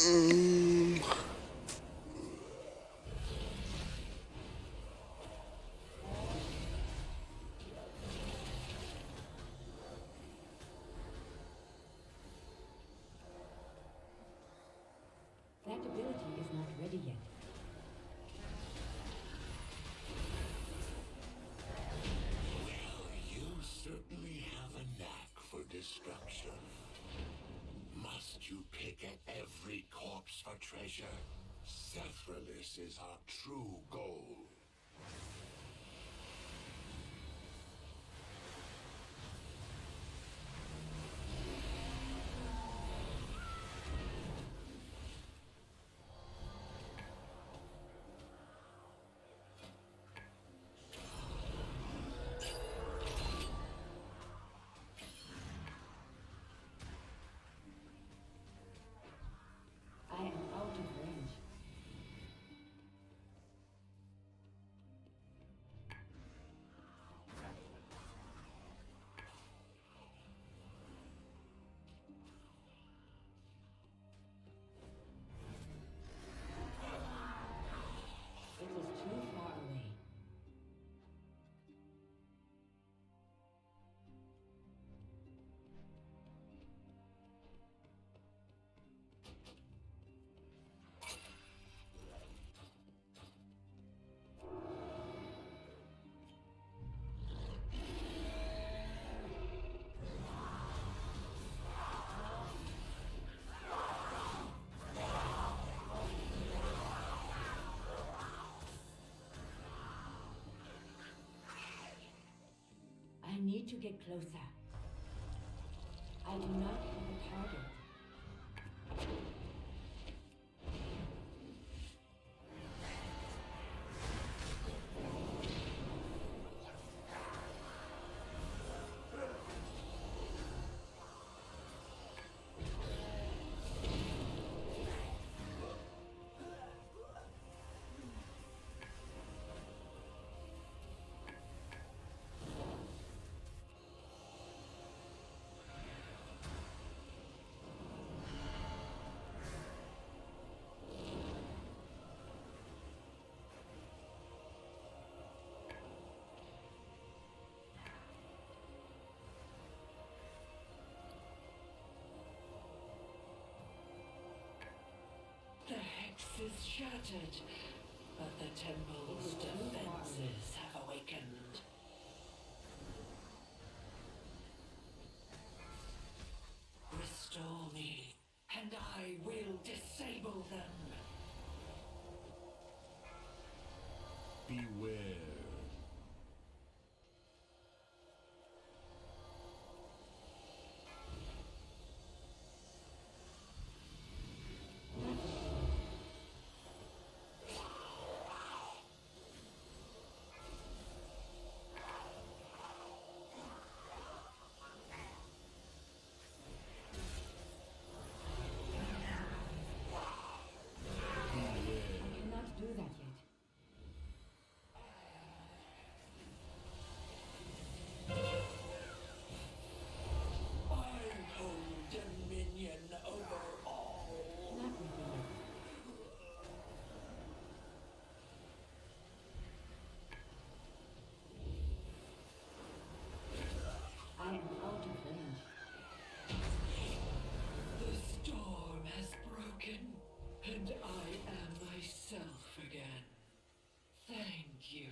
Mm. That ability is not ready yet. Well, you certainly have a knack for destruction. Must you pick at every corpse for treasure? Sephiroth is our true goal. I am out of range. It is too far away. I need to get closer. I do not have a target. The hex is shattered, but the temple's defenses have awakened. Restore me, and I will disable them. Beware. I cannot do that yet. I hold dominion over all. Not ready yet. I am out of range. The storm has broken, and I am myself again. Thank you.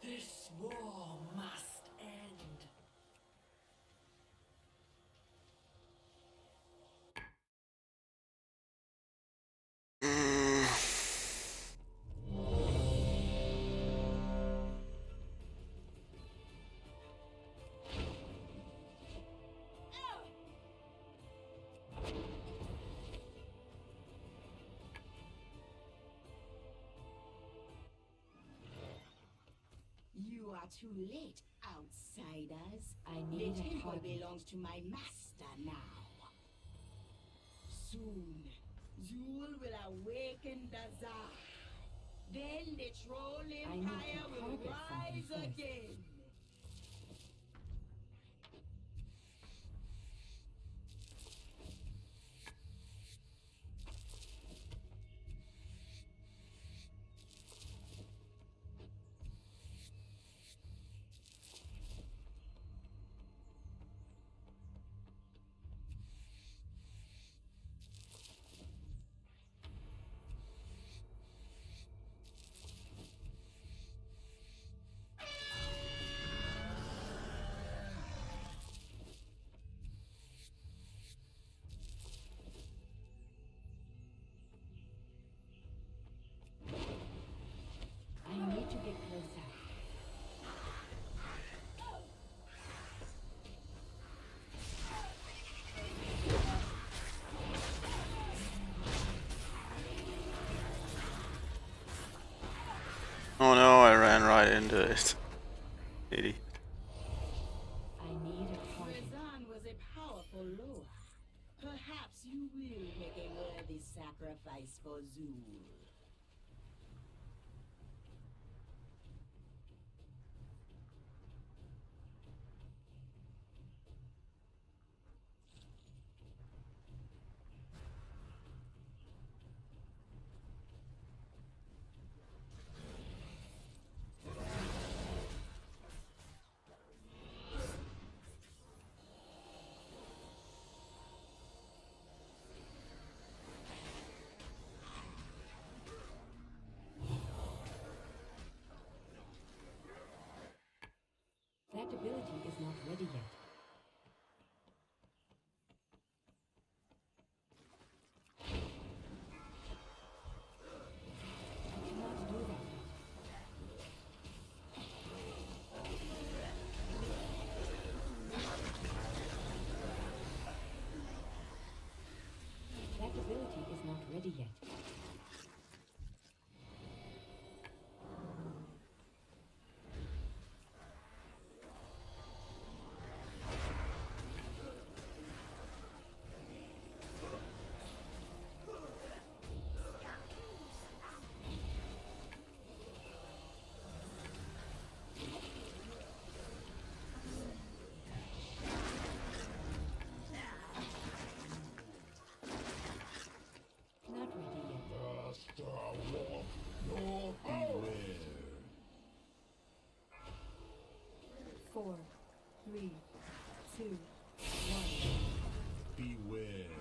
This war must end. Mm. You are too late, outsiders. I The need a temple target. belongs to my master now. Soon, Zul will awaken the Tsar. Then the troll I need to empire will target something rise first. again. got into it. Idiot. I need a party. Rezan was a powerful Loa. Perhaps you will make a worthy sacrifice for Zul. That ability is not ready yet. I cannot do that yet. That ability is not ready yet. Not ready yet. Master Wolf, nor beware. 4, 3, 2, 1. Beware.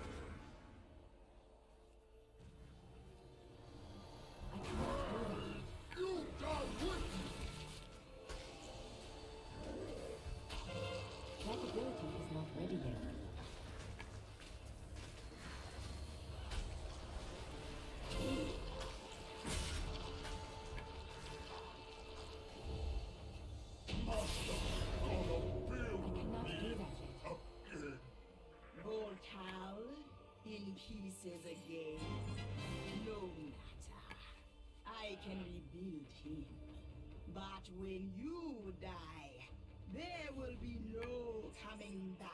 I cannot do that yet. You got wicked! That ability is not ready yet. I cannot do that yet. Voltal, in pieces again. No matter. I can rebuild him. But when you die, there will be no coming back.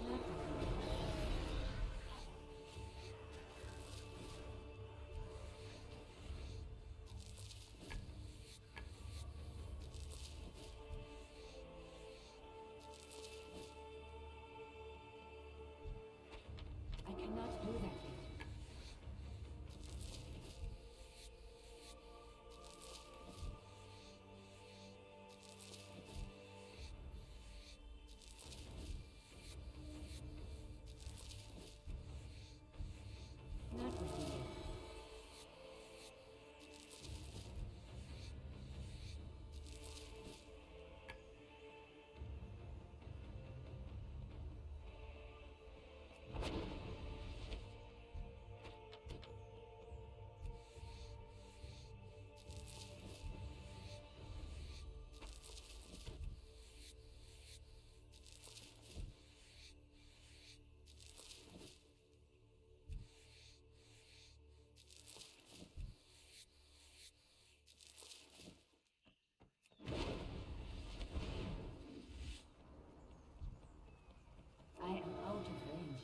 Not ready yet. I cannot do that yet. Not ready yet. I am out of range.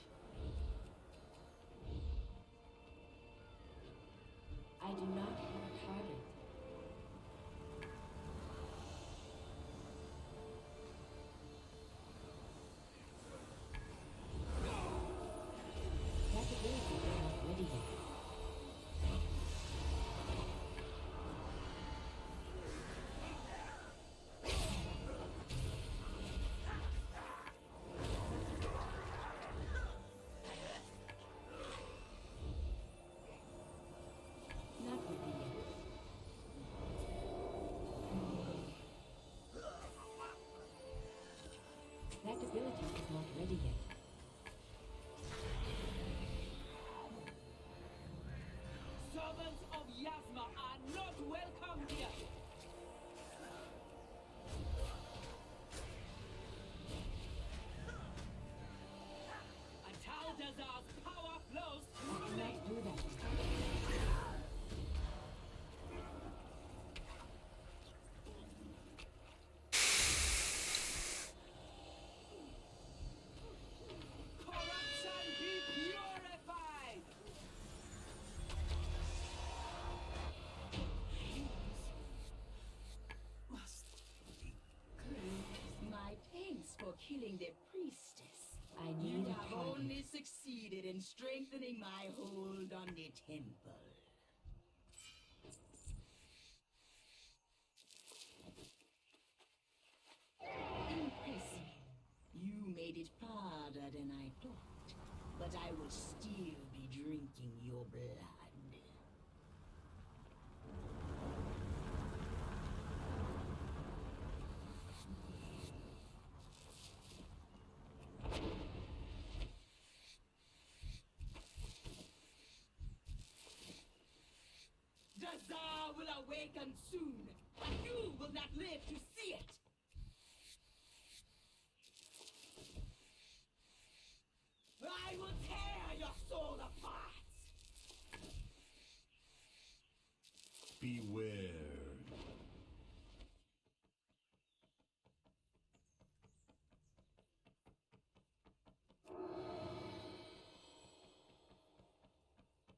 I do not have a target. That ability is not ready yet. Not ready miasma are not welcome here. Ataldazar's power flows through me. Let's do that. Corruption be purified. My thanks for killing the priestess. I You need a have target. only succeeded in strengthening my hold on the temple. Impressive. You made it farther than I thought, but I will still be drinking your blood. The Tsar will awaken soon, but you will not live to see it! I will tear your soul apart! Beware.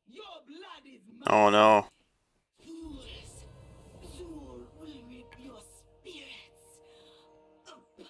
Your blood is mine! Oh no. Fools! Zul will rip your spirits apart!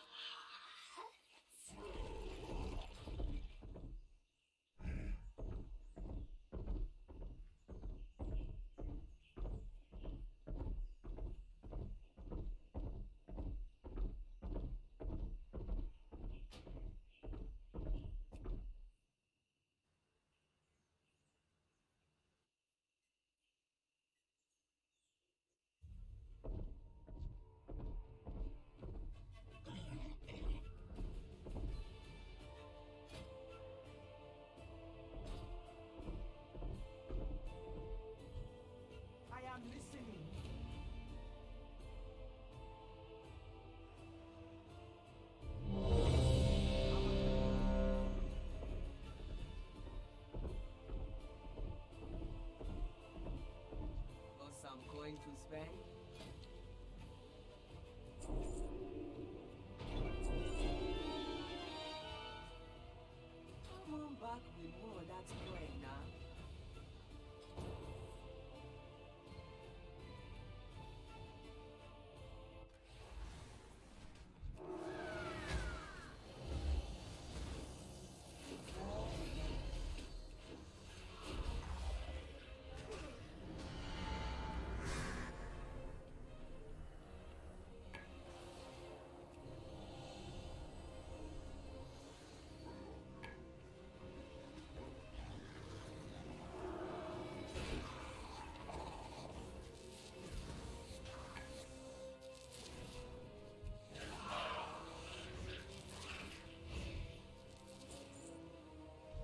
I am listening. Or some coin to spend? Come on back with more, that's coin now.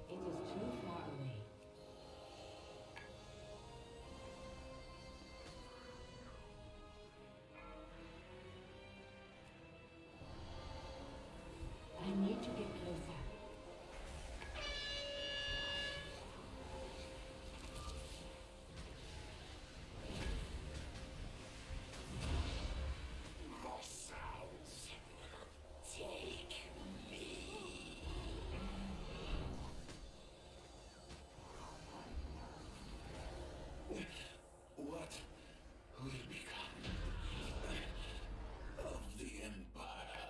It is too far away. I need to get closer. Morsels. Take me. What will become of the Empire?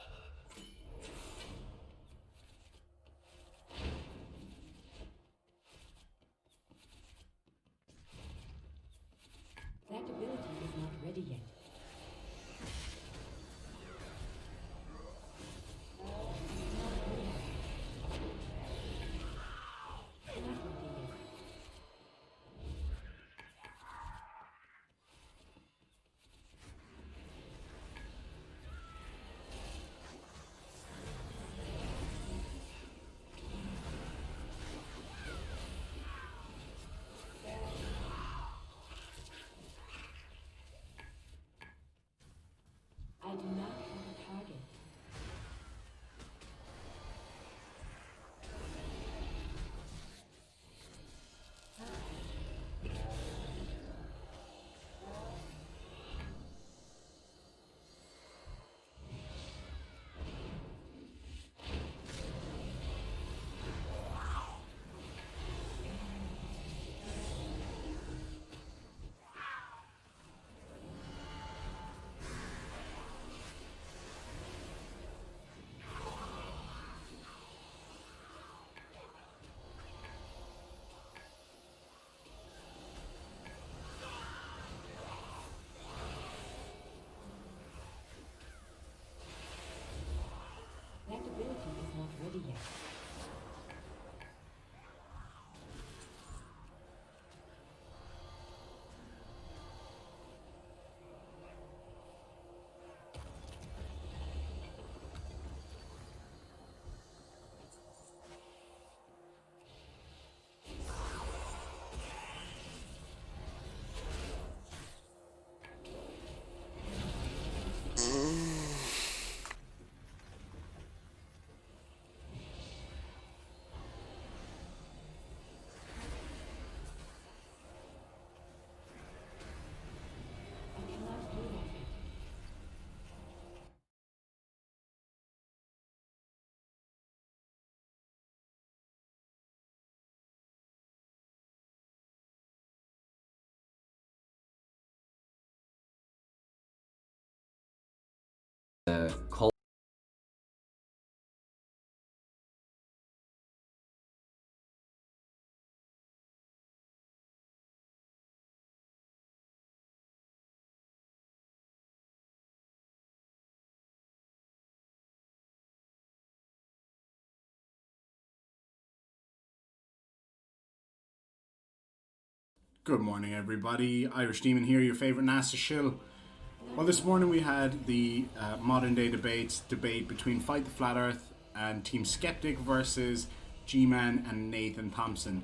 That ability is not ready yet. Not ready yet. cult. Good morning, everybody. Irish Demon here, your favourite NASA shill. Well, this morning we had the modern day debate between Fight the Flat Earth and Team Skeptic versus G-Man and Nathan Thompson.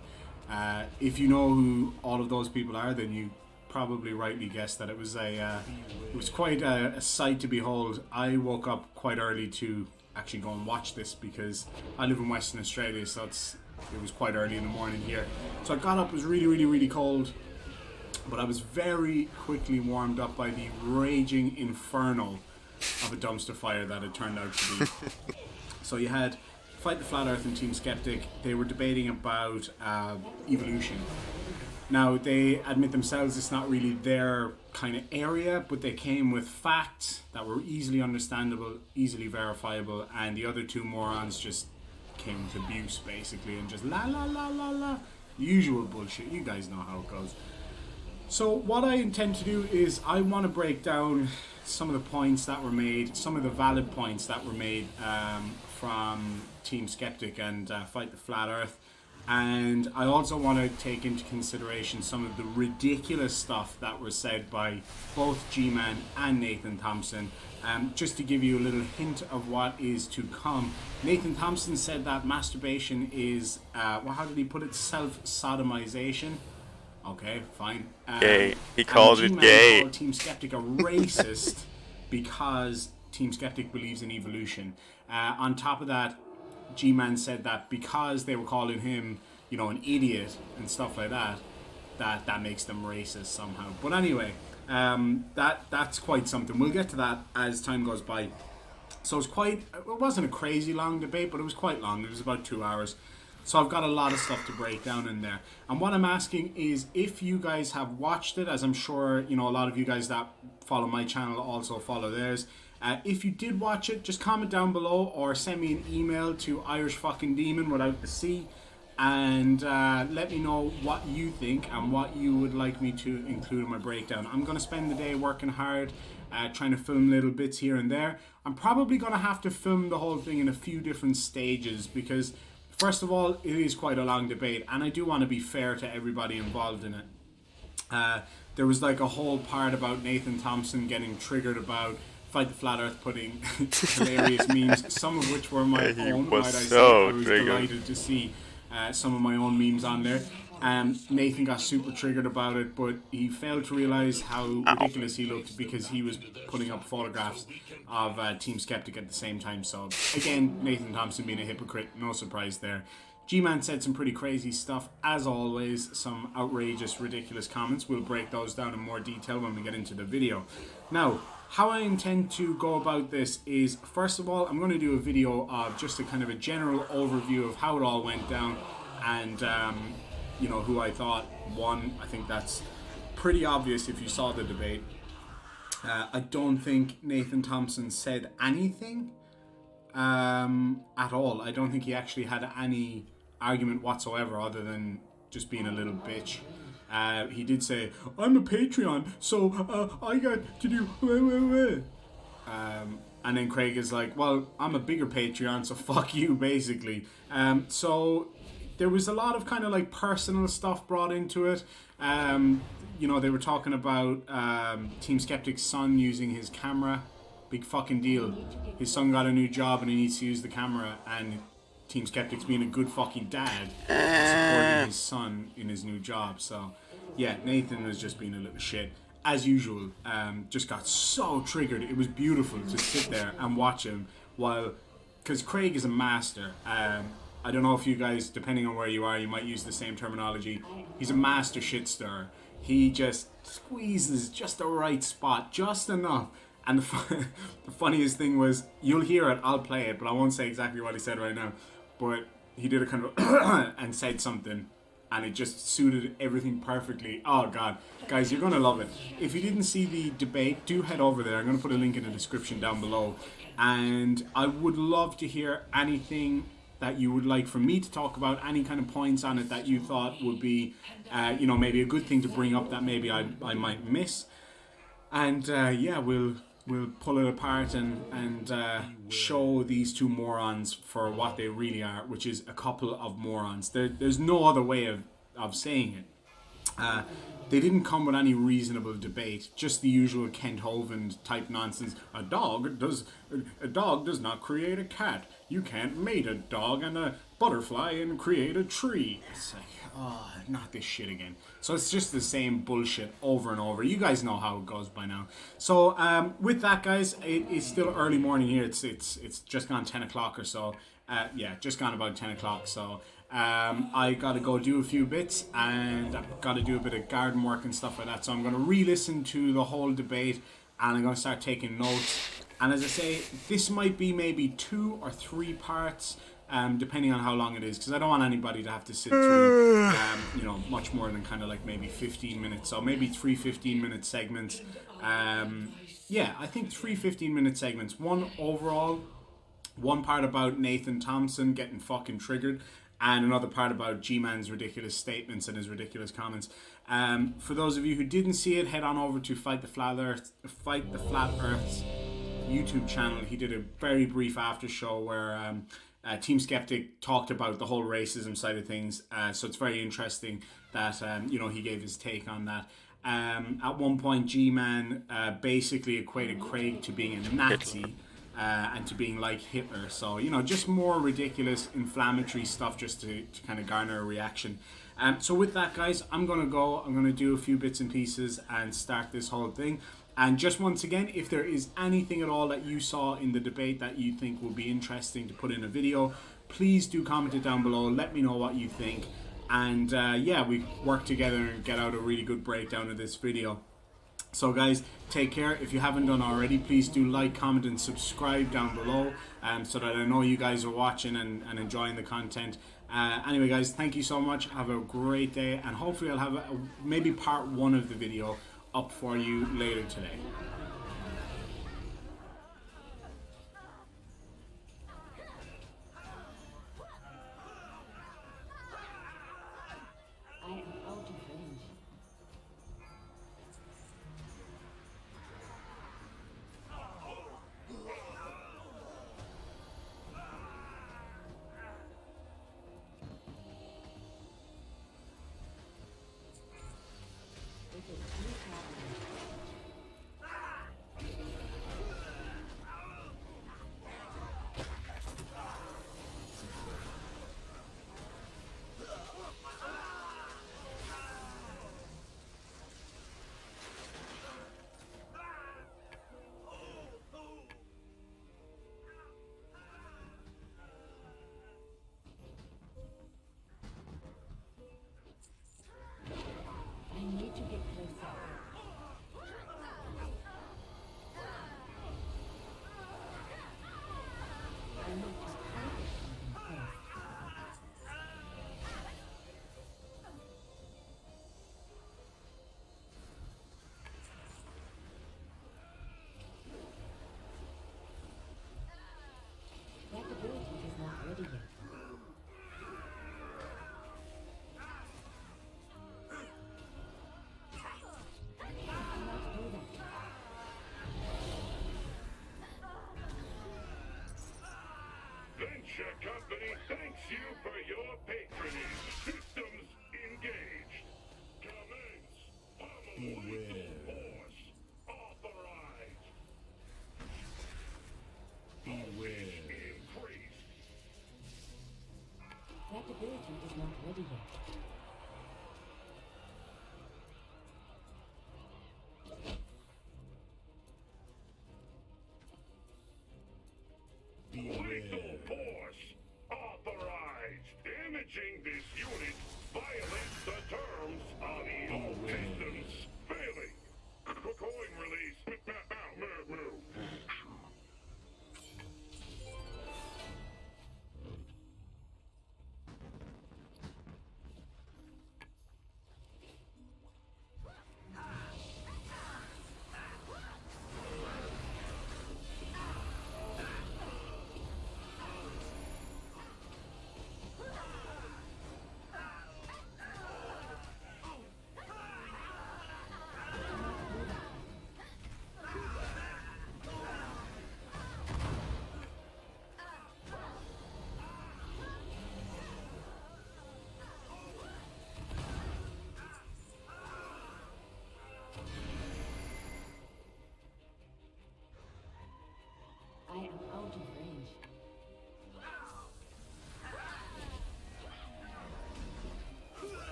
If you know who all of those people are, then you probably rightly guessed that it was quite a sight to behold. I woke up quite early to actually go and watch this because I live in Western Australia, so it was quite early in the morning here. So I got up, it was really cold, but I was very quickly warmed up by the raging inferno of a dumpster fire that it turned out to be. So you had Fight the Flat Earth and Team Skeptic. They were debating about evolution. Now, they admit themselves it's not really their kind of area, but they came with facts that were easily understandable, easily verifiable, and the other two morons just came with abuse, basically, and just la. The usual bullshit. You guys know how it goes. So what I intend to do is I want to break down some of the points that were made, some of the valid points that were made from Team Skeptic and Fight the Flat Earth. And I also want to take into consideration some of the ridiculous stuff that was said by both G-Man and Nathan Thompson, just to give you a little hint of what is to come. Nathan Thompson said that masturbation is, well, how did he put it, self-sodomization. Okay, fine. Gay. He calls it gay. Called Team Skeptic a racist because Team Skeptic believes in evolution. On top of that, G-Man said that because they were calling him, you know, an idiot and stuff like that, that makes them racist somehow. But anyway, that's quite something. We'll get to that as time goes by. So it wasn't a crazy long debate, but it was quite long. It was about 2 hours. So I've got a lot of stuff to break down in there. And what I'm asking is if you guys have watched it, as I'm sure, you know, a lot of you guys that follow my channel also follow theirs. If you did watch it, just comment down below or send me an email to irishfuckingdemon without the C, and let me know what you think and what you would like me to include in my breakdown. I'm going to spend the day working hard, trying to film little bits here and there. I'm probably going to have to film the whole thing in a few different stages because, first of all, it is quite a long debate, and I do want to be fair to everybody involved in it. There was like a whole part about Nathan Thompson getting triggered about Fight the Flat Earth putting hilarious memes, some of which were my own. Was might I say. so I was triggered. delighted to see some of my own memes on there. Nathan got super triggered about it, but he failed to realize how ridiculous he looked because he was putting up photographs of Team Skeptic at the same time. So again, Nathan Thompson being a hypocrite, no surprise there. G-Man said some pretty crazy stuff, as always, some outrageous, ridiculous comments. We'll break those down in more detail when we get into the video. Now, how I intend to go about this is, first of all, I'm going to do a video of just a kind of a general overview of how it all went down and, you know, who I thought won. I think that's pretty obvious if you saw the debate. I don't think Nathan Thompson said anything at all. I don't think he actually had any argument whatsoever other than just being a little bitch. He did say, I'm a Patreon, so I got to do and then Craig is like, well, I'm a bigger Patreon, so fuck you, basically. So there was a lot of kind of like personal stuff brought into it. You know, they were talking about Team Skeptic's son using his camera. Big fucking deal. His son got a new job and he needs to use the camera, and Team Skeptic's being a good fucking dad, supporting his son in his new job. So yeah, Nathan was just being a little shit as usual. Just got so triggered. It was beautiful to sit there and watch him while, because Craig is a master. I don't know if you guys, depending on where you are, you might use the same terminology. He's a master shit stirrer. He just squeezes just the right spot, just enough. And the funniest thing was, you'll hear it, I'll play it, but I won't say exactly what he said right now. But he did a kind of and said something. and it just suited everything perfectly. Oh god, guys, you're gonna love it. If you didn't see the debate, do head over there. I'm gonna put a link in the description down below, and I would love to hear anything that you would like for me to talk about, any kind of points on it that you thought would be, you know, maybe a good thing to bring up that maybe I might miss. And yeah, we'll pull it apart and show these two morons for what they really are, which is a couple of morons. There's no other way of saying it. They didn't come with any reasonable debate, just the usual Kent Hovind type nonsense. A dog does not create a cat. You can't mate a dog and a butterfly and create a tree. It's like, oh, not this shit again. So it's just the same bullshit over and over. You guys know how it goes by now. So with that, guys, it is still early morning here. It's just gone 10 o'clock or so. Yeah, just gone about 10 o'clock. So I got to go do a few bits, and I've got to do a bit of garden work and stuff like that. So I'm going to re-listen to the whole debate, and I'm going to start taking notes. And as I say, this might be maybe 2 or 3 parts, depending on how long it is, because I don't want anybody to have to sit through, you know, much more than kind of like maybe 15 minutes. So maybe 3 15-minute segments. Yeah, I think 3 15-minute segments. One overall, one part about Nathan Thompson getting fucking triggered, and another part about G-Man's ridiculous statements and his ridiculous comments. For those of you who didn't see it, head on over to Fight the Flat Earth's YouTube channel. He did a very brief after show where Team Skeptic talked about the whole racism side of things. So it's very interesting that you know, he gave his take on that. At one point, G-Man basically equated Craig to being a Nazi. And to being like Hitler. So, you know, just more ridiculous, inflammatory stuff just to kind of garner a reaction. So with that, guys, I'm going to go. I'm going to do a few bits and pieces and start this whole thing. And just once again, if there is anything at all that you saw in the debate that you think will be interesting to put in a video, please do comment it down below. Let me know what you think. And yeah, we work together and get out a really good breakdown of this video. So guys, take care. If you haven't done already, please do like, comment and subscribe down below, so that I know you guys are watching and enjoying the content. Anyway guys, thank you so much. Have a great day, and hopefully I'll have maybe part 1 of the video up for you later today. I am out of range. I need to get closer. I need to target something first. That ability is not ready yet. Venture Company thanks you for your patronage. Systems engaged. Commence. Beware. Force authorized. Beware. Increase. That ability is not ready yet. Lethal force authorized. Imaging this unit violates the terms of evil systems. Failing.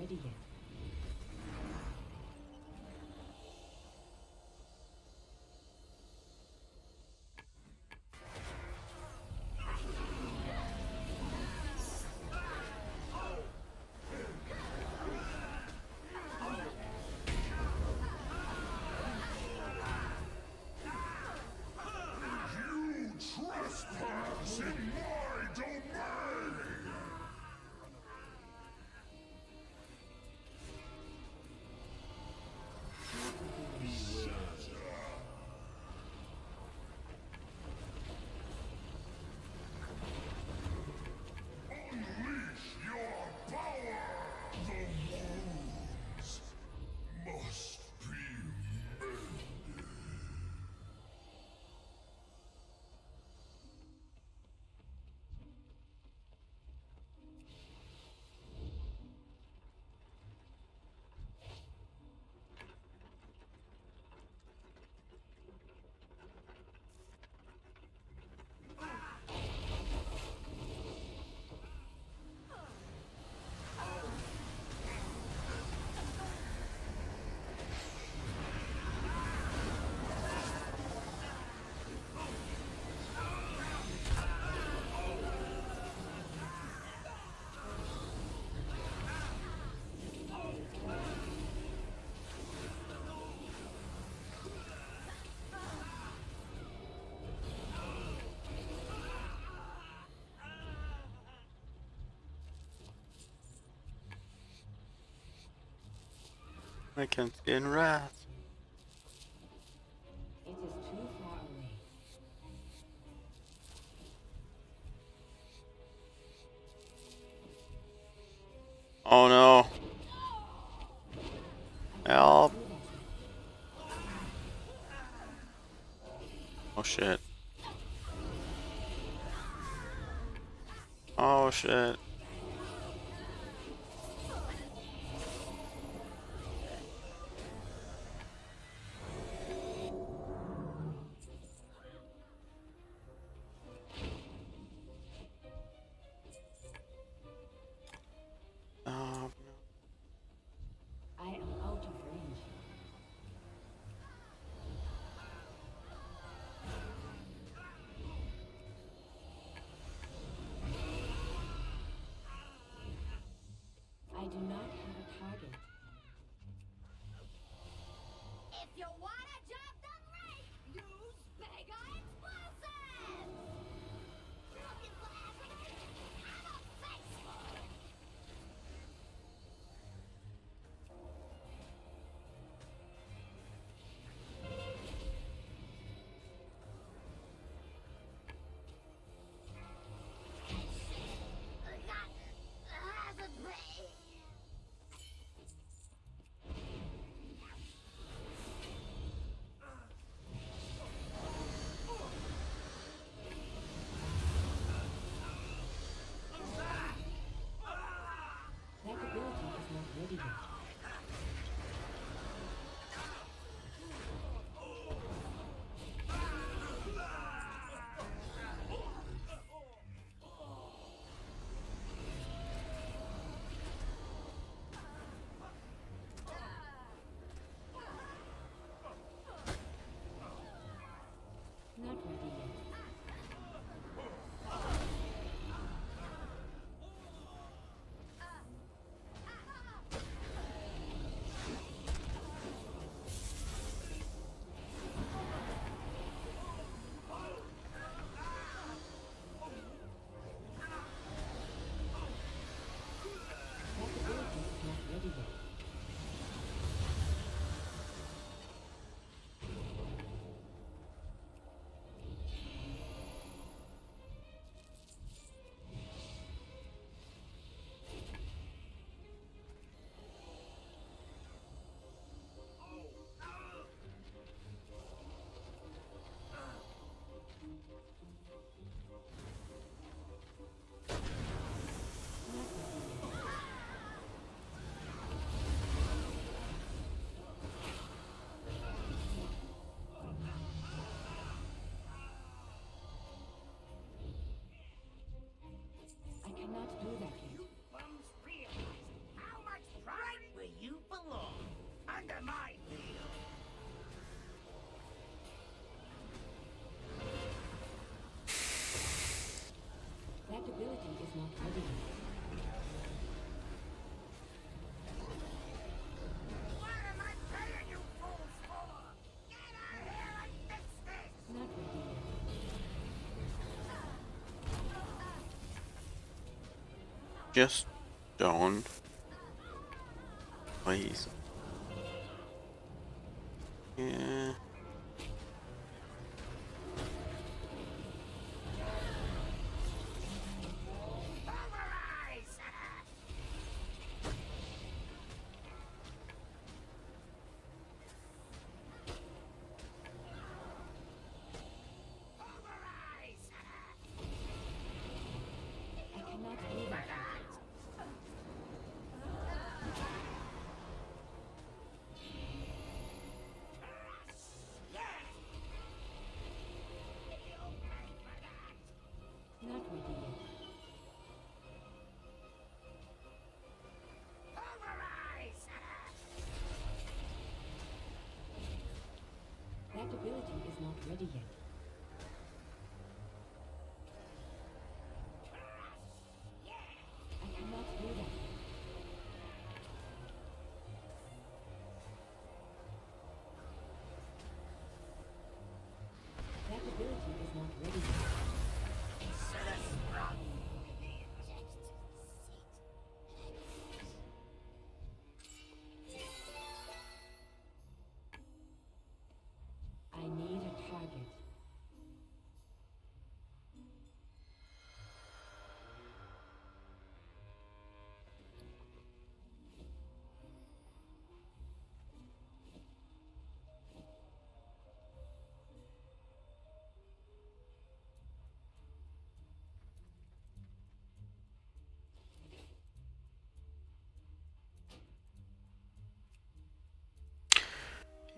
ready yet. Trespass in my domain! Unleash your power! The wounds must be mended. I can't see in wrath. It is too far away. Oh no. Help. Oh shit. Oh shit. Oh, I am out of range. ability is not ready yet. Not ready yet. Just don't. Please. Yeah. I cannot do that. Not ready yet. That ability is not ready yet. I cannot do that. That ability is not ready yet. I need a target.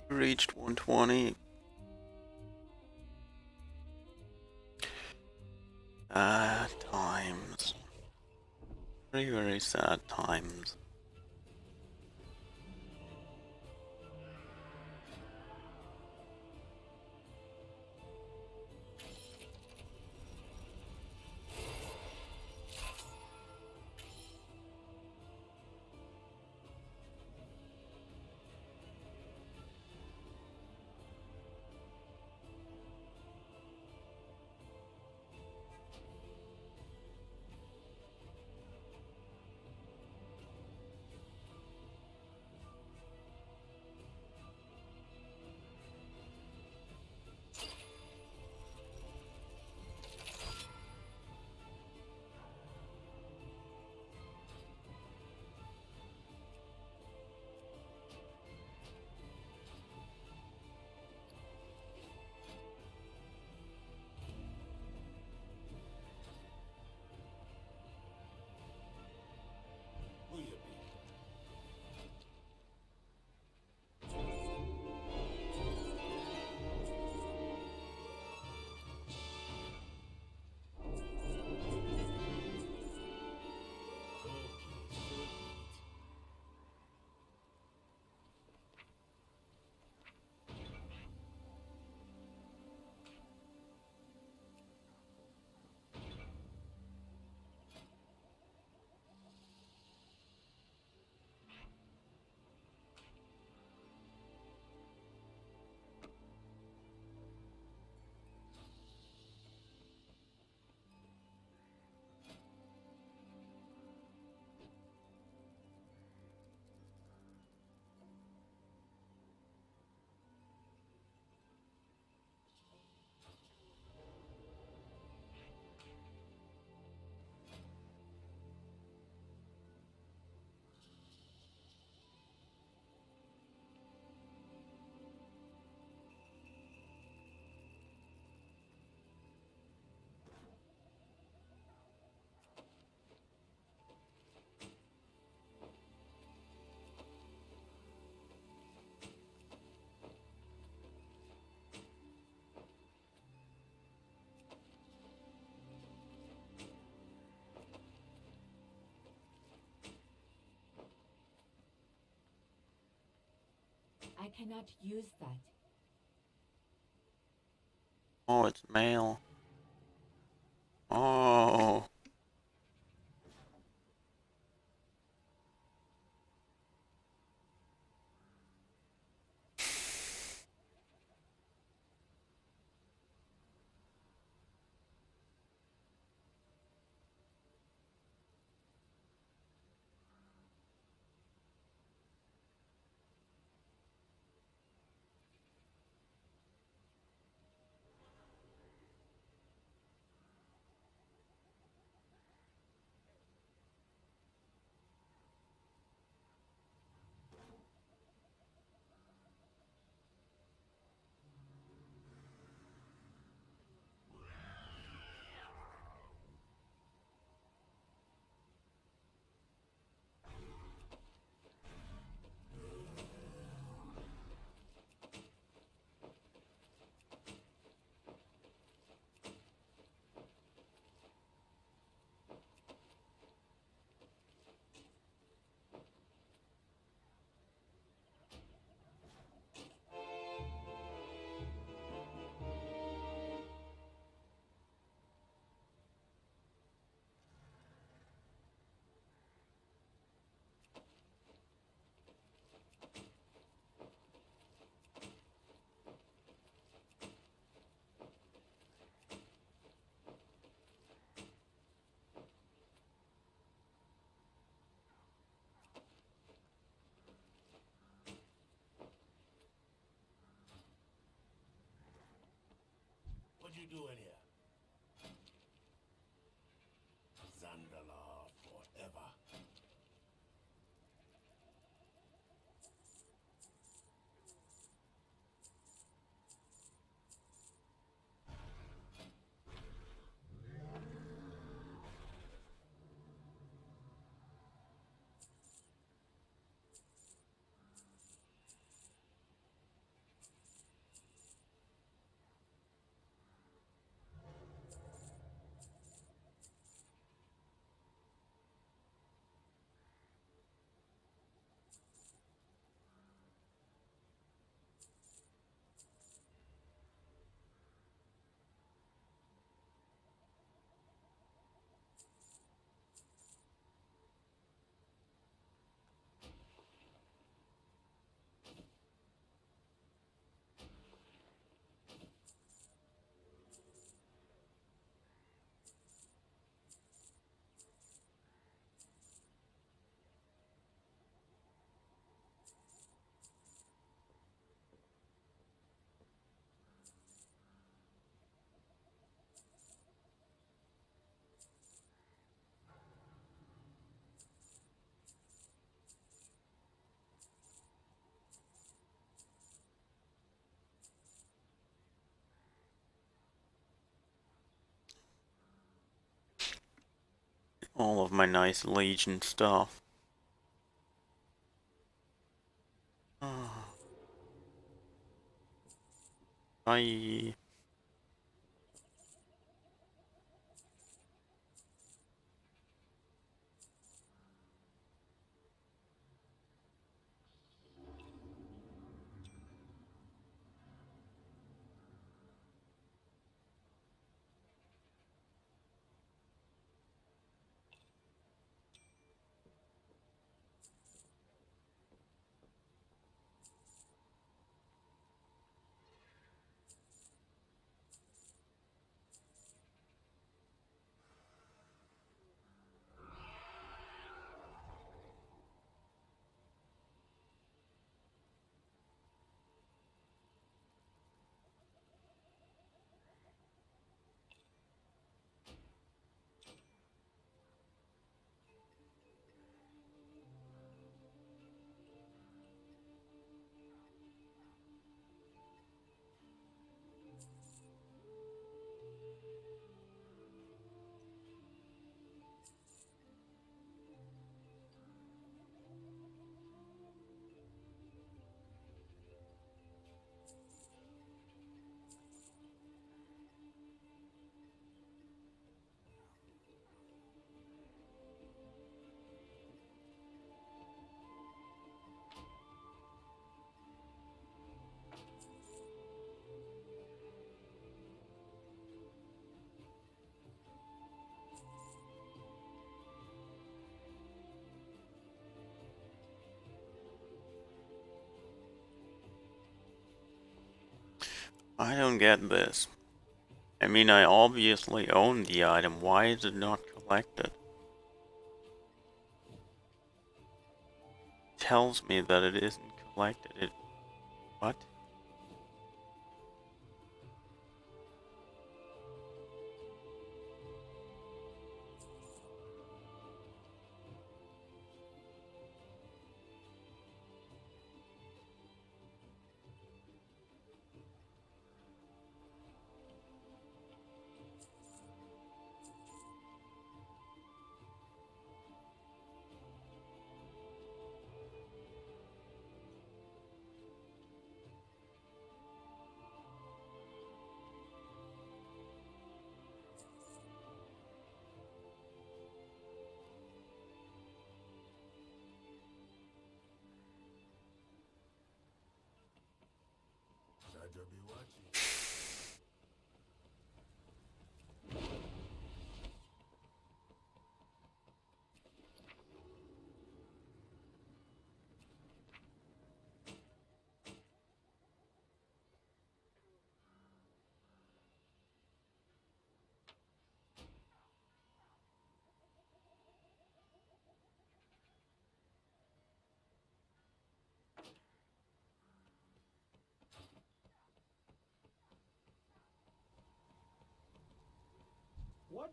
Reached 120. Times. Very, very sad times. I cannot use that. Oh, it's male. Oh. you doing here? Zandala forever. All of my nice Legion stuff. Bye. I don't get this. I mean, I obviously own the item. Why is it not collected? It tells me that it isn't collected. What?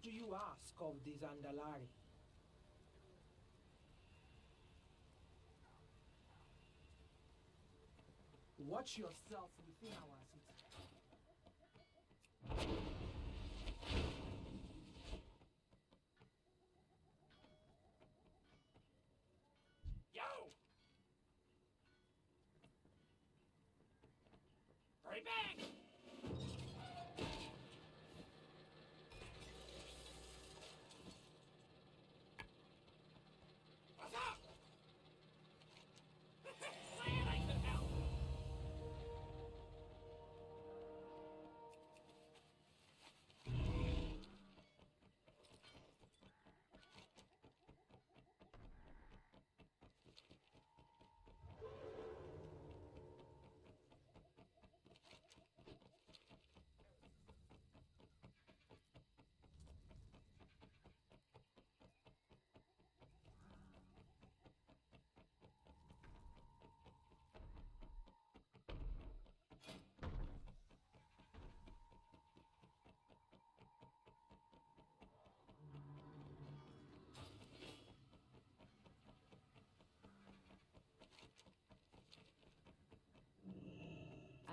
do you ask of the Zandalari? Watch yourself within our city. Yo! Hurry back! What's up? Glad I could help.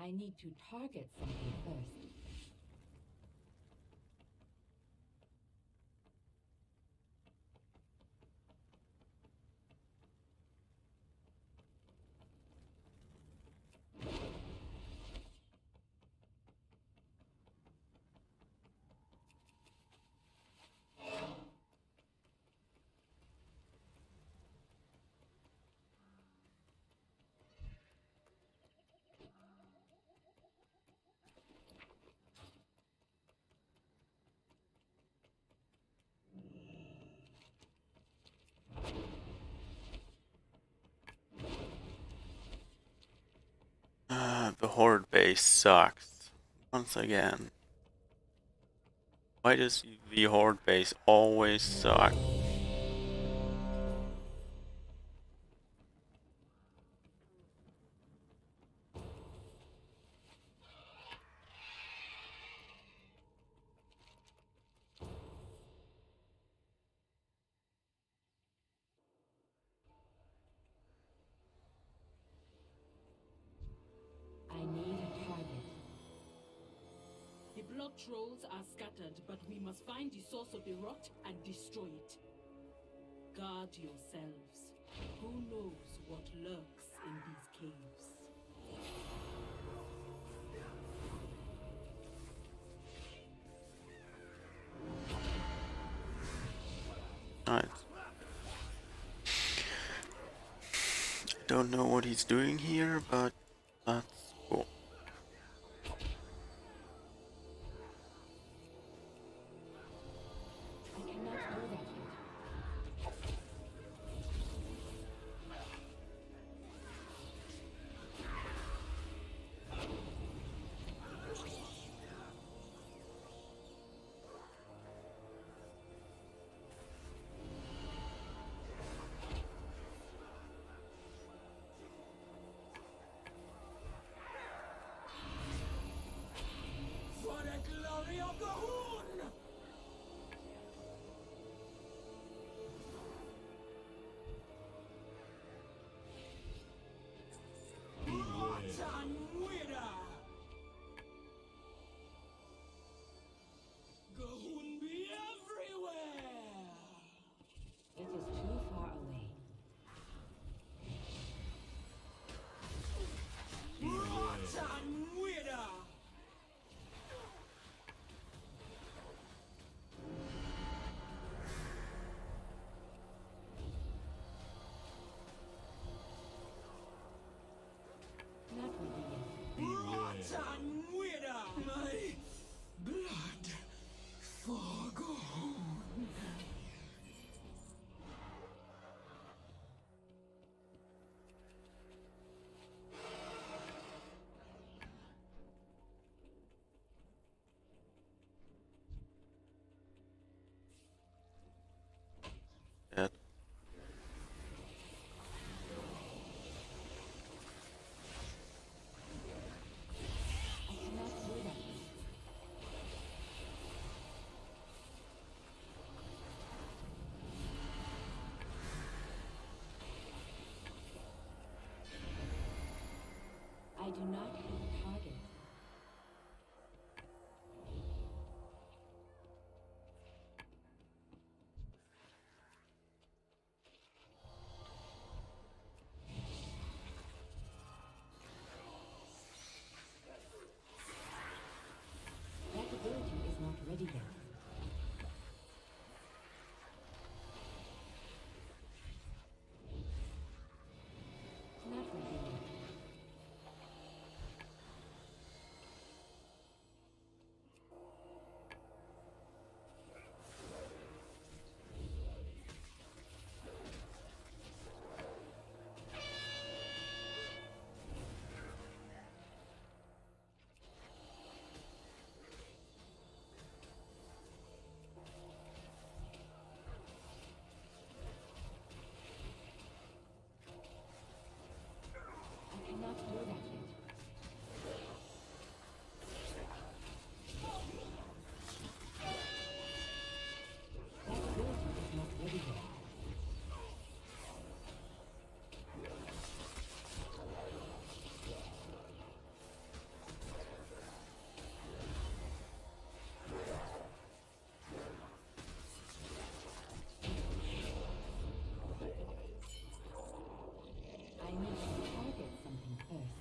I need to target something first. The Horde base sucks. Once again. Why does the Horde base always suck? I need a target. The blood trolls are scattered, but we must find the source of the rot and destroy it. Guard yourselves. Who knows what lurks in these caves? I don't know what he's doing here, but that's cool. I cannot do that yet. do not have a target. That ability is not ready yet. Not ready yet. I cannot do that yet. That ability is not ready yet. I need to target something first.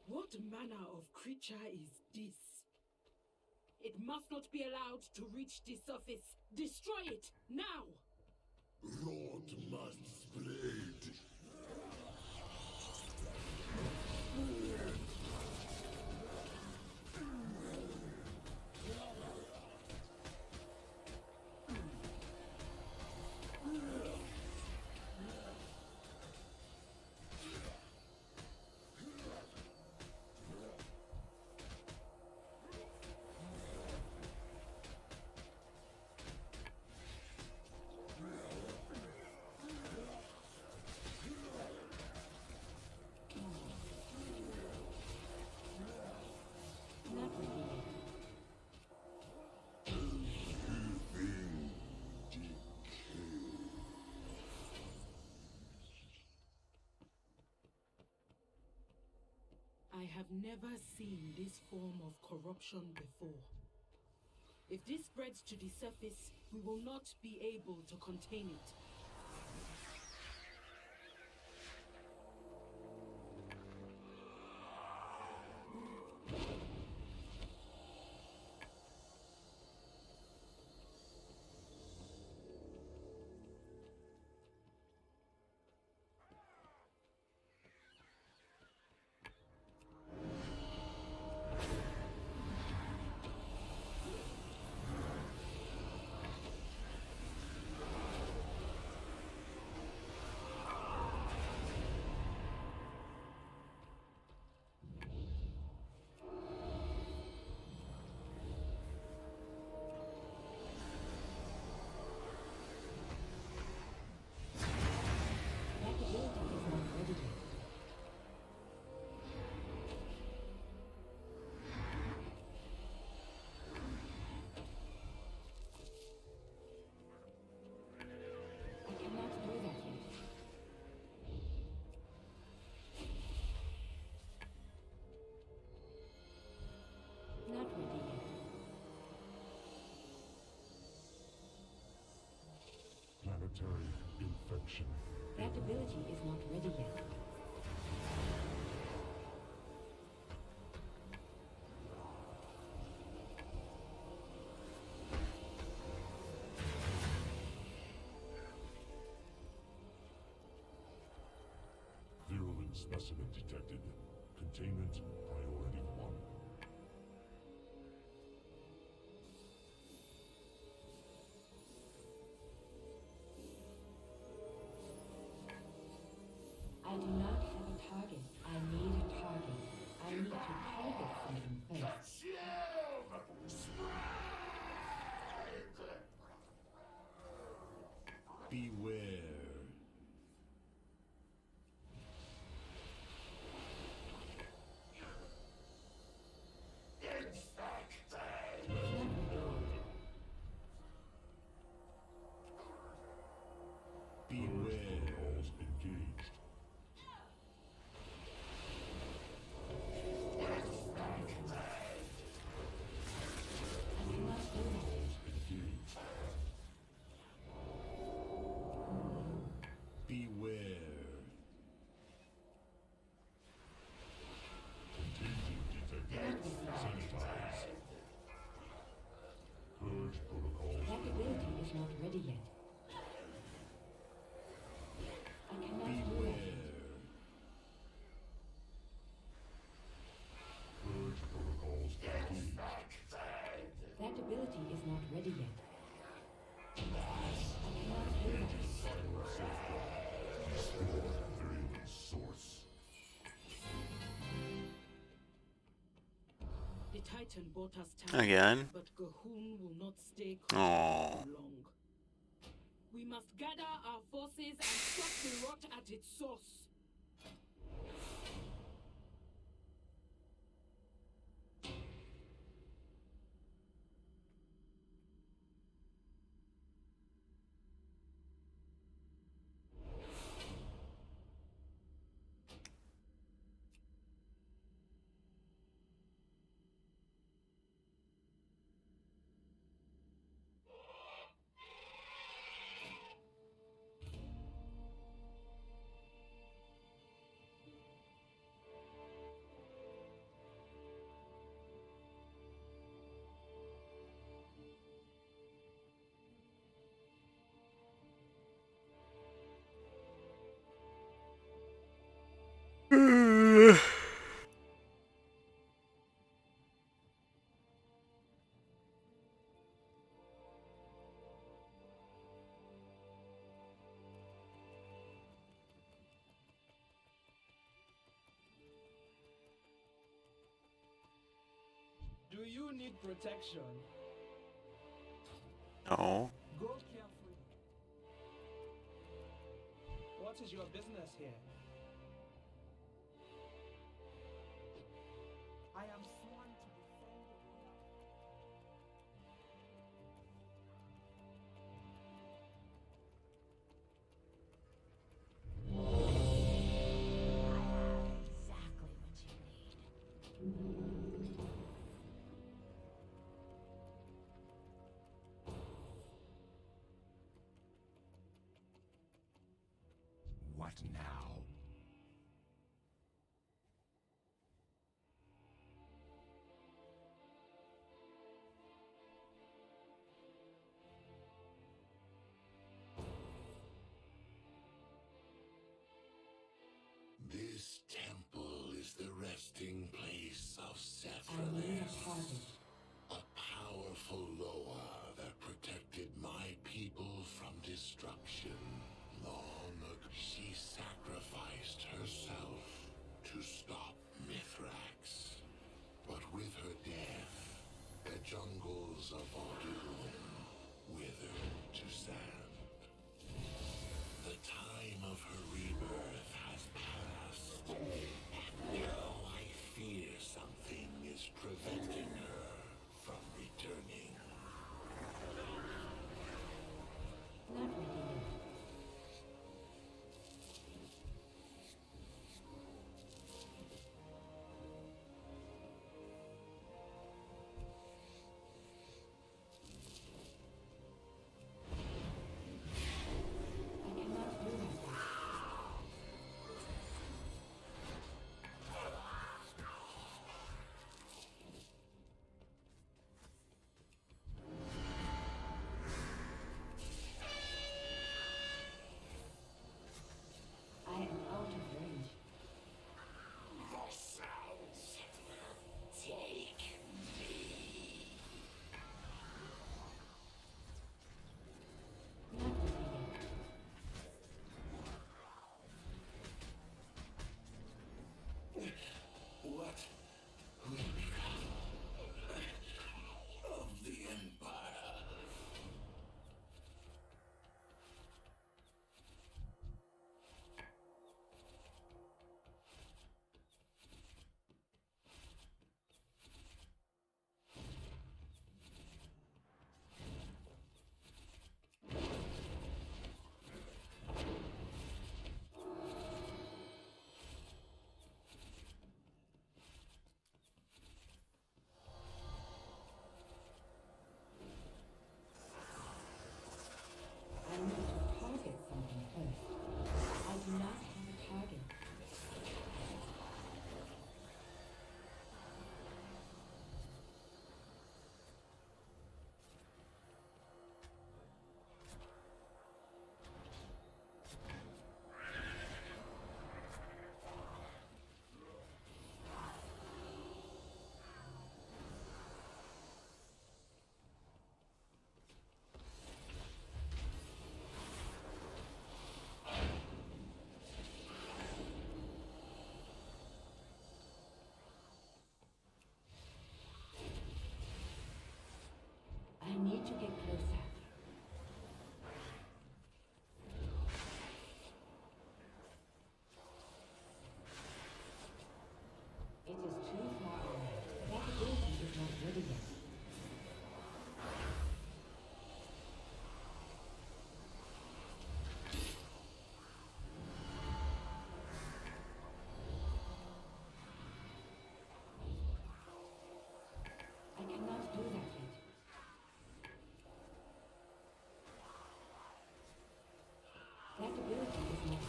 What manner of creature is this? It must not be allowed to reach the surface. Destroy it, now! Rot must spread. Not ready yet. I have never seen this form of corruption before. If this spreads to the surface, we will not be able to contain it. That ability is not ready yet. I cannot do that yet. Not ready yet. Planetary infection. That ability is not ready yet. specimen detected. Containment priority 1. I do not have a target. I need a target. I need to target something first. Beware. Beware. Protocols engaged. Protocols engaged. Beware. Containment detected. Sanitize. Purge protocols. That ability is not ready yet. I cannot do that. Beware. Purge protocols engaged. That ability is not ready yet. I cannot do that. Final safeguard. Restore virulent source. The Titan bought us time. Again. But Gahun will not stay Aww. quiet for long. We must gather our forces and stop the rot at its source. Do you need protection? No. Go carefully. What is your business here? I am sworn to defend the honor. Exactly what you need. What now? This temple is the resting place of I need a Sephiroth, target. a powerful Loa that protected my people from destruction. Long ago, she sacrificed herself to stop Mithrax. But with her death, the jungles of Ardun withered to sand. The time of her rebirth has passed. Now I fear something is preventing her from returning.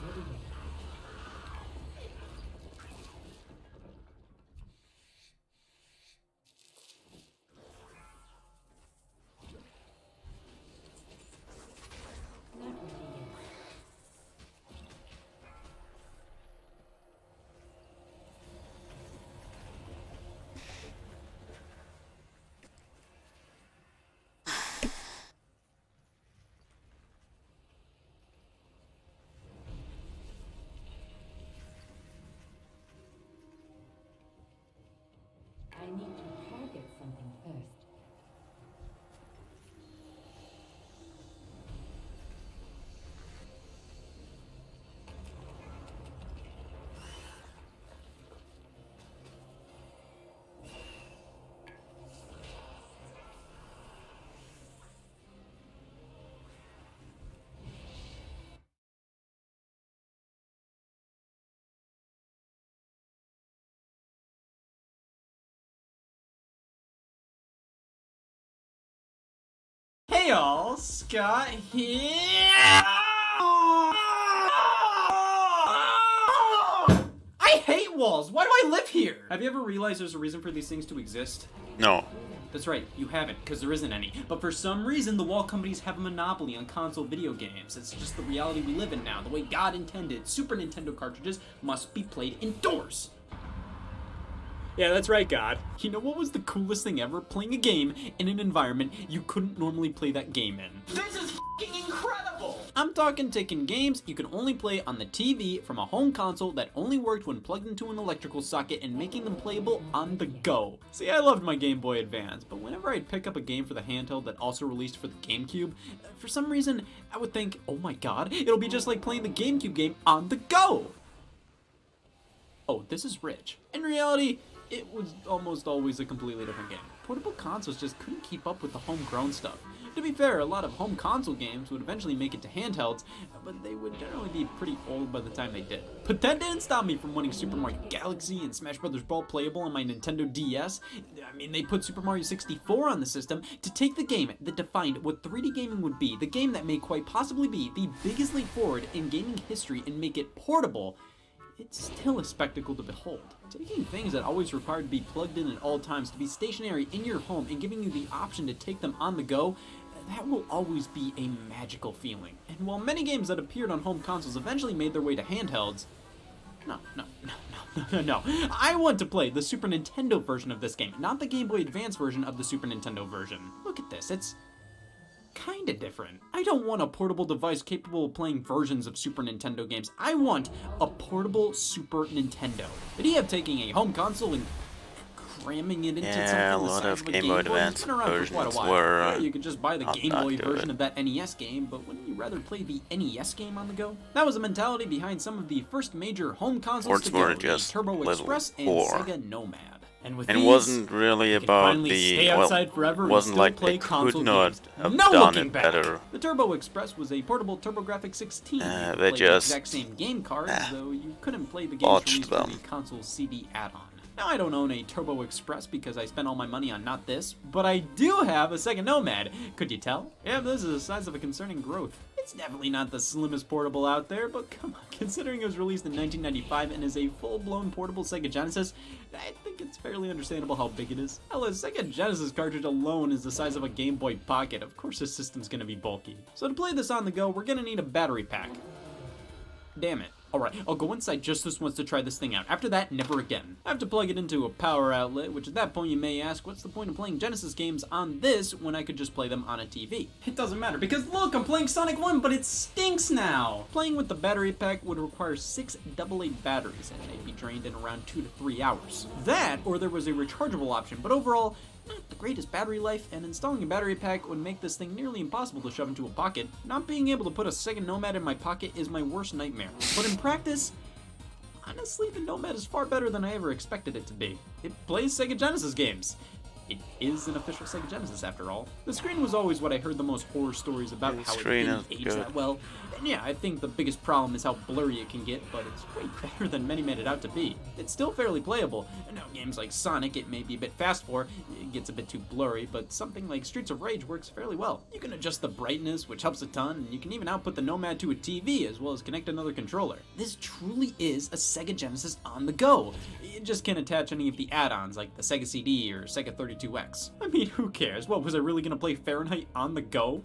ready yet. Not ready yet. I need to target something first. Hey all, Scott here. I hate walls. Why do I live here? Have you ever realized there's a reason for these things to exist? No. That's right, you haven't, because there isn't any. But for some reason, the wall companies have a monopoly on console video games. It's just the reality we live in now, the way God intended. Super Nintendo cartridges must be played indoors. Yeah, that's right, God. You know what was the coolest thing ever? Playing a game in an environment you couldn't normally play that game in. This is f***ing incredible! I'm talking taking games you could only play on the TV from a home console that only worked when plugged into an electrical socket and making them playable on the go. See, I loved my Game Boy Advance, but whenever I'd pick up a game for the handheld that also released for the GameCube, for some reason, I would think, oh my god, it'll be just like playing the GameCube game on the go! Oh, this is rich. In reality, it was almost always a completely different game. Portable consoles just couldn't keep up with the homegrown stuff. To be fair, a lot of home console games would eventually make it to handhelds, but they would generally be pretty old by the time they did. But that didn't stop me from wanting Super Mario Galaxy and Smash Bros. Brawl playable on my Nintendo DS. I mean, they put Super Mario 64 on the system to take the game that defined what 3D gaming would be, the game that may quite possibly be the biggest leap forward in gaming history, and make it portable. It's still a spectacle to behold. Taking things that always required to be plugged in at all times to be stationary in your home and giving you the option to take them on the go, that will always be a magical feeling. And while many games that appeared on home consoles eventually made their way to handhelds, no. I want to play the Super Nintendo version of this game, not the Game Boy Advance version of the Super Nintendo version. Look at this, it's kinda different. I don't want a portable device capable of playing versions of Super Nintendo games. I want a portable Super Nintendo. The idea of taking a home console and cramming it into Yeah, a something the lot size of of a Game Game Boy Boy Advance has been around for quite a versions while. were, Yeah, you could just buy the not Game that Boy good. version of that NES game, but wouldn't you rather play the NES game on the go? That was the mentality behind some of the first major home consoles Words to go, were the just Turbo level Express and 4. Sega Nomad. And with And it these, wasn't really you can about finally the, stay outside forever and wasn't still like play they console could not games. have No done looking it back. better. The Turbo Express was a portable TurboGrafx 16. You They could play the just, exact same game cards, though you couldn't play the games botched released for them. the console CD add-on. Now, I don't own a Turbo Express because I spent all my money on not this, but I do have a Sega Nomad. Could you tell? Yeah, this is the size of a concerning growth. It's definitely not the slimmest portable out there, but come on, considering it was released in 1995 and is a full-blown portable Sega Genesis, I think it's fairly understandable how big it is. Hell, a Sega Genesis cartridge alone is the size of a Game Boy Pocket. Of course this system's gonna be bulky. So to play this on the go, we're gonna need a battery pack. Damn it. Alright, I'll go inside just this once to try this thing out. After that, never again. I have to plug it into a power outlet, which at that point you may ask, what's the point of playing Genesis games on this when I could just play them on a TV? It doesn't matter, because look, I'm playing Sonic 1, but it stinks now! Playing with the battery pack would require 6 AA batteries, and they'd be drained in around 2 to 3 hours. That, or there was a rechargeable option, but overall, not the greatest battery life, and installing a battery pack would make this thing nearly impossible to shove into a pocket. Not being able to put a Sega Nomad in my pocket is my worst nightmare. But in practice, honestly, the Nomad is far better than I ever expected it to be. It plays Sega Genesis games. it is an official Sega Genesis after all. The screen was always what I heard the most horror stories about, The how it screen didn't is age good. that well. And yeah, I think the biggest problem is how blurry it can get, but it's way better than many made it out to be. It's still fairly playable. I know games like Sonic it may be a bit fast for, it gets a bit too blurry, but something like Streets of Rage works fairly well. You can adjust the brightness, which helps a ton, and you can even output the Nomad to a TV as well as connect another controller. This truly is a Sega Genesis on the go. You just can't attach any of the add-ons like the Sega CD or Sega 32X. I mean, who cares? What, was I really gonna play Fahrenheit on the go?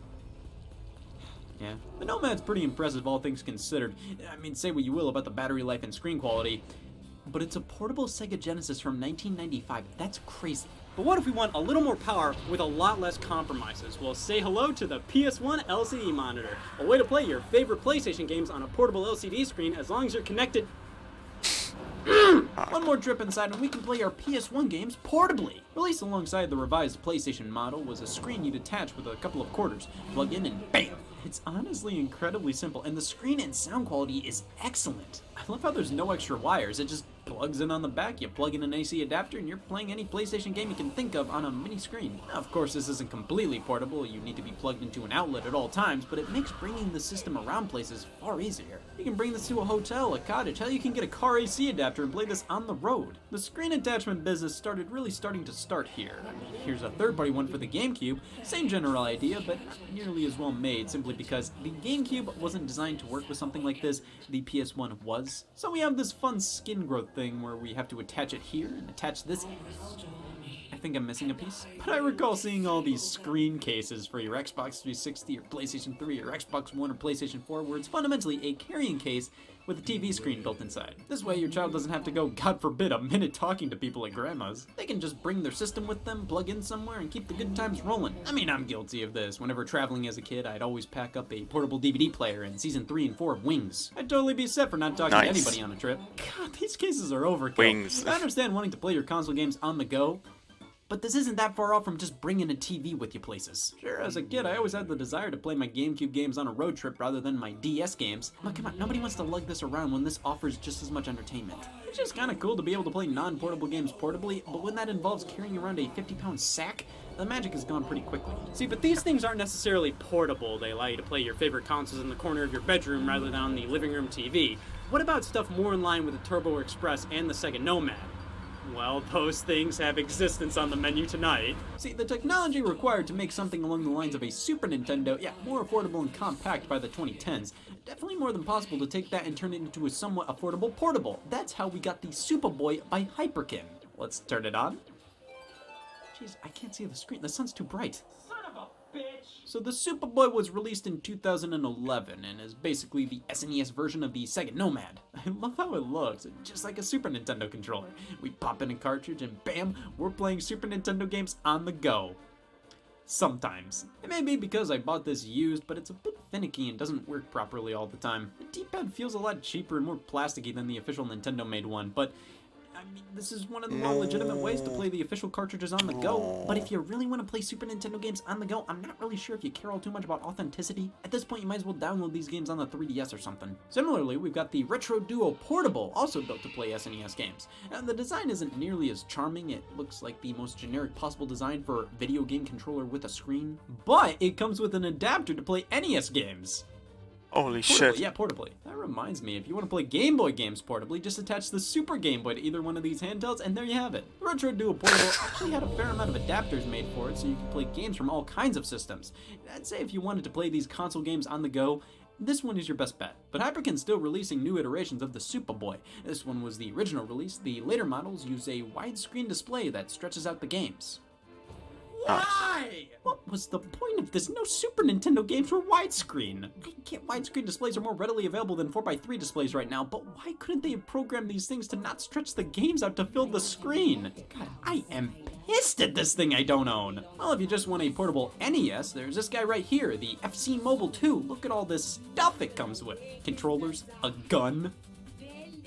Yeah, the Nomad's pretty impressive all things considered. I mean, say what you will about the battery life and screen quality, but it's a portable Sega Genesis from 1995. That's crazy. But what if we want a little more power with a lot less compromises? Well, say hello to the PS1 LCD monitor, a way to play your favorite PlayStation games on a portable LCD screen as long as you're connected. One more trip inside and we can play our PS1 games portably. Released alongside the revised PlayStation model was a screen you'd attach with a couple of quarters, plug in and BAM! It's honestly incredibly simple, and the screen and sound quality is excellent. I love how there's no extra wires, it just plugs in on the back, you plug in an AC adapter, and you're playing any PlayStation game you can think of on a mini screen. Now, of course, this isn't completely portable, you need to be plugged into an outlet at all times, but it makes bringing the system around places far easier. You can bring this to a hotel, a cottage, hell, you can get a car AC adapter and play this on the road. The screen attachment business started really starting to start here. I mean, here's a third-party one for the GameCube, same general idea, but not nearly as well made, simply because the GameCube wasn't designed to work with something like this, the PS1 was. So we have this fun skin growth thing where we have to attach it here and attach this. I think I'm missing a piece. But I recall seeing all these screen cases for your Xbox 360 or PlayStation 3 or Xbox One or PlayStation 4 where it's fundamentally a carrying case with a TV screen built inside. This way your child doesn't have to go, God forbid, a minute talking to people at grandma's. They can just bring their system with them, plug in somewhere, and keep the good times rolling. I mean, I'm guilty of this. Whenever traveling as a kid, I'd always pack up a portable DVD player in season 3 and 4 of Wings. I'd totally be set for not talking to anybody on a trip. God, these cases are overkill. Wings. I understand wanting to play your console games on the go, but this isn't that far off from just bringing a TV with you places. Sure, as a kid, I always had the desire to play my GameCube games on a road trip rather than my DS games. But come on, nobody wants to lug this around when this offers just as much entertainment. It's just kinda cool to be able to play non-portable games portably, but when that involves carrying around a 50-pound sack, the magic is gone pretty quickly. See, but these things aren't necessarily portable. They allow you to play your favorite consoles in the corner of your bedroom rather than on the living room TV. What about stuff more in line with the Turbo Express and the Sega Nomad? Well, those things have existence on the menu tonight. See, the technology required to make something along the lines of a Super Nintendo, yeah, more affordable and compact by the 2010s, definitely more than possible to take that and turn it into a somewhat affordable portable. That's how we got the Superboy by Hyperkin. Let's turn it on. Jeez, I can't see the screen. The sun's too bright. Son of a bitch! So the Superboy was released in 2011 and is basically the SNES version of the Sega Nomad. I love how it looks, just like a Super Nintendo controller. We pop in a cartridge and bam, we're playing Super Nintendo games on the go. Sometimes. It may be because I bought this used, but it's a bit finicky and doesn't work properly all the time. The D-pad feels a lot cheaper and more plasticky than the official Nintendo made one, but I mean, this is one of the more legitimate ways to play the official cartridges on the go, but if you really want to play Super Nintendo games on the go, I'm not really sure if you care all too much about authenticity. At this point, you might as well download these games on the 3DS or something. Similarly, we've got the Retro Duo Portable, also built to play SNES games. And the design isn't nearly as charming, it looks like the most generic possible design for a video game controller with a screen, but it comes with an adapter to play NES games. Holy Portably, shit. yeah, portably. That reminds me, if you want to play Game Boy games portably, just attach the Super Game Boy to either one of these handhelds, and there you have it. The Retro Duo Portable actually had a fair amount of adapters made for it, so you can play games from all kinds of systems. I'd say if you wanted to play these console games on the go, this one is your best bet. But Hyperkin's still releasing new iterations of the Superboy. This one was the original release. The later models use a widescreen display that stretches out the games. Why? What was the point of this? No Super Nintendo games were widescreen. I get widescreen displays are more readily available than 4x3 displays right now, but why couldn't they have programmed these things to not stretch the games out to fill the screen? God, I am pissed at this thing I don't own. Well, if you just want a portable NES, there's this guy right here, the FC Mobile 2. Look at all this stuff it comes with. Controllers, a gun.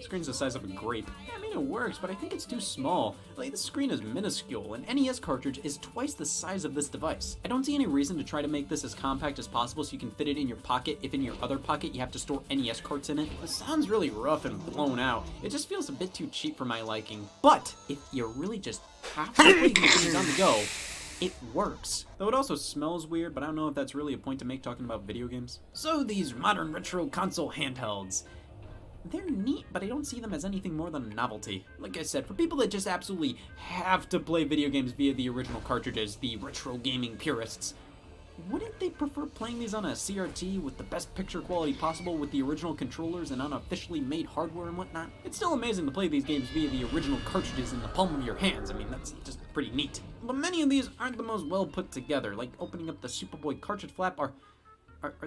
The screen's the size of a grape. I mean, it works, but I think it's too small. Like, the screen is minuscule. An NES cartridge is twice the size of this device. I don't see any reason to try to make this as compact as possible so you can fit it in your pocket if in your other pocket you have to store NES carts in it. It sounds really rough and blown out. It just feels a bit too cheap for my liking. But if you really just have to play these things on the go, it works. Though it also smells weird, but I don't know if that's really a point to make talking about video games. So these modern retro console handhelds. They're neat, but I don't see them as anything more than a novelty. Like I said, for people that just absolutely have to play video games via the original cartridges, the retro gaming purists, wouldn't they prefer playing these on a CRT with the best picture quality possible with the original controllers and unofficially made hardware and whatnot? It's still amazing to play these games via the original cartridges in the palm of your hands. I mean, that's just pretty neat. But many of these aren't the most well put together, like opening up the Superboy cartridge flap Are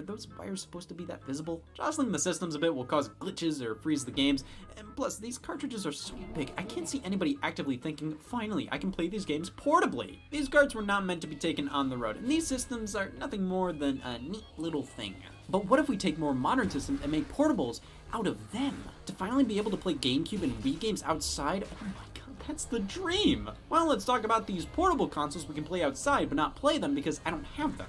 those wires supposed to be that visible? Jostling the systems a bit will cause glitches or freeze the games, and plus, these cartridges are so big, I can't see anybody actively thinking, finally, I can play these games portably. These carts were not meant to be taken on the road, and these systems are nothing more than a neat little thing. But what if we take more modern systems and make portables out of them? To finally be able to play GameCube and Wii games outside? Oh my god, that's the dream! Well, let's talk about these portable consoles we can play outside, but not play them because I don't have them.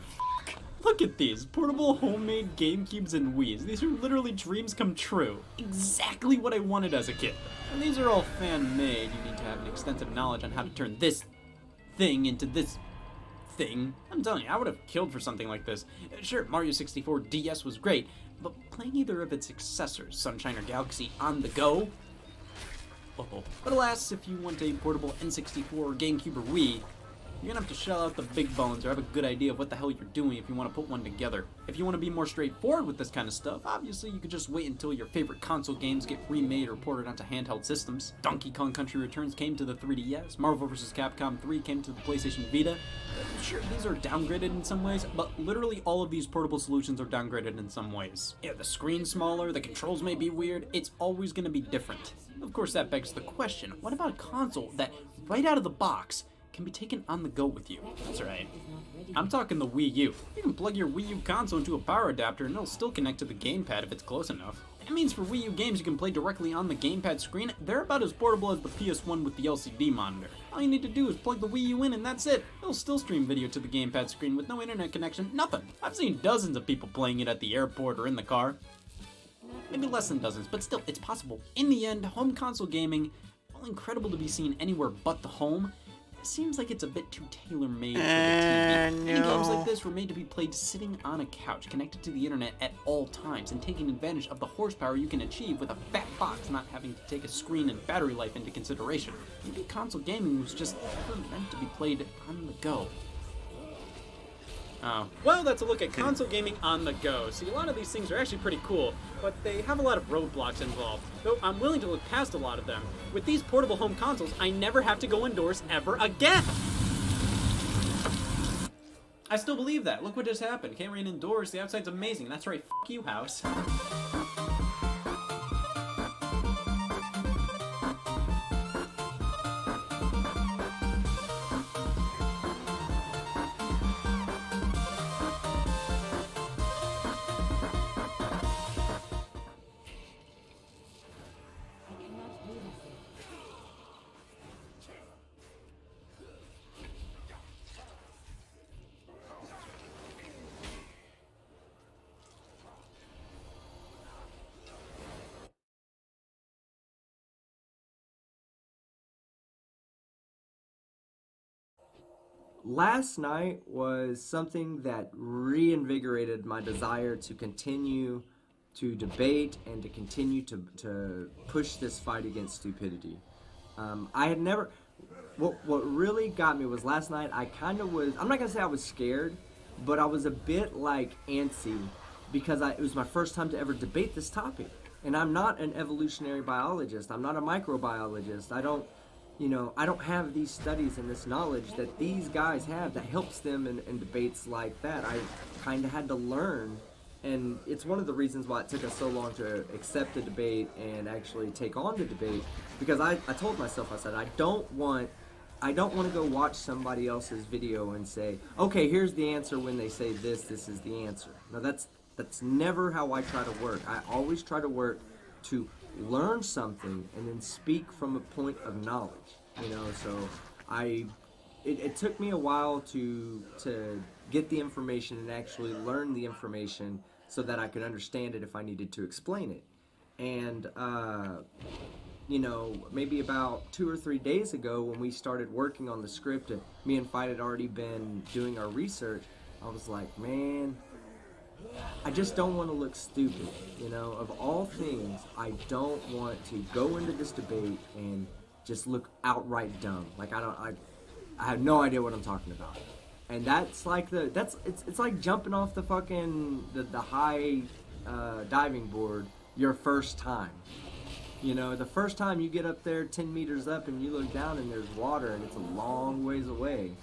Look at these, portable homemade GameCubes and Wiis. These are literally dreams come true. Exactly what I wanted as a kid. And these are all fan-made. You need to have an extensive knowledge on how to turn this thing into this thing. I'm telling you, I would have killed for something like this. Sure, Mario 64 DS was great, but playing either of its successors, Sunshine or Galaxy, on the go? Oh. But alas, if you want a portable N64 or GameCube or Wii, you're gonna have to shell out the big bones or have a good idea of what the hell you're doing if you want to put one together. If you want to be more straightforward with this kind of stuff, obviously you could just wait until your favorite console games get remade or ported onto handheld systems. Donkey Kong Country Returns came to the 3DS, Marvel vs. Capcom 3 came to the PlayStation Vita. Sure, these are downgraded in some ways, but literally all of these portable solutions are downgraded in some ways. Yeah, the screen's smaller, the controls may be weird, it's always gonna be different. Of course, that begs the question, what about a console that, right out of the box, can be taken on the go with you? That's right. I'm talking the Wii U. You can plug your Wii U console into a power adapter and it'll still connect to the gamepad if it's close enough. That means for Wii U games you can play directly on the gamepad screen, they're about as portable as the PS1 with the LCD monitor. All you need to do is plug the Wii U in and that's it. It'll still stream video to the gamepad screen with no internet connection, nothing. I've seen dozens of people playing it at the airport or in the car. Maybe less than dozens, but still, it's possible. In the end, home console gaming, while incredible to be seen anywhere but the home, seems like it's a bit too tailor-made for the TV. Many games like this were made to be played sitting on a couch, connected to the internet at all times, and taking advantage of the horsepower you can achieve with a fat box not having to take a screen and battery life into consideration. Maybe console gaming was just never meant to be played on the go. Oh. Well, that's a look at console gaming on the go. See, a lot of these things are actually pretty cool, but they have a lot of roadblocks involved, though I'm willing to look past a lot of them. With these portable home consoles, I never have to go indoors ever again! I still believe that. Look what just happened. Can't rain indoors, the outside's amazing. That's right, f*** you, house. Last night was something that reinvigorated my desire to continue to debate and to continue to push this fight against stupidity. I had never... What really got me was last night I kind of was... I'm not going to say I was scared, but I was a bit like antsy because it was my first time to ever debate this topic. And I'm not an evolutionary biologist. I'm not a microbiologist. I don't have these studies and this knowledge that these guys have that helps them in debates like that. I kind of had to learn, and it's one of the reasons why it took us so long to accept the debate and actually take on the debate, because I told myself, I said, I don't want to go watch somebody else's video and say, okay, here's the answer when they say this is the answer. No, that's never how I try to work. I always try to work to learn something and then speak from a point of knowledge, you know. So it took me a while to get the information and actually learn the information so that I could understand it if I needed to explain it. And you know, maybe about 2 or 3 days ago when we started working on the script and me and Fight had already been doing our research, I was like, man, I just don't want to look stupid, you know. Of all things, I don't want to go into this debate and just look outright dumb. Like I have no idea what I'm talking about. And that's like it's like jumping off the fucking the high diving board your first time. You know, the first time you get up there 10 meters up and you look down and there's water and it's a long ways away.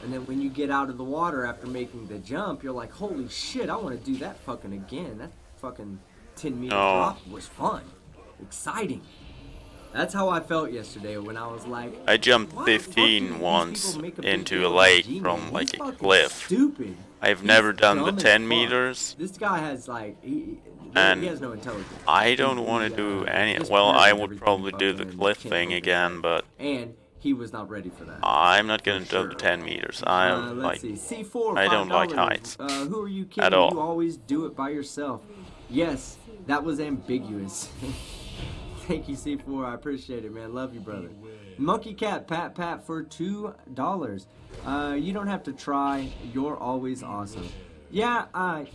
And then when you get out of the water after making the jump, you're like, holy shit, I want to do that fucking again. That fucking 10-meter drop was fun. Exciting. That's how I felt yesterday when I was like, I jumped why the fuck do 15 these once people make a big into a deal lake about from G-Man? like He's a fucking cliff. Stupid. I've He's never done the dumb as 10 fuck. meters. This guy has like, he And has no intelligence. I don't want to do any. just Well, pure I and would everything probably do the fucking cliff can't thing focus again, on. but And he was not ready for that. I'm not gonna For do the sure. 10 meters. I'm Let's like, see. C4, I don't like $5. heights. Who are you kidding? At all. You always do it by yourself. Yes, that was ambiguous. Thank you, C4. I appreciate it, man. Love you, brother. Monkey Cat Pat for $2. You don't have to try. You're always awesome. Yeah,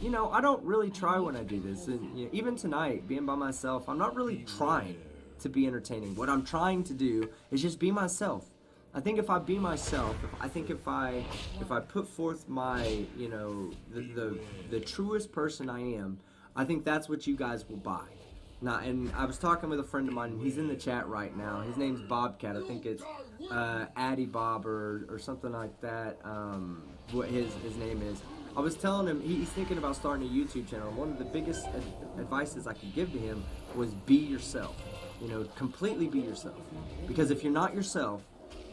you know, I don't really try when I do this. And, you know, even tonight, being by myself, I'm not really trying to be entertaining. What I'm trying to do is just be myself. I think if I be myself, if I put forth my, you know, the truest person I am, I think that's what you guys will buy. Now, and I was talking with a friend of mine, and he's in the chat right now. His name's Bobcat. I think it's Addy Bob or something like that. What his name is. I was telling him he's thinking about starting a YouTube channel. One of the biggest advices I could give to him was be yourself. You know, completely be yourself. Because if you're not yourself,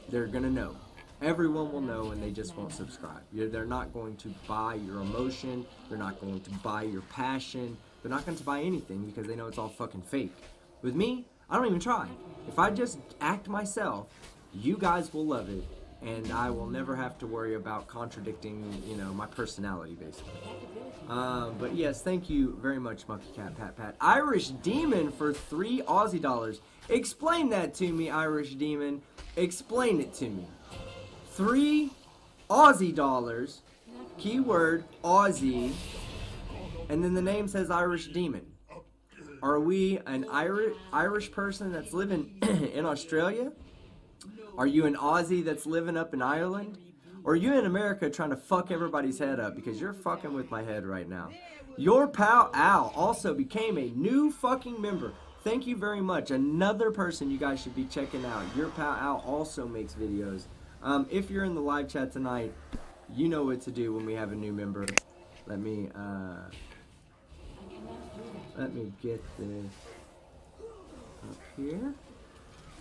they're gonna know. Everyone will know, and they just won't subscribe. They're not going to buy your emotion. They're not going to buy your passion. They're not going to buy anything because they know it's all fucking fake. With me, I don't even try. If I just act myself, you guys will love it, and I will never have to worry about contradicting, you know, my personality, basically. But yes, thank you very much, Monkey Cat Pat. Irish Demon for $3 Aussie dollars. Explain that to me, Irish Demon. Explain it to me. $3 Aussie dollars, keyword Aussie, and then the name says Irish Demon. Are we an Irish person that's living in Australia? Are you an Aussie that's living up in Ireland? Or are you in America trying to fuck everybody's head up? Because you're fucking with my head right now. Your pal Al also became a new fucking member. Thank you very much. Another person you guys should be checking out. Your pal Al also makes videos. If you're in the live chat tonight, you know what to do when we have a new member. Let me get this up here.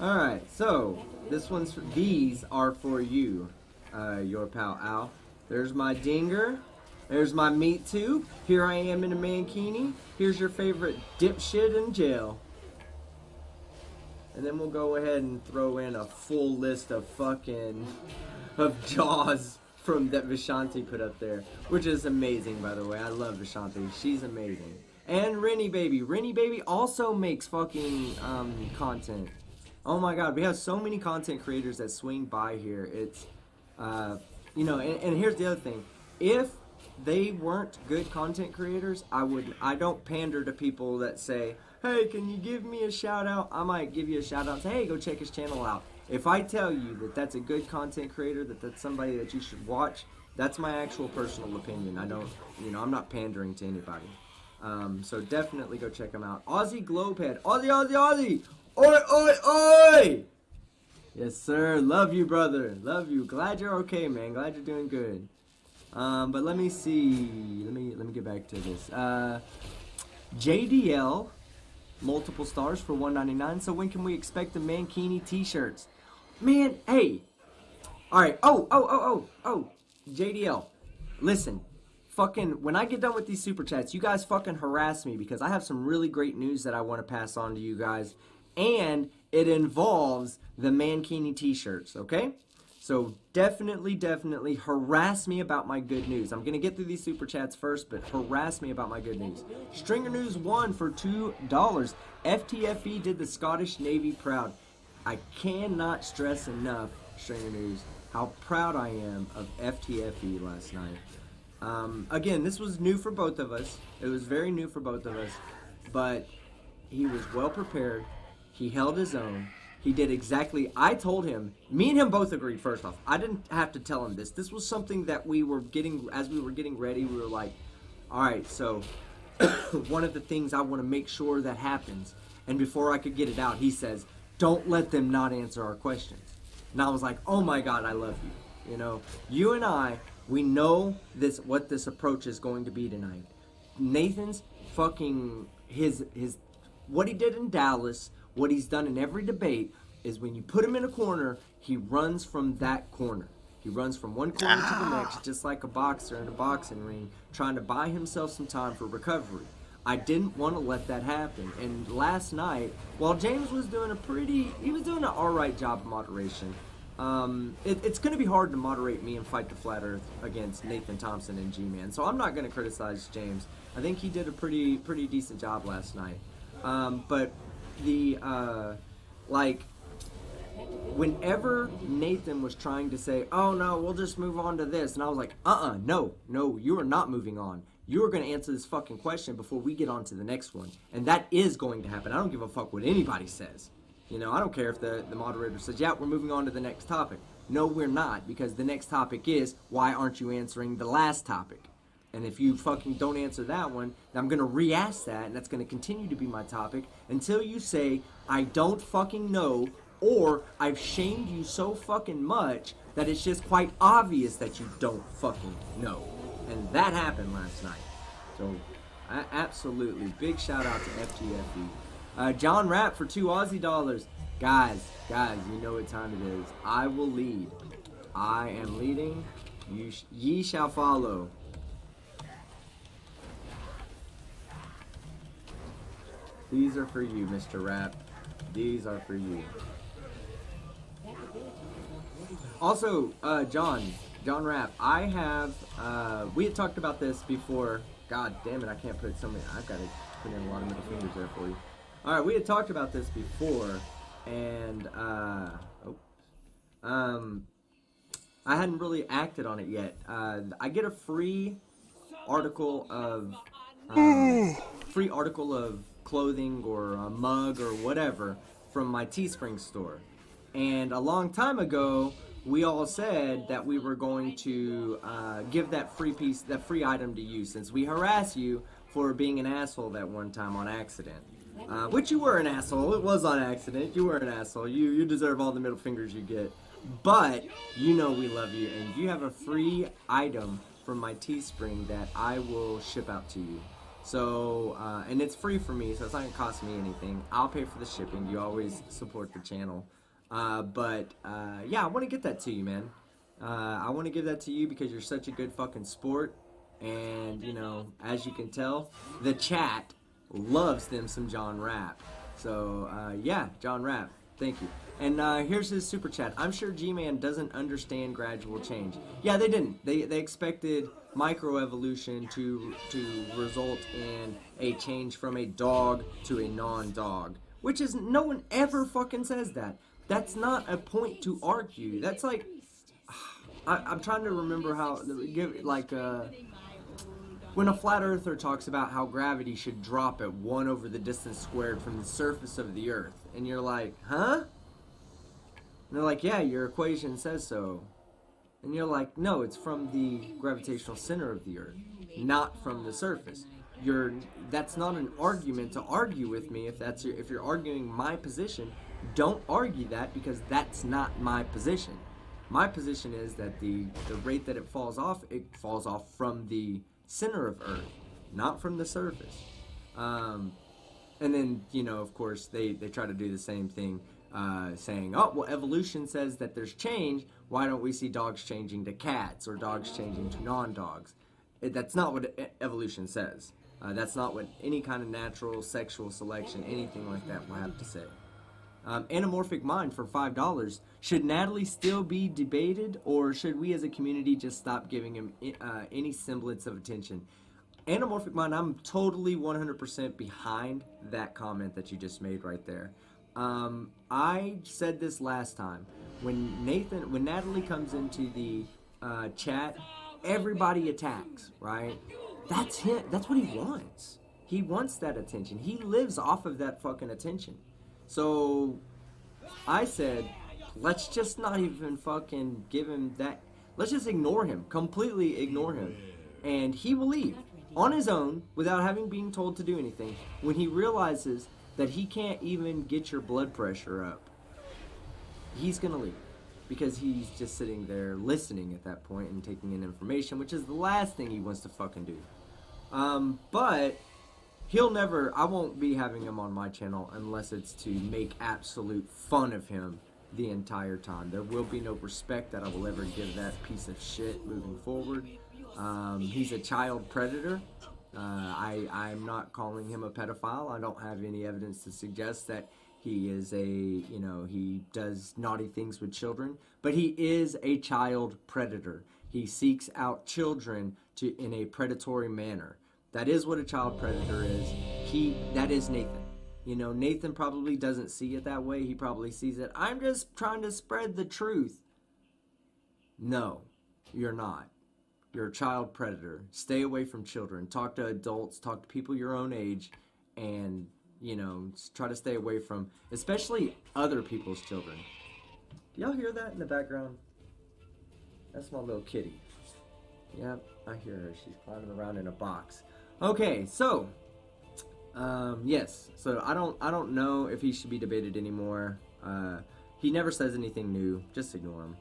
Alright, so these are for you, your pal Al. There's my dinger. There's my meat tube. Here I am in a mankini. Here's your favorite dipshit in jail. And then we'll go ahead and throw in a full list of Jaws from that Vishanti put up there, which is amazing, by the way. I love Vishanti. She's amazing. And Rennie Baby. Rennie Baby also makes fucking content. Oh my god, we have so many content creators that swing by here. It's, you know, and here's the other thing. If they weren't good content creators, I don't pander to people that say, hey, can you give me a shout out? I might give you a shout out and say, hey, go check his channel out. If I tell you that that's a good content creator, that's somebody that you should watch, that's my actual personal opinion. I don't, you know, I'm not pandering to anybody. So definitely go check him out. Aussie Globehead. Aussie, Aussie, Aussie! Oi, oi, oi! Yes, sir. Love you, brother. Love you. Glad you're okay, man. Glad you're doing good. But let me see. Let me get back to this. JDL, multiple stars for $1.99. So when can we expect the Mankini t-shirts? Man, hey. All right. Oh. JDL, listen. fucking, when I get done with these super chats, you guys fucking harass me because I have some really great news that I want to pass on to you guys. And it involves the Mankini t-shirts, okay? So definitely harass me about my good news. I'm going to get through these super chats first, but harass me about my good news. Stringer News 1 for $2. FTFE did the Scottish Navy proud. I cannot stress enough, Stringer News, how proud I am of FTFE last night. Again, this was new for both of us. It was very new for both of us. But he was well prepared. He held his own. He did exactly, I told him, me and him both agreed first off. I didn't have to tell him this. This was something that we were getting, as we were getting ready, we were like, all right, so one of the things I want to make sure that happens, and before I could get it out, he says, don't let them not answer our questions. And I was like, oh my God, I love you. You know, you and I, we know this, what this approach is going to be tonight. Nathan's fucking, what he did in Dallas, what he's done in every debate is when you put him in a corner, he runs from that corner. He runs from one corner to the next, just like a boxer in a boxing ring, trying to buy himself some time for recovery. I didn't want to let that happen. And last night, while James was doing he was doing an alright job of moderation. It's going to be hard to moderate me and Fight the Flat Earth against Nathan Thompson and G-Man. So I'm not going to criticize James. I think he did a pretty decent job last night. But whenever Nathan was trying to say, oh no, we'll just move on to this, and I was like, no, you are not moving on. You are going to answer this fucking question before we get on to the next one. And that is going to happen. I don't give a fuck what anybody says. You know, I don't care if the moderator says, yeah, we're moving on to the next topic. No, we're not, because the next topic is, why aren't you answering the last topic? And if you fucking don't answer that one, then I'm going to re-ask that, and that's going to continue to be my topic until you say, I don't fucking know, or I've shamed you so fucking much that it's just quite obvious that you don't fucking know. And that happened last night. So, absolutely. Big shout out to FTFE. John Rapp for $2 Aussie. Guys, you know what time it is. I will lead. I am leading. Ye shall follow. These are for you, Mr. Rapp. These are for you. Also, John Rapp, I have, we had talked about this before. God damn it, I can't put so many, I've got to put in a lot of middle fingers there for you. Alright, we had talked about this before, and, I hadn't really acted on it yet. I get a free article of clothing or a mug or whatever from my Teespring store. And a long time ago, we all said that we were going to give that free item to you, since we harass you for being an asshole that one time on accident. Which you were an asshole. It was on accident. You were an asshole. You deserve all the middle fingers you get. But you know we love you, and you have a free item from my Teespring that I will ship out to you. So, and it's free for me, so it's not going to cost me anything. I'll pay for the shipping. You always support the channel. Yeah, I want to get that to you, man. I want to give that to you because you're such a good fucking sport. And, you know, as you can tell, the chat loves them some John Rapp. So, yeah, John Rapp, thank you. And here's his super chat. I'm sure G-Man doesn't understand gradual change. Yeah, they didn't. They expected microevolution to result in a change from a dog to a non-dog. Which is, no one ever fucking says that. That's not a point to argue. That's like, I'm trying to remember how, when a flat earther talks about how gravity should drop at 1 over the distance squared from the surface of the earth. And you're like, huh? And they're like, yeah, your equation says so. And you're like, no, it's from the gravitational center of the earth, not from the surface. That's not an argument to argue with me. If you're arguing my position, don't argue that, because that's not my position. My position is that the rate that it falls off from the center of Earth, not from the surface. And then, you know, of course, they try to do the same thing, saying, oh, well, evolution says that there's change. Why don't we see dogs changing to cats or dogs changing to non-dogs? That's not what evolution says. That's not what any kind of natural sexual selection, anything like that, will have to say. Anamorphic Mind for $5. Should Natalie still be debated, or should we as a community just stop giving him any semblance of attention? Anamorphic Mind, I'm totally 100% behind that comment that you just made right there. I said this last time. When Natalie comes into the chat, everybody attacks, right? That's him. That's what he wants. He wants that attention. He lives off of that fucking attention. So I said, let's just not even fucking give him that. Let's just ignore him. Completely ignore him. And he will leave on his own without having been told to do anything when he realizes that he can't even get your blood pressure up. He's going to leave because he's just sitting there listening at that point and taking in information, which is the last thing he wants to fucking do. But he'll never, I won't be having him on my channel unless it's to make absolute fun of him the entire time. There will be no respect that I will ever give that piece of shit moving forward. He's a child predator. I'm not calling him a pedophile. I don't have any evidence to suggest that he is he does naughty things with children, but he is a child predator. He seeks out children in a predatory manner. That is what a child predator is. That is Nathan. Nathan probably doesn't see it that way. He probably sees it, I'm just trying to spread the truth. No, you're not. You're a child predator. Stay away from children. Talk to adults. Talk to people your own age. And, try to stay away from, especially other people's children. Do y'all hear that in the background? That's my little kitty. Yep, I hear her. She's climbing around in a box. Okay, so, yes. So I don't know if he should be debated anymore. He never says anything new. Just ignore him.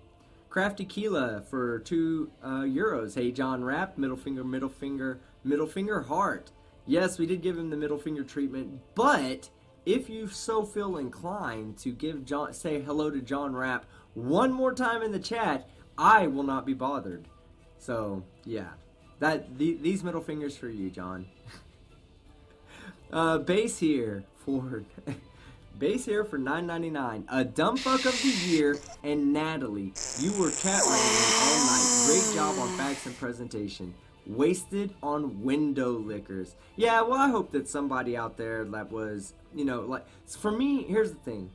Crafty Keela for €2. Hey, John Rapp, middle finger heart. Yes, we did give him the middle finger treatment, but if you so feel inclined to say hello to John Rapp one more time in the chat, I will not be bothered. So, yeah. These middle fingers for you, John. Base here for $9.99. A dumb fuck of the year, and Natalie, you were cat wrangling all night. Great job on facts and presentation. Wasted on window lickers. Yeah, well, I hope that somebody out there that was, for me, here's the thing.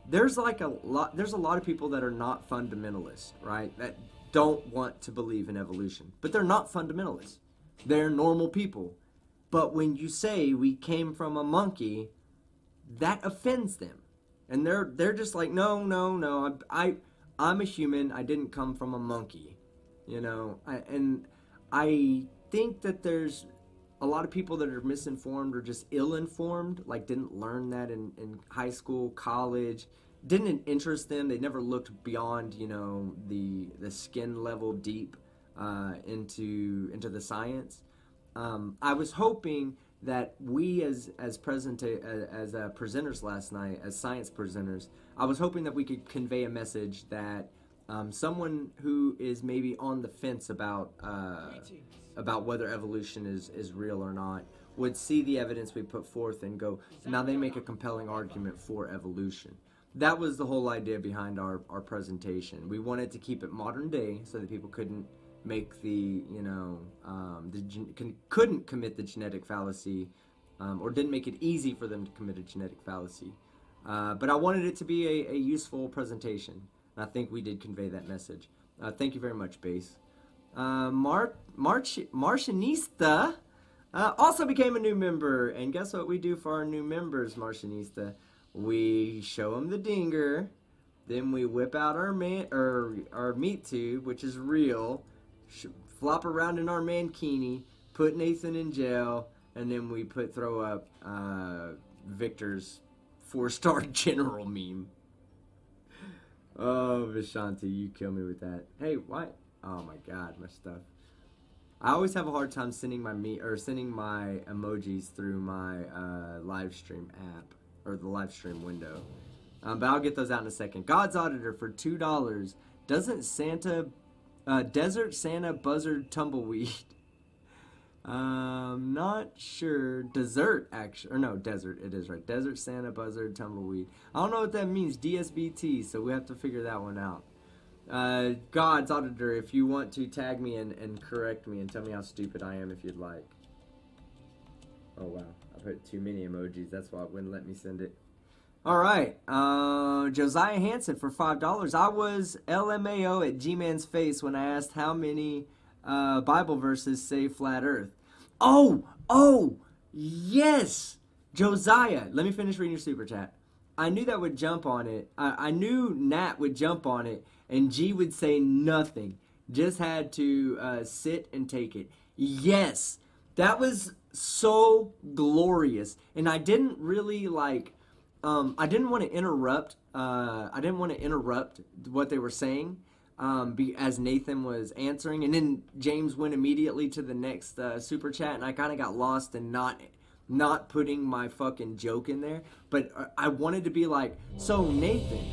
There's a lot of people that are not fundamentalists, right? That don't want to believe in evolution. But they're not fundamentalists. They're normal people. But when you say we came from a monkey, that offends them. And they're just like, no, I'm a human. I didn't come from a monkey. I think that there's a lot of people that are misinformed or just ill-informed, like didn't learn that in high school, college, didn't interest them. They never looked beyond, the skin level deep into the science. I was hoping that we as presenters last night, as science presenters, I was hoping that we could convey a message that someone who is maybe on the fence about whether evolution is real or not would see the evidence we put forth and go, now they make a compelling argument for evolution. That was the whole idea behind our presentation. We wanted to keep it modern day so that people couldn't make couldn't commit the genetic fallacy, or didn't make it easy for them to commit a genetic fallacy. But I wanted it to be a useful presentation. And I think we did convey that message. Thank you very much, Base. Martianista also became a new member. And guess what we do for our new members, Martianista? We show them the dinger. Then we whip out our meat tube, which is real. Flop around in our mankini. Put Nathan in jail. And then we throw up Victor's 4-star general meme. Oh, Vishanti, you kill me with that. Hey, what? Oh my God, my stuff. I always have a hard time sending my emojis through my live stream app or the live stream window. But I'll get those out in a second. God's Auditor for $2. Doesn't Desert Santa Buzzard Tumbleweed Not sure. Dessert, actually. Or no, desert. It is right. Desert, Santa, Buzzard, Tumbleweed. I don't know what that means. DSBT, so we have to figure that one out. God's Auditor, if you want to tag me and correct me and tell me how stupid I am if you'd like. Oh, wow. I put too many emojis. That's why it wouldn't let me send it. All right. Josiah Hansen for $5. I was LMAO at G-Man's face when I asked how many Bible verses say flat earth. Oh, yes. Josiah, let me finish reading your super chat. I knew that would jump on it. I knew Nat would jump on it, and G would say nothing. Just had to sit and take it. Yes, that was so glorious. And I didn't really I didn't want to interrupt. I didn't want to interrupt what they were saying as Nathan was answering. And then James went immediately to the next super chat, and I kind of got lost in not putting my fucking joke in there, but I wanted to be like, so Nathan,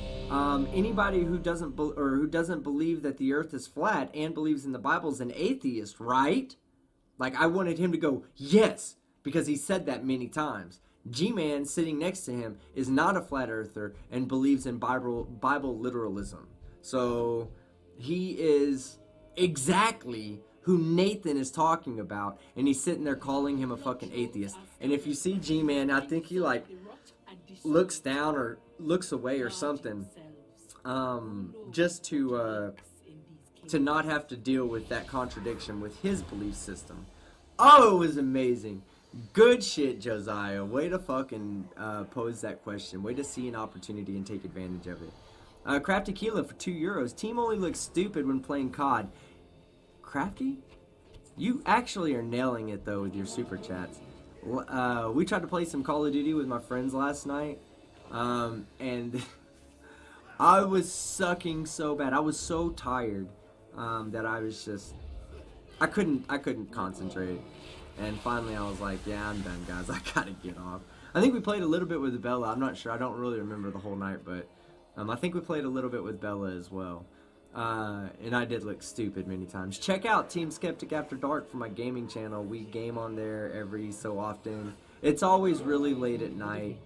anybody who doesn't believe that the earth is flat and believes in the Bible is an atheist, right? Like, I wanted him to go, yes, because he said that many times. G-Man sitting next to him is not a flat earther and believes in Bible literalism. So he is exactly who Nathan is talking about, and he's sitting there calling him a fucking atheist. And if you see G-Man, I think he looks down or looks away or something, just to not have to deal with that contradiction with his belief system. Oh, it was amazing. Good shit, Josiah. Way to fucking pose that question. Way to see an opportunity and take advantage of it. Crafty Keela for €2. Team only looks stupid when playing COD. Crafty? You actually are nailing it, though, with your super chats. We tried to play some Call of Duty with my friends last night, and I was sucking so bad. I was so tired that I was just... I couldn't concentrate. And finally I was like, yeah, I'm done, guys. I gotta get off. I think we played a little bit with Bella. I'm not sure. I don't really remember the whole night, but I think we played a little bit with Bella as well. And I did look stupid many times. Check out Team Skeptic After Dark for my gaming channel. We game on there every so often. It's always really late at night,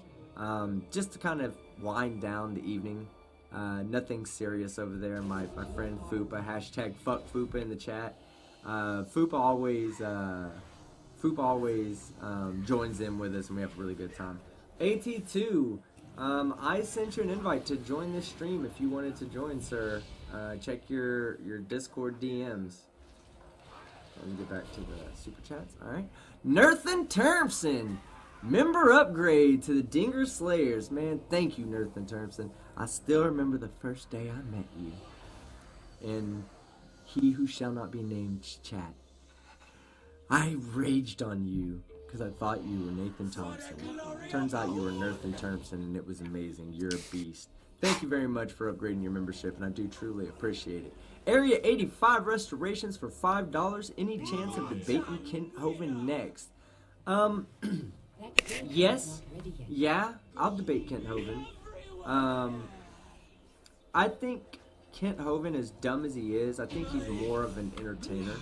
just to kind of wind down the evening. Nothing serious over there. My friend Fupa, hashtag fuck Fupa in the chat. Fupa always joins in with us, and we have a really good time. AT2, I sent you an invite to join this stream if you wanted to join, sir. Check your Discord DMs. Let me get back to the super chats. All right. Nerthan Termson, member upgrade to the Dinger Slayers. Man, thank you, Nerthan Termson. I still remember the first day I met you in He Who Shall Not Be Named chat. I raged on you because I thought you were Nathan Thompson. Turns out you were Nerthan Termson, and it was amazing. You're a beast. Thank you very much for upgrading your membership, and I do truly appreciate it. Area 85 restorations for $5. Any chance of debating Kenthoven next? Yes. Yeah, I'll debate Kenthoven. I think Kenthoven, as dumb as he is, I think he's more of an entertainer.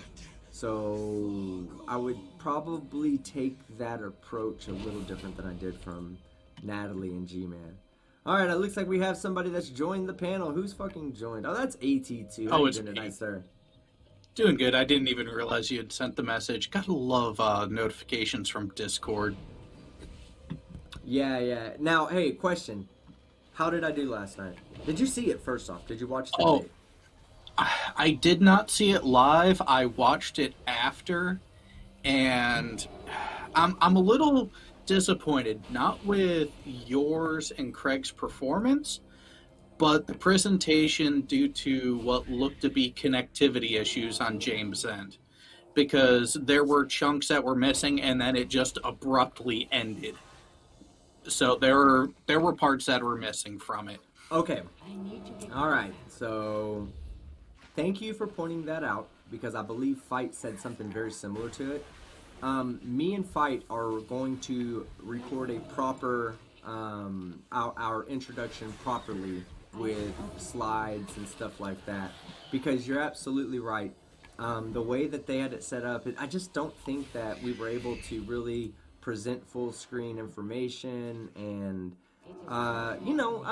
So I would probably take that approach a little different than I did from Natalie and G-Man. Alright, it looks like we have somebody that's joined the panel. Who's fucking joined? Oh, that's AT2. Oh, it's doing tonight, sir? Doing good. I didn't even realize you had sent the message. Gotta love notifications from Discord. Yeah. Now, hey, question. How did I do last night? Did you see it first off? Did you watch the debate? I did not see it live. I watched it after, and I'm a little disappointed, not with yours and Craig's performance, but the presentation due to what looked to be connectivity issues on James' end, because there were chunks that were missing, and then it just abruptly ended. So there were parts that were missing from it. Okay. All right. So thank you for pointing that out, because I believe Fight said something very similar to it. Me and Fight are going to record a proper, our introduction properly with slides and stuff like that, because you're absolutely right. The way that they had it set up, I just don't think that we were able to really present full screen information. And I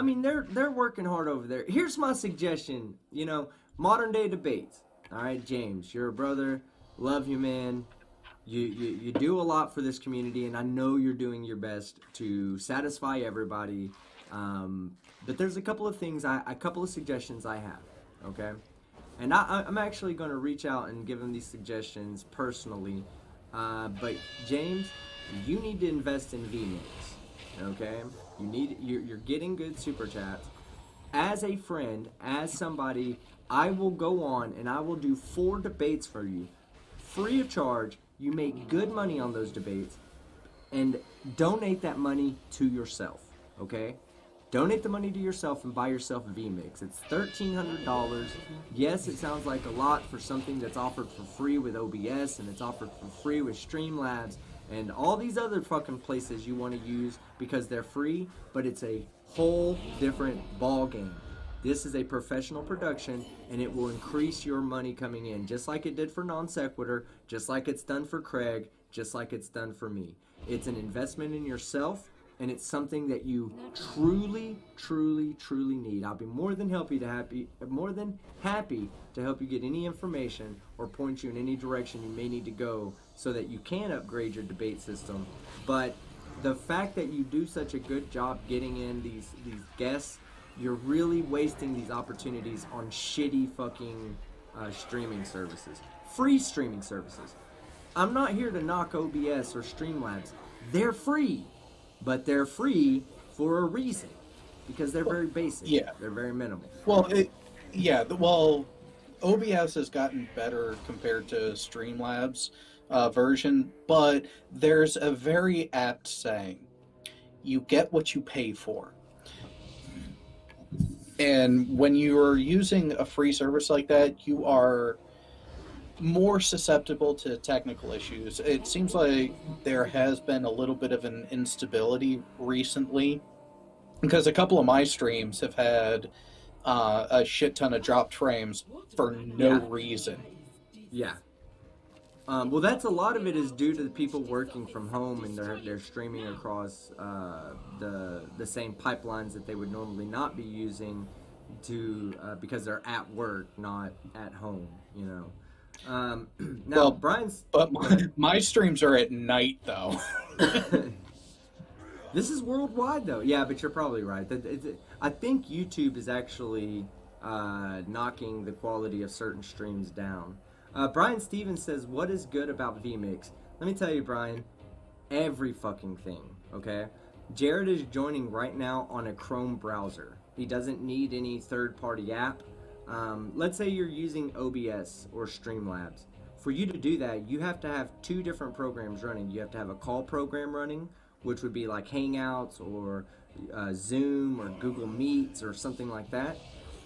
mean, they're working hard over there. Here's my suggestion. Modern day debates. All right, James, you're a brother. Love you, man. You do a lot for this community, and I know you're doing your best to satisfy everybody. But there's a couple of suggestions I have. Okay. And I'm actually going to reach out and give him these suggestions personally. But James, you need to invest in VMix. Okay? You're getting good super chats. As a friend, as somebody, I will go on and I will do 4 debates for you, free of charge. You make good money on those debates, and donate that money to yourself. Okay? Donate the money to yourself and buy yourself a VMix. It's $1,300. Yes, it sounds like a lot for something that's offered for free with OBS, and it's offered for free with Streamlabs and all these other fucking places you want to use because they're free, but it's a whole different ball game. This is a professional production, and it will increase your money coming in, just like it did for Non Sequitur, just like it's done for Craig, just like it's done for me. It's an investment in yourself, and it's something that you truly, truly, truly need. I'll be more than happy to help you get any information or point you in any direction you may need to go so that you can upgrade your debate system. But the fact that you do such a good job getting in these guests, you're really wasting these opportunities on shitty fucking streaming services. Free streaming services. I'm not here to knock OBS or Streamlabs. They're free. But they're free for a reason, because they're very basic. Yeah. They're very minimal. Well, OBS has gotten better compared to Streamlabs version, but there's a very apt saying, you get what you pay for. And when you're using a free service like that, you are more susceptible to technical issues. It seems like there has been a little bit of an instability recently, because a couple of my streams have had a shit ton of dropped frames for no reason. Yeah. Well, that's a lot of it is due to the people working from home, and they're streaming across the same pipelines that they would normally not be using because they're at work, not at home. Now, well, Brian's... But my streams are at night, though. This is worldwide, though. Yeah, but you're probably right. I think YouTube is actually knocking the quality of certain streams down. Brian Stevens says, what is good about VMix? Let me tell you, Brian, every fucking thing, okay? Jared is joining right now on a Chrome browser. He doesn't need any third-party app. Let's say you're using OBS or Streamlabs. For you to do that, you have to have 2 different programs running. You have to have a call program running, which would be like Hangouts or Zoom or Google Meets or something like that.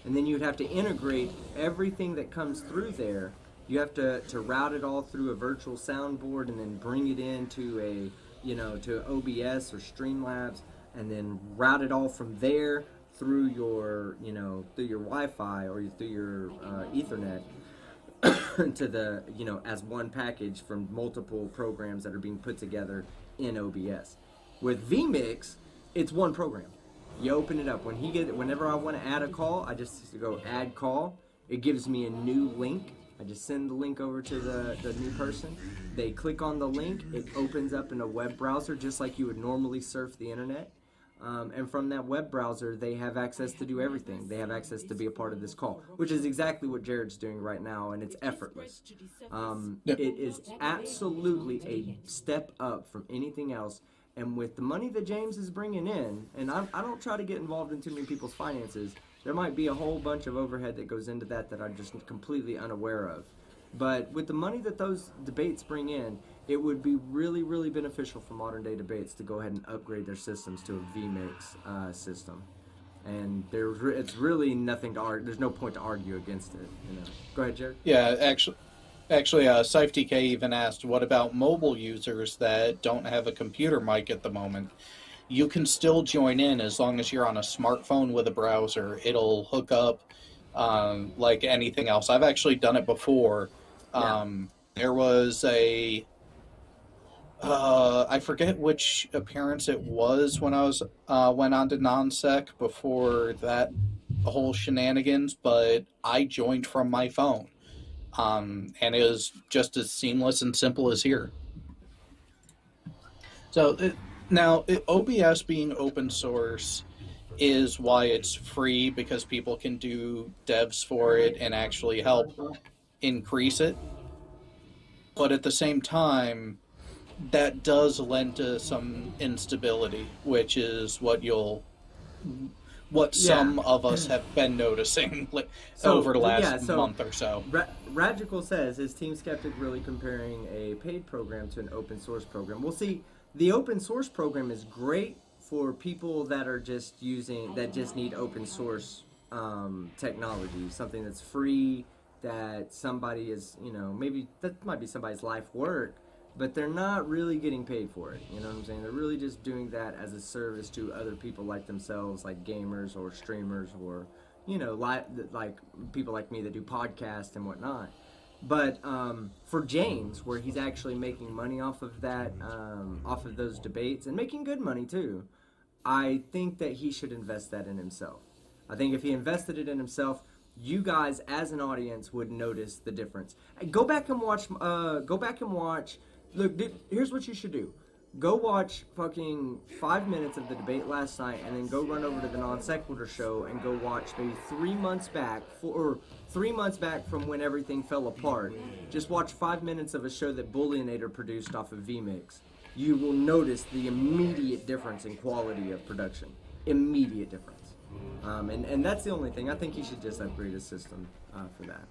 And then you'd have to integrate everything that comes through there. You have to route it all through a virtual soundboard and then bring it into to OBS or Streamlabs, and then route it all from there through your Wi-Fi or through your Ethernet to the, as one package from multiple programs that are being put together in OBS. With vMix, it's one program. You open it up. Whenever I want to add a call, I just go add call. It gives me a new link. I just send the link over to the new person. They click on the link. It opens up in a web browser just like you would normally surf the internet. And from that web browser, they have access to do everything. They have access to be a part of this call, which is exactly what Jared's doing right now, and it's effortless. It is absolutely a step up from anything else. And with the money that James is bringing in, and I don't try to get involved in too many people's finances, there might be a whole bunch of overhead that goes into that I'm just completely unaware of. But with the money that those debates bring in, it would be really, really beneficial for modern day debates to go ahead and upgrade their systems to a vMix system. And it's really nothing to argue. There's no point to argue against it. Go ahead, Jared. Yeah, actually, SifeTK even asked, what about mobile users that don't have a computer mic at the moment? You can still join in as long as you're on a smartphone with a browser. It'll hook up like anything else. I've actually done it before There was a I forget which appearance it was when I was went on to non-sec before that whole shenanigans, but I joined from my phone, and it was just as seamless and simple as here. So OBS being open source is why it's free, because people can do devs for it and actually help increase it. But at the same time, that does lend to some instability, which is what some of us have been noticing over the last month or so. Radical says, is Team Skeptic really comparing a paid program to an open source program? Well, see, the open source program is great for people that are just need open source technology, something that's free, that somebody is, maybe that might be somebody's life work, but they're not really getting paid for it. You know what I'm saying? They're really just doing that as a service to other people like themselves, like gamers or streamers, or like people like me that do podcasts and whatnot. But for James, where he's actually making money off of that, off of those debates, and making good money too, I think that he should invest that in himself. I think if he invested it in himself, you guys as an audience would notice the difference. Go back and watch. Look, dude, here's what you should do. Go watch fucking 5 minutes of the debate last night, and then go run over to the Non Sequitur show and go watch maybe 3 months back, or 3 months back from when everything fell apart. Just watch 5 minutes of a show that Bullionator produced off of vMix. You will notice the immediate difference in quality of production. Immediate difference. And that's the only thing. I think he should just upgrade his system for that.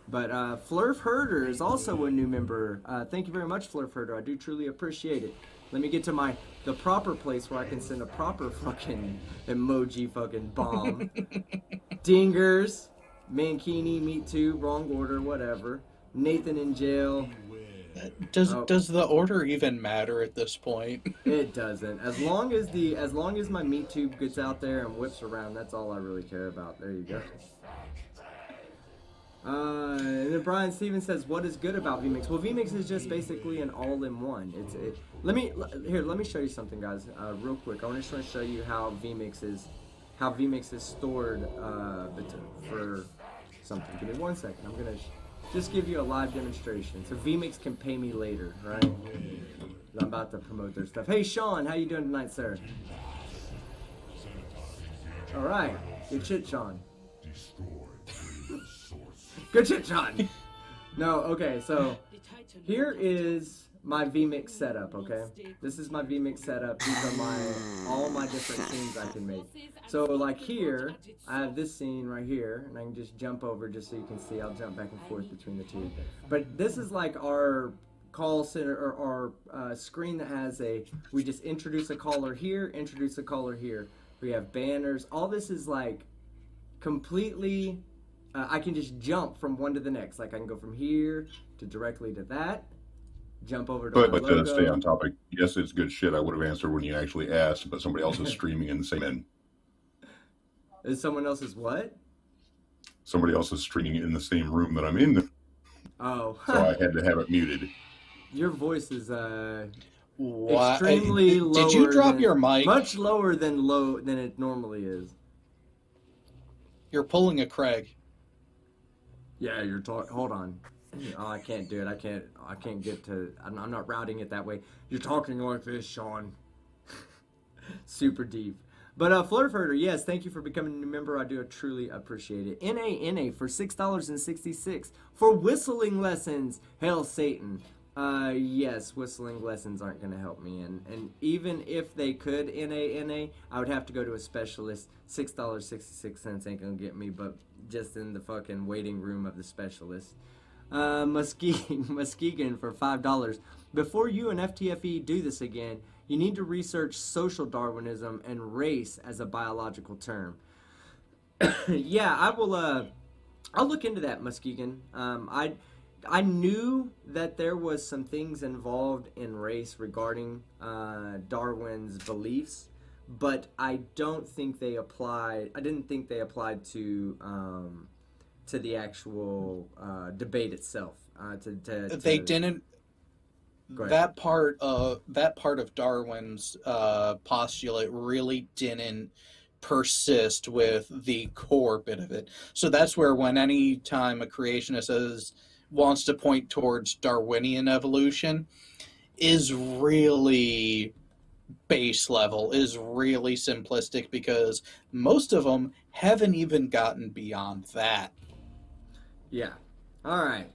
But Flurf Herder is also a new member. Thank you very much, Flurf Herder. I do truly appreciate it. Let me get to the proper place where I can send a proper fucking emoji fucking bomb. Dingers, Mankini, Meat Tube, wrong order, whatever. Nathan in jail. Does the order even matter at this point? It doesn't. As long as my Meat Tube gets out there and whips around, that's all I really care about. There you go. And then Brian Stevens says, "What is good about vMix?" Well, vMix is just basically an all-in-one. Let me show you something, guys, real quick. I want to show you how vMix is stored for something. Give me 1 second. I'm gonna just give you a live demonstration. So vMix can pay me later, right? I'm about to promote their stuff. Hey, Sean, how you doing tonight, sir? All right, good shit, Sean. Good shit, Sean. No, okay, so here is my vMix setup, okay? This is my vMix setup. These are all my different scenes I can make. So like here, I have this scene right here, and I can just jump over just so you can see. I'll jump back and forth between the two. But this is like our call center, or our screen that has we just introduce a caller here, introduce a caller here. We have banners. All this is like completely... I can just jump from one to the next. Like I can go from here to directly to that. Jump over to my logo. To stay on topic, yes, it's good shit. I would have answered when you actually asked, but somebody else is streaming in the same end. Is someone else's what? Somebody else is streaming in the same room that I'm in. Oh. So I had to have it muted. Your voice is extremely low. Did you drop your mic? Much lower than it normally is. You're pulling a Craig. Yeah, you're talking. Hold on. Oh, I can't do it. I can't get to. I'm not routing it that way. You're talking like this, Sean. Super deep. But Flurf Herder, yes, thank you for becoming a new member. I do truly appreciate it. NA for $6.66 for whistling lessons. Hail Satan. Yes, whistling lessons aren't going to help me. And even if they could, NA, I would have to go to a specialist. $6.66 ain't going to get me, but just in the fucking waiting room of the specialist. Muskegon for $5. Before you and FTFE do this again, you need to research social Darwinism and race as a biological term. Yeah, I will. I'll look into that, Muskegon. I knew that there was some things involved in race regarding Darwin's beliefs, but I don't think they applied. I didn't think they applied to to the actual debate itself. They didn't. Go ahead. That part of Darwin's postulate really didn't persist with the core bit of it. So that's where when any time a creationist wants to point towards Darwinian evolution, is really base level, is really simplistic, because most of them haven't even gotten beyond that. Yeah. All right.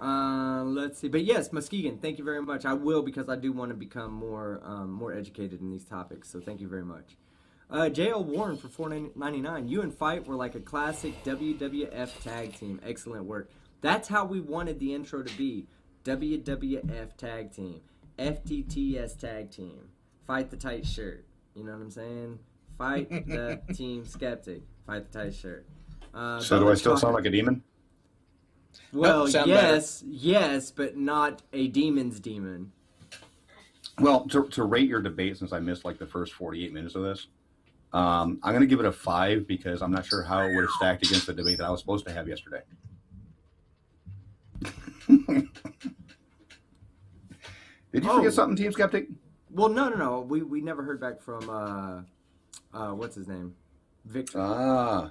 Let's see. But yes, Muskegon, thank you very much. I will, because I do want to become more educated in these topics. So thank you very much. JL Warren for $4.99. You and Fight were like a classic WWF tag team. Excellent work. That's how we wanted the intro to be. WWF tag team. FTTS tag team. Fight the tight shirt. You know what I'm saying? Fight the team skeptic. Fight the tight shirt. So do I still sound like a demon? Well, Nope, yes, but not a demon's demon. Well, to rate your debate, since I missed like the first 48 minutes of this, I'm going to give it a 5 because I'm not sure how it would have stacked against the debate that I was supposed to have yesterday. Did you forget something, Team Skeptic? Well, no. We never heard back from what's his name, Victor. Ah.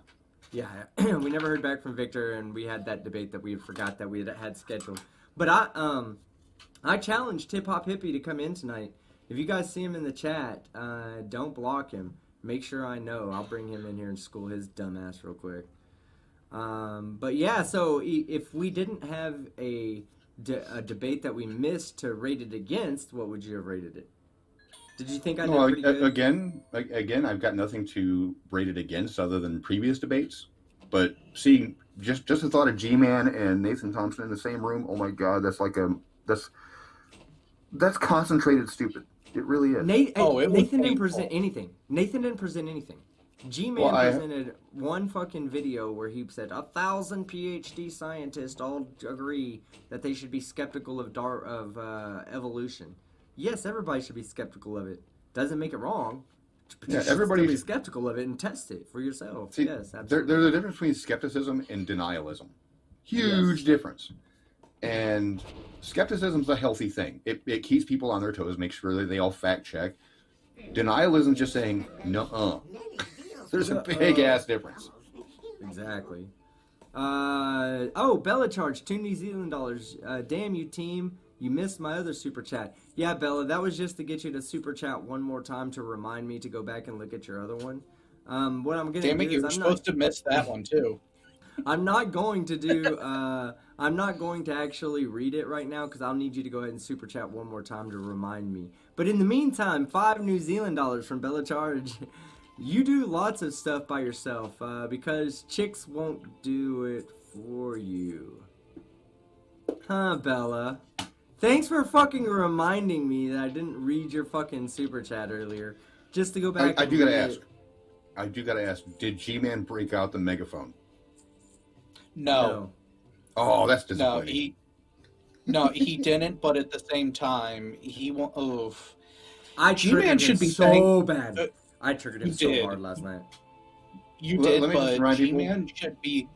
Yeah, we never heard back from Victor, and we had that debate that we forgot that we had scheduled. But I challenged Hip Hop Hippie to come in tonight. If you guys see him in the chat, don't block him. Make sure I know. I'll bring him in here and school his dumb ass real quick. But yeah, so if we didn't have a debate that we missed to rate it against, what would you have rated it? Did you think I did pretty good? Again, I've got nothing to rate it against other than previous debates. But seeing just the thought of G-Man and Nathan Thompson in the same room, oh my God, that's like that's concentrated stupid. It really is. Nathan didn't present anything. G-Man presented one fucking video where he said 1,000 PhD scientists all agree that they should be skeptical of evolution. Yes, everybody should be skeptical of it. Doesn't make it wrong. But you should everybody still be skeptical of it and test it for yourself. See, yes, absolutely. There's a difference between skepticism and denialism. Huge difference. And skepticism's a healthy thing. It keeps people on their toes, makes sure that they all fact check. Denialism's just saying, nuh-uh. There's a big ass difference. Exactly. Bella charged $2 New Zealand dollars. Damn you, team. You missed my other super chat. Yeah, Bella, that was just to get you to super chat one more time to remind me to go back and look at your other one. What I'm gonna Damn it, you were supposed to miss that one too. I'm not going to do. I'm not going to actually read it right now because I'll need you to go ahead and super chat one more time to remind me. But in the meantime, $5 New Zealand dollars from Bella Charge. You do lots of stuff by yourself because chicks won't do it for you. Huh, Bella? Thanks for fucking reminding me that I didn't read your fucking super chat earlier. Just to go back. I do gotta ask. Did G-Man break out the megaphone? No. Oh, that's disappointing. No, he didn't. But at the same time, he won't. Oof. G-Man should be so bad. I triggered him so hard last night. You did, but G-Man should be.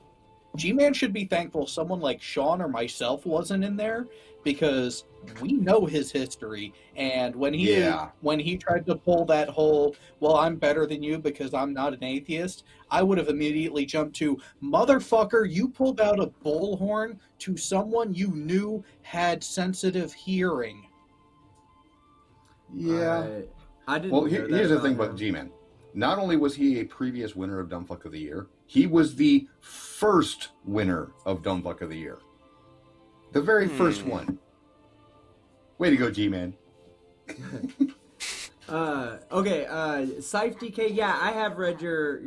G-Man should be thankful someone like Sean or myself wasn't in there, because we know his history, and when he tried to pull that whole, well, I'm better than you because I'm not an atheist, I would have immediately jumped to, motherfucker, you pulled out a bullhorn to someone you knew had sensitive hearing. Yeah. I didn't. Well, here's the thing about G-Man. Not only was he a previous winner of Dumbfuck of the Year, he was the first winner of Dumbfuck of the Year. The very first one. Way to go, G-Man. Okay, Scythe DK, yeah, I have read your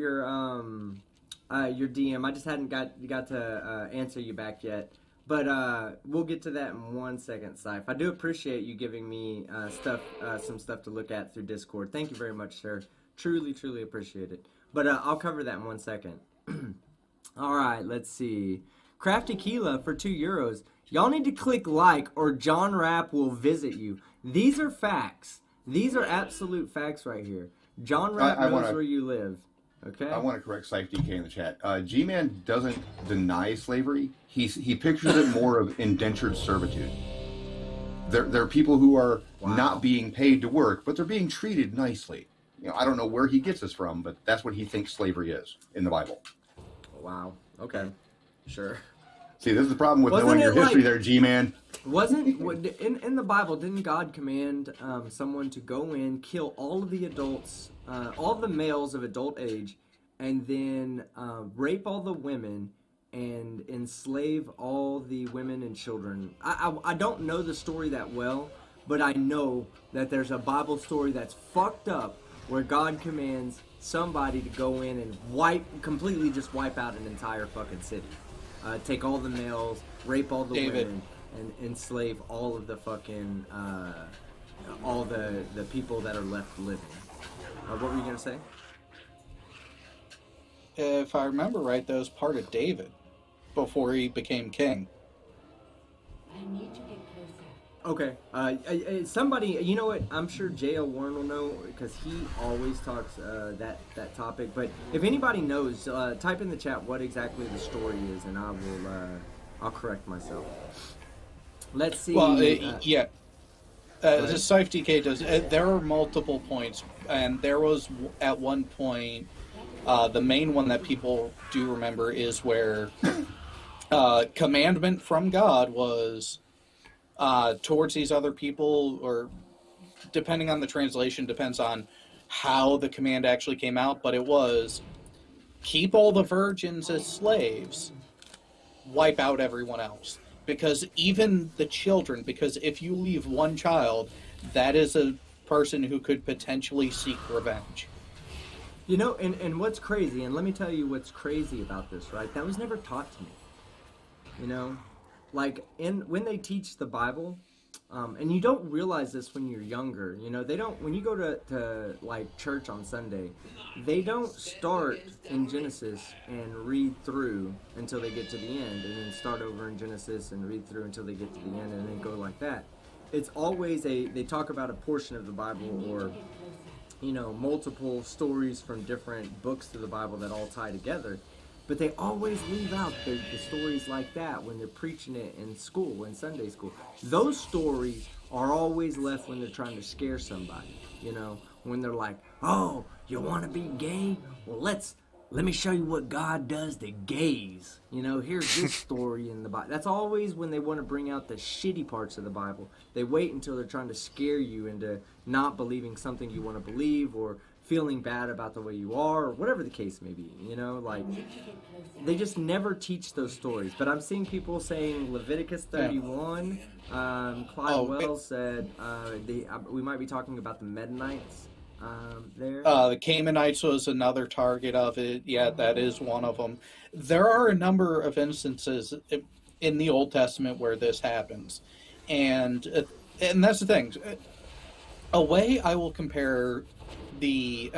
DM. I just hadn't got to answer you back yet. But we'll get to that in 1 second, Scythe. I do appreciate you giving me some stuff to look at through Discord. Thank you very much, sir. Truly, truly appreciate it. But I'll cover that in 1 second. All right, let's see. Crafty Keela for €2. Y'all need to click like or John Rapp will visit you. These are facts. These are absolute facts right here. John Rapp knows where you live. Okay. I want to correct SafeDK in the chat. G-Man doesn't deny slavery. He pictures it more of indentured servitude. There are people who are not being paid to work, but they're being treated nicely. I don't know where he gets this from, but that's what he thinks slavery is in the Bible. Wow. Okay. Sure. See, this is the problem with knowing your history there, G-Man. In the Bible, didn't God command someone to go in, kill all of the adults, all the males of adult age, and then rape all the women and enslave all the women and children? I don't know the story that well, but I know that there's a Bible story that's fucked up where God commands somebody to go in and completely wipe out an entire fucking city. Take all the males, rape all the women, and enslave all of the fucking, all the people that are left living. What were you going to say? If I remember right, that was part of David before he became king. I need to get closer. Okay. Somebody, you know what? I'm sure J.L. Warren will know because he always talks that topic. But if anybody knows, type in the chat what exactly the story is, and I'll correct myself. Let's see. Well, yeah. The SafeDK does. There are multiple points, and there was at one point. The main one that people do remember is where commandment from God was towards these other people, or depending on the translation, depends on how the command actually came out, but it was keep all the virgins as slaves, wipe out everyone else. Because even the children, because if you leave one child, that is a person who could potentially seek revenge. You know, and what's crazy, and let me tell you what's crazy about this, right? That was never taught to me. You know, like when they teach the Bible, and you don't realize this when you're younger. You know, they don't. When you go to like church on Sunday, they don't start in Genesis and read through until they get to the end, and then start over in Genesis and read through until they get to the end, and then go like that. It's always they talk about a portion of the Bible or, you know, multiple stories from different books of the Bible that all tie together. But they always leave out the stories like that when they're preaching it in school, in Sunday school. Those stories are always left when they're trying to scare somebody, you know, when they're like, oh, you want to be gay? Well, let me show you what God does to gays. You know, here's this story in the Bible. That's always when they want to bring out the shitty parts of the Bible. They wait until they're trying to scare you into not believing something you want to believe, or feeling bad about the way you are, or whatever the case may be, you know, like, they just never teach those stories. But I'm seeing people saying Leviticus 31, Clyde Wells said we might be talking about the Mennonites there. The Canaanites was another target of it. Yeah, that is one of them. There are a number of instances in the Old Testament where this happens. And that's the thing. A way I will compare the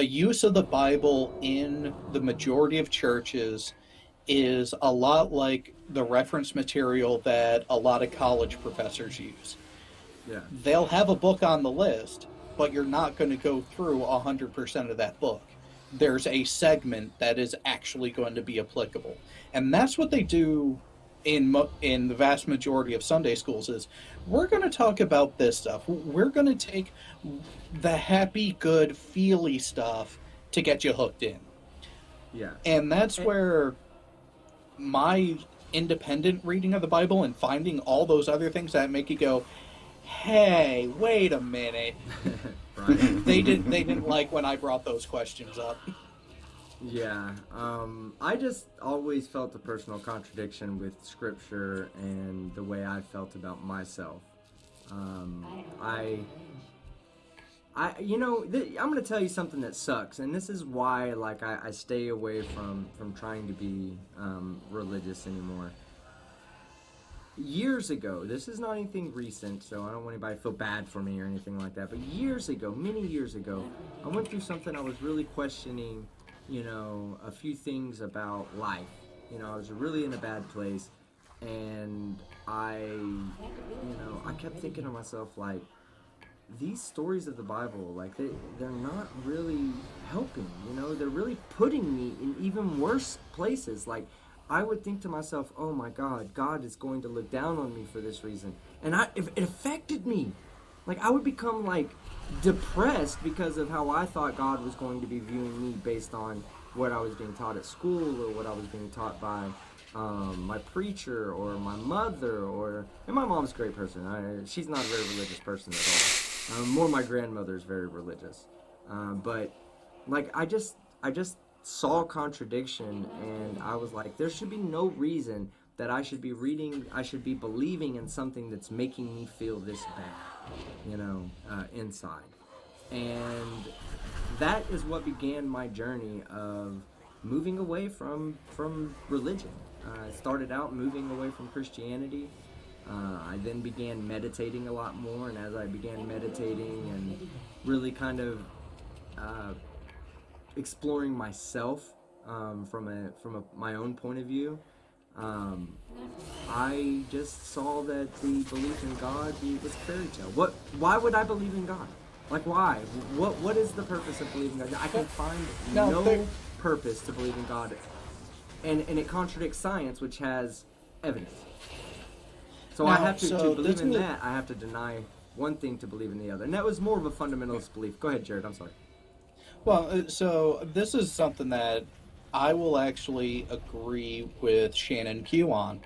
use of the Bible in the majority of churches is a lot like the reference material that a lot of college professors use. Yeah. They'll have a book on the list, but you're not going to go through 100% of that book. There's a segment that is actually going to be applicable. And that's what they do in the vast majority of Sunday schools is, we're going to talk about this stuff. We're going to take the happy, good, feely stuff to get you hooked in. Yeah. And that's where my independent reading of the Bible and finding all those other things that make you go, hey, wait a minute. Right. They didn't like when I brought those questions up. Yeah, I just always felt a personal contradiction with Scripture and the way I felt about myself. You know, I'm going to tell you something that sucks, and this is why, like, I stay away from trying to be religious anymore. Years ago, this is not anything recent, so I don't want anybody to feel bad for me or anything like that, but years ago, many years ago, I went through something. I was really questioning, you know, a few things about life. You know, I was really in a bad place, and I kept thinking to myself, like, these stories of the Bible, like they're not really helping. You know, they're really putting me in even worse places. Like I would think to myself, oh my God, God is going to look down on me for this reason, and it affected me. Like I would become like depressed because of how I thought God was going to be viewing me based on what I was being taught at school or what I was being taught by my preacher or my mother and my mom's a great person. She's not a very religious person at all. More my grandmother is very religious, but like I just saw contradiction, and I was like, there should be no reason that I should be believing in something that's making me feel this bad, you know, inside. And that is what began my journey of moving away from religion. I started out moving away from Christianity. I then began meditating a lot more, and as I began meditating and really kind of exploring myself from my own point of view, I just saw that the belief in God was fairy tale. Why would I believe in God? Like why? What is the purpose of believing in God? I can find no purpose to believe in God, and it contradicts science, which has evidence. So I have to believe in that. I have to deny one thing to believe in the other, and that was more of a fundamentalist belief. Go ahead, Jared. I'm sorry. Well, so this is something that I will actually agree with Shannon Q on,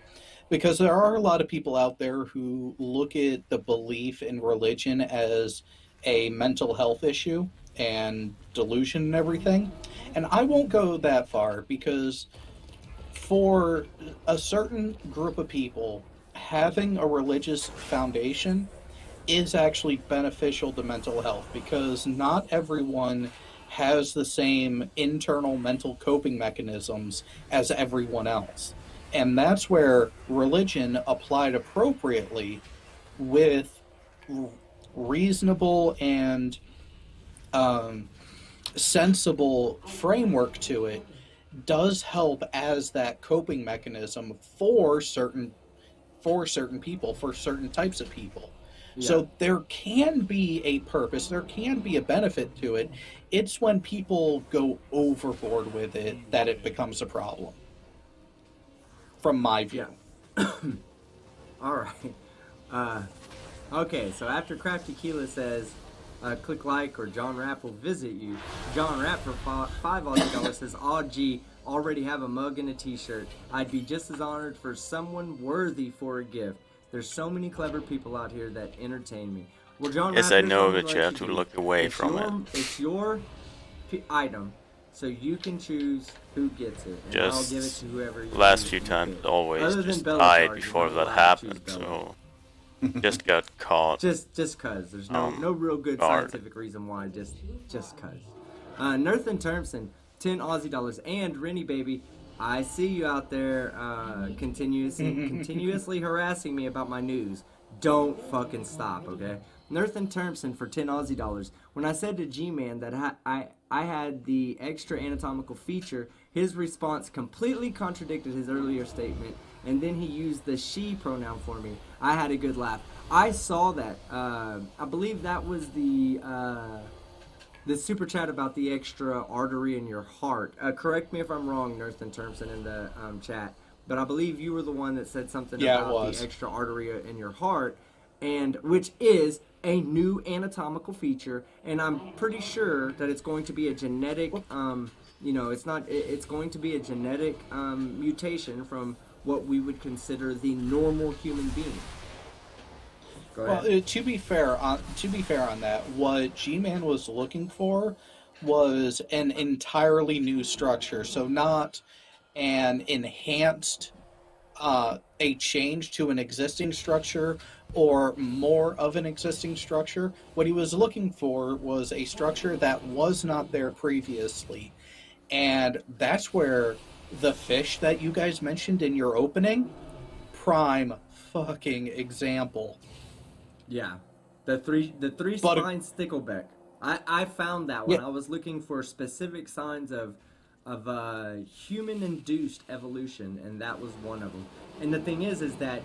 because there are a lot of people out there who look at the belief in religion as a mental health issue and delusion and everything. And I won't go that far, because for a certain group of people, having a religious foundation is actually beneficial to mental health, because not everyone has the same internal mental coping mechanisms as everyone else. And that's where religion applied appropriately with reasonable and sensible framework to it does help as that coping mechanism for certain people, for certain types of people. Yeah. So there can be a purpose, there can be a benefit to it. It's when people go overboard with it that it becomes a problem, from my view. Yeah. All right. Okay, so after Crafty Keela says, click like or John Rapp will visit you, John Rapp for $5 says, oh gee, already have a mug and a t-shirt. I'd be just as honored for someone worthy for a gift. There's so many clever people out here that entertain me. Well, John Yes, Rapp, I know that you have to look away from it. It's your item, so you can choose who gets it, and Just I'll give it to whoever you last few times always just died before that happened, so just got caught. Just cause there's no real good scientific reason why. Just cause. Nerthan Termson, 10 Aussie dollars, and Rennie baby, I see you out there continuously harassing me about my news. Don't fucking stop, okay? Nerthan Termson for 10 Aussie dollars. When I said to G-Man that I had the extra anatomical feature, his response completely contradicted his earlier statement, and then he used the she pronoun for me. I had a good laugh. I saw that. I believe that was the super chat about the extra artery in your heart. Correct me if I'm wrong, Nerthan Termson, in the chat, but I believe you were the one that said something about the extra artery in your heart, and which is a new anatomical feature, and I'm pretty sure that it's going to be a genetic, it's going to be a genetic mutation from what we would consider the normal human being. Well, to be fair on that, what G-Man was looking for was an entirely new structure. So not an enhanced, a change to an existing structure or more of an existing structure. What he was looking for was a structure that was not there previously. And that's where the fish that you guys mentioned in your opening, prime fucking example. Yeah, the three spine stickleback. I found that one. Yeah. I was looking for specific signs of human-induced evolution, and that was one of them. And the thing is that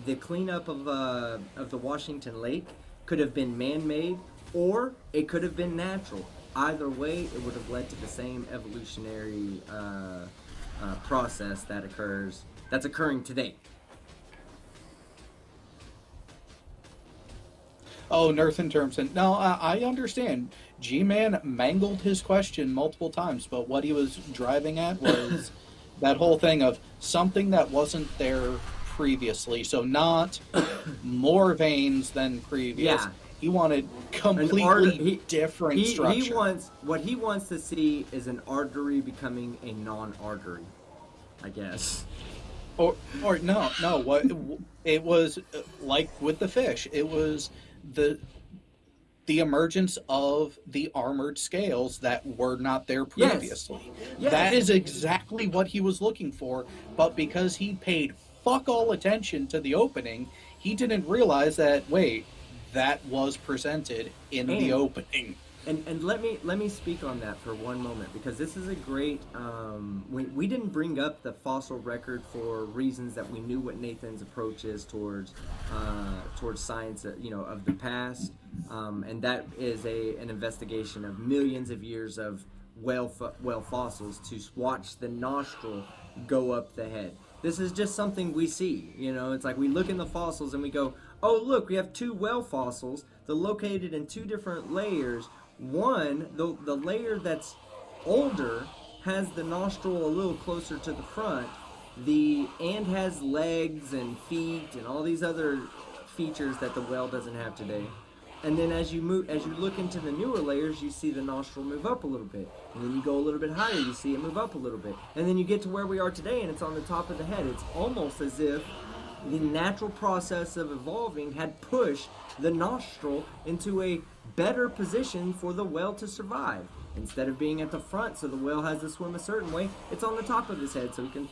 the cleanup of the Washington Lake could have been man-made, or it could have been natural. Either way, it would have led to the same evolutionary process that's occurring today. Oh, Nathan Termson. No, I understand. G-Man mangled his question multiple times, but what he was driving at was that whole thing of something that wasn't there previously. So not more veins than previous. Yeah. He wanted completely different structure. What he wants to see is an artery becoming a non-artery, I guess. Or no. What it was like with the fish. It was the emergence of the armored scales that were not there previously. Yes. That is exactly what he was looking for, but because he paid fuck all attention to the opening, he didn't realize that, wait, that was presented in the opening. And let me speak on that for one moment, because this is a great. We didn't bring up the fossil record for reasons that we knew what Nathan's approach is towards science, of the past, and that is an investigation of millions of years of whale fossils to watch the nostril go up the head. This is just something we see. It's like we look in the fossils and we go, oh look, we have two whale fossils. They're located in two different layers. One, the layer that's older has the nostril a little closer to the front, and has legs and feet and all these other features that the whale doesn't have today. And then as you look into the newer layers, you see the nostril move up a little bit. And then you go a little bit higher, you see it move up a little bit. And then you get to where we are today, and it's on the top of the head. It's almost as if the natural process of evolving had pushed the nostril into a better position for the whale to survive. Instead of being at the front so the whale has to swim a certain way, it's on the top of his head so he can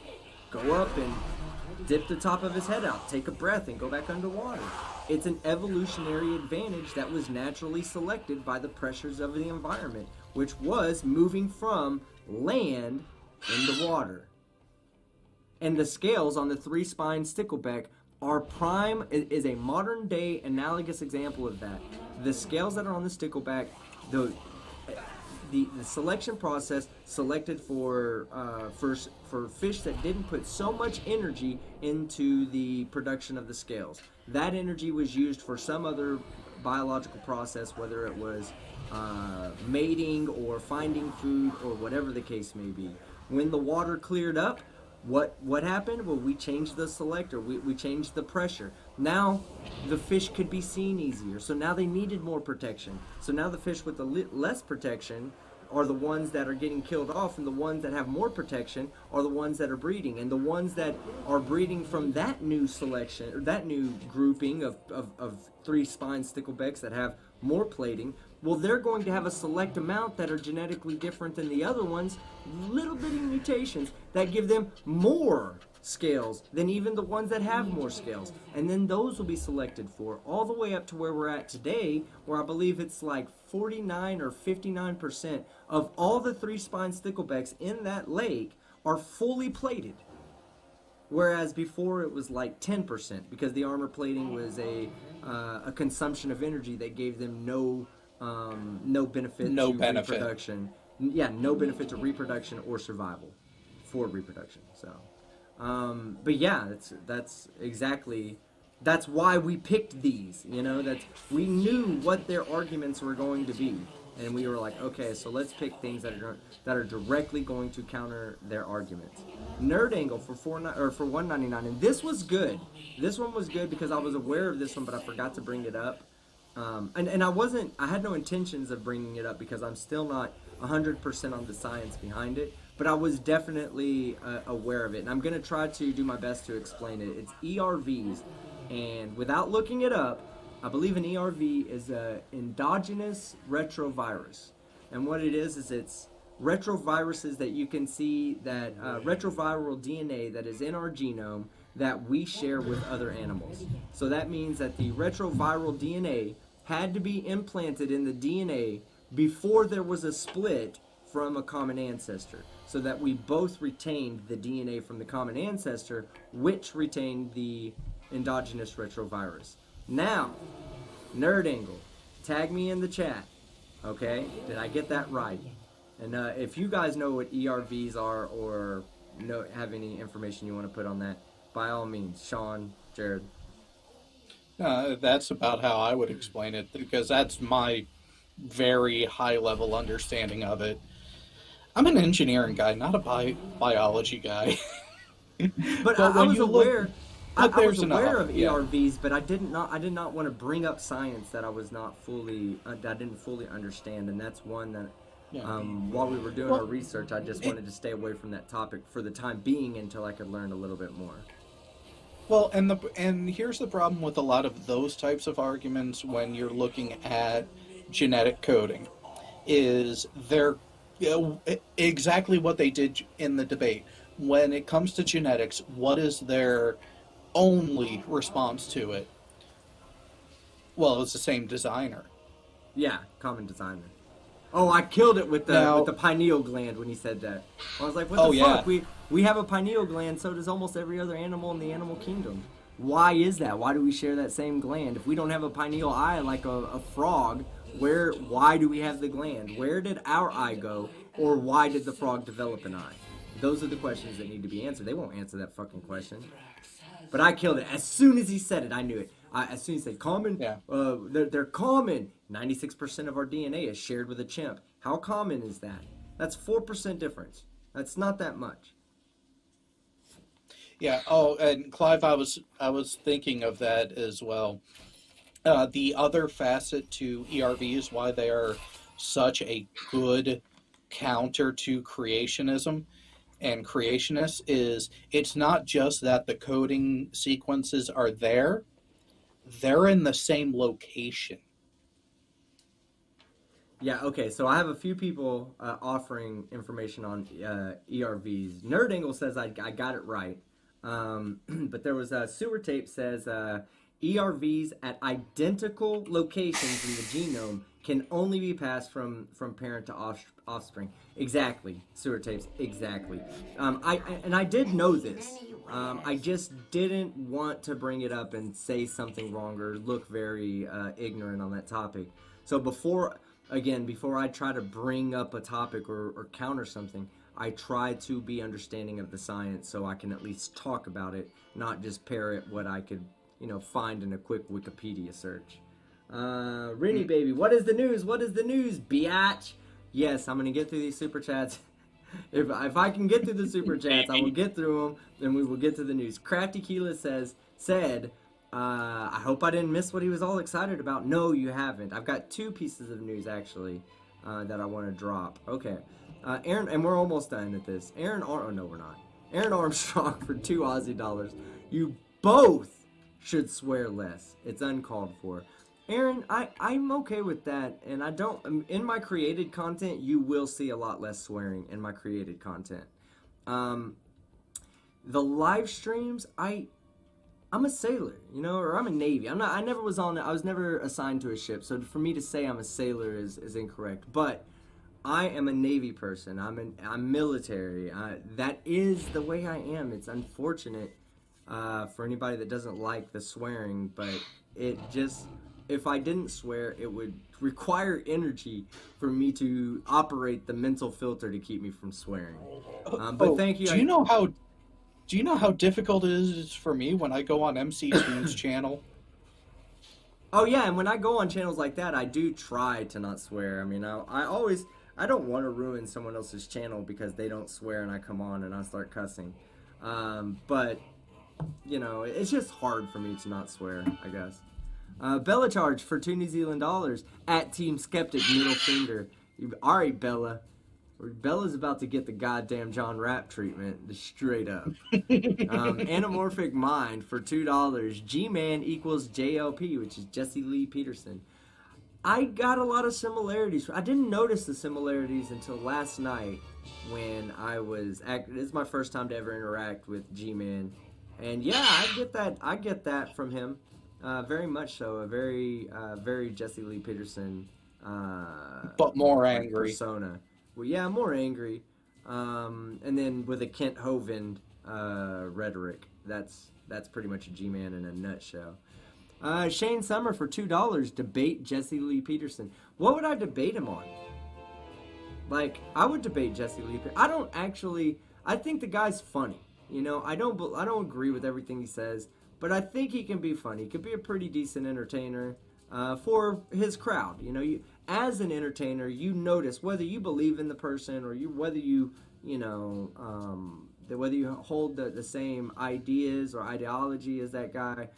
go up and dip the top of his head out, take a breath, and go back underwater. It's an evolutionary advantage that was naturally selected by the pressures of the environment, which was moving from land into water. And the scales on the three-spined stickleback is a modern-day analogous example of that. The scales that are on the stickleback, the selection process selected for fish that didn't put so much energy into the production of the scales. That energy was used for some other biological process, whether it was mating or finding food or whatever the case may be. When the water cleared up, what happened? Well, we changed the selector. We changed the pressure. Now the fish could be seen easier. So now they needed more protection. So now the fish with the less protection are the ones that are getting killed off, and the ones that have more protection are the ones that are breeding. And the ones that are breeding from that new selection, or that new grouping of three-spined sticklebacks that have more plating, well, they're going to have a select amount that are genetically different than the other ones, little bitty mutations that give them more scales than even the ones that have more scales. And then those will be selected for, all the way up to where we're at today, where I believe it's like 49 or 59% of all the three-spined sticklebacks in that lake are fully plated. Whereas before it was like 10%, because the armor plating was a consumption of energy that gave them no benefit to reproduction. Yeah, no benefit to reproduction or survival for reproduction. So, but yeah, that's why we picked these. We knew what their arguments were going to be, and we were like, okay, so let's pick things that are directly going to counter their arguments. Nerd Angle for $1.99, and this was good. This one was good because I was aware of this one, but I forgot to bring it up. And I had no intentions of bringing it up because I'm still not 100% on the science behind it, but I was definitely aware of it, and I'm going to try to do my best to explain it. It's ERVs, and without looking it up, I believe an ERV is an endogenous retrovirus, and what it is it's retroviruses that you can see, that retroviral DNA that is in our genome that we share with other animals. So that means that the retroviral DNA had to be implanted in the DNA before there was a split from a common ancestor, so that we both retained the DNA from the common ancestor, which retained the endogenous retrovirus. Now, Nerd Angle, tag me in the chat. Okay, did I get that right? And if you guys know what ERVs are or have any information you want to put on that, by all means, Sean, Jared. That's about how I would explain it because that's my very high level understanding of it. I'm an engineering guy, not a biology guy. But I when was you look, aware. but I was there's aware enough. of Yeah. ERVs, but I did not want to bring up science that I was not fully that I didn't fully understand, and that's one that Yeah. while we were doing Well, our research, I just wanted to stay away from that topic for the time being until I could learn a little bit more. Well, and here's the problem with a lot of those types of arguments when you're looking at genetic coding, is they're exactly what they did in the debate. When it comes to genetics, what is their only response to it? Well, it's the same designer. Yeah, common designer. Oh, I killed it with the pineal gland when he said that. I was like, what the fuck? We have a pineal gland, so does almost every other animal in the animal kingdom. Why is that? Why do we share that same gland? If we don't have a pineal eye like a frog, why do we have the gland? Where did our eye go? Or why did the frog develop an eye? Those are the questions that need to be answered. They won't answer that fucking question. But I killed it. As soon as he said it, I knew it. As soon as he said common, they're common. 96% of our DNA is shared with a chimp. How common is that? That's 4% difference. That's not that much. Yeah. Oh, and Clive, I was thinking of that as well. The other facet to ERVs, why they are such a good counter to creationism and creationists, is it's not just that the coding sequences are there, they're in the same location. Yeah, okay, so I have a few people offering information on ERVs. Nerd Angle says I got it right. But there was Sewer Tape says ERVs at identical locations in the genome can only be passed from parent to offspring. Exactly, Sewer Tapes, exactly. I did know this. I just didn't want to bring it up and say something wrong or look very ignorant on that topic. So before I try to bring up a topic or counter something, I try to be understanding of the science so I can at least talk about it, not just parrot what I could, find in a quick Wikipedia search. Rennie baby, what is the news? What is the news, biatch? Yes, I'm gonna get through these super chats. If I can get through the super chats, I will get through them, and we will get to the news. Crafty Keela said, I hope I didn't miss what he was all excited about. No, you haven't. I've got 2 pieces of news, actually, that I want to drop. Okay. Aaron, and we're almost done at this. No, we're not. Aaron Armstrong for 2 Aussie dollars. You both should swear less. It's uncalled for. Aaron, I'm okay with that, and I don't... In my created content, you will see a lot less swearing in my created content. The live streams, I'm a sailor, or I'm a Navy. I was never assigned to a ship, so for me to say I'm a sailor is incorrect. But I am a Navy person. I'm military. That is the way I am. It's unfortunate for anybody that doesn't like the swearing, but if I didn't swear, it would require energy for me to operate the mental filter to keep me from swearing. But thank you. Do you know how difficult it is for me when I go on MC Toon's channel? Oh yeah, and when I go on channels like that, I do try to not swear. I mean, I don't want to ruin someone else's channel because they don't swear and I come on and I start cussing. But, it's just hard for me to not swear, I guess. Bella Charge for 2 New Zealand dollars at Team Skeptic middle finger. Alright, Bella. Bella's about to get the goddamn John Rapp treatment, straight up. Anamorphic Mind for $2. G-Man equals JLP, which is Jesse Lee Peterson. I got a lot of similarities. I didn't notice the similarities until last night when it's my first time to ever interact with G-Man. And yeah, I get that from him. Very much so. A very Jesse Lee Peterson but more angry persona. Well, yeah, more angry. And then with a Kent Hovind rhetoric. That's pretty much a G-Man in a nutshell. Shane Summer for $2. Debate Jesse Lee Peterson. What would I debate him on? Like, I would debate Jesse Lee. I don't actually. I think the guy's funny. You know, I don't agree with everything he says, but I think he can be funny. He could be a pretty decent entertainer for his crowd. You know, as an entertainer, you notice whether you believe in the person or whether you whether you hold the same ideas or ideology as that guy.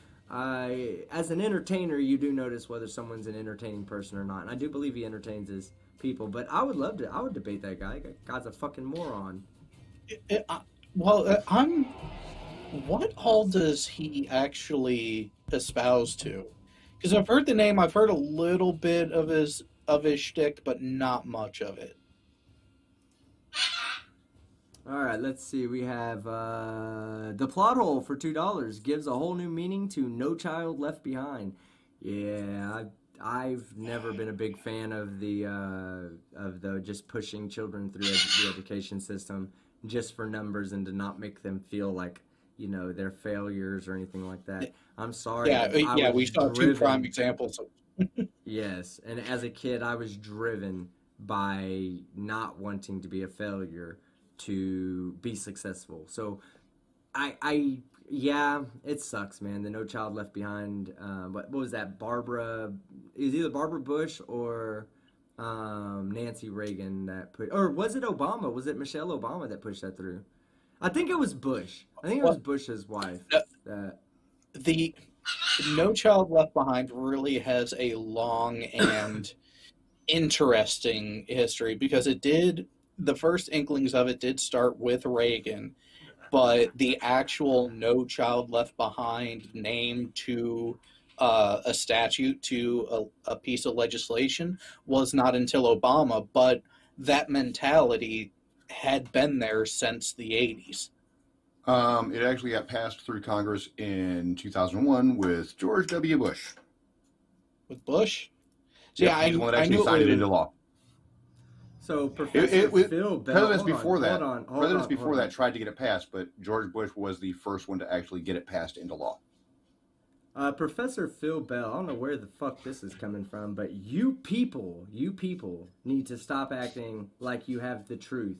As an entertainer, you do notice whether someone's an entertaining person or not. And I do believe he entertains his people, but I would debate that guy. That guy's a fucking moron. What all does he actually espouse to? Because I've heard the name, I've heard a little bit of his shtick, but not much of it. All right, let's see. We have the plot hole for $2 gives a whole new meaning to No Child Left Behind. Yeah, I've never been a big fan of the just pushing children through the education system just for numbers and to not make them feel like, you know, they're failures or anything like that. I'm sorry. Yeah, we saw two prime examples. Yes, and as a kid, I was driven by not wanting to be a failure to be successful. So, yeah, it sucks, man. The No Child Left Behind. What was that? Barbara? It was either Barbara Bush or Nancy Reagan that put, or was it Obama? Was it Michelle Obama that pushed that through? I think it was Bush. I think it was Bush's wife. The No Child Left Behind really has a long and interesting history because the first inklings of it did start with Reagan, but the actual No Child Left Behind name to a statute, to a piece of legislation, was not until Obama, but that mentality had been there since the 80s. It actually got passed through Congress in 2001 with George W. Bush. With Bush? So yeah, he's the one that actually signed it into law. So Professor Phil Bell. Presidents before that tried to get it passed, but George Bush was the first one to actually get it passed into law. Professor Phil Bell, I don't know where the fuck this is coming from, but you people need to stop acting like you have the truth.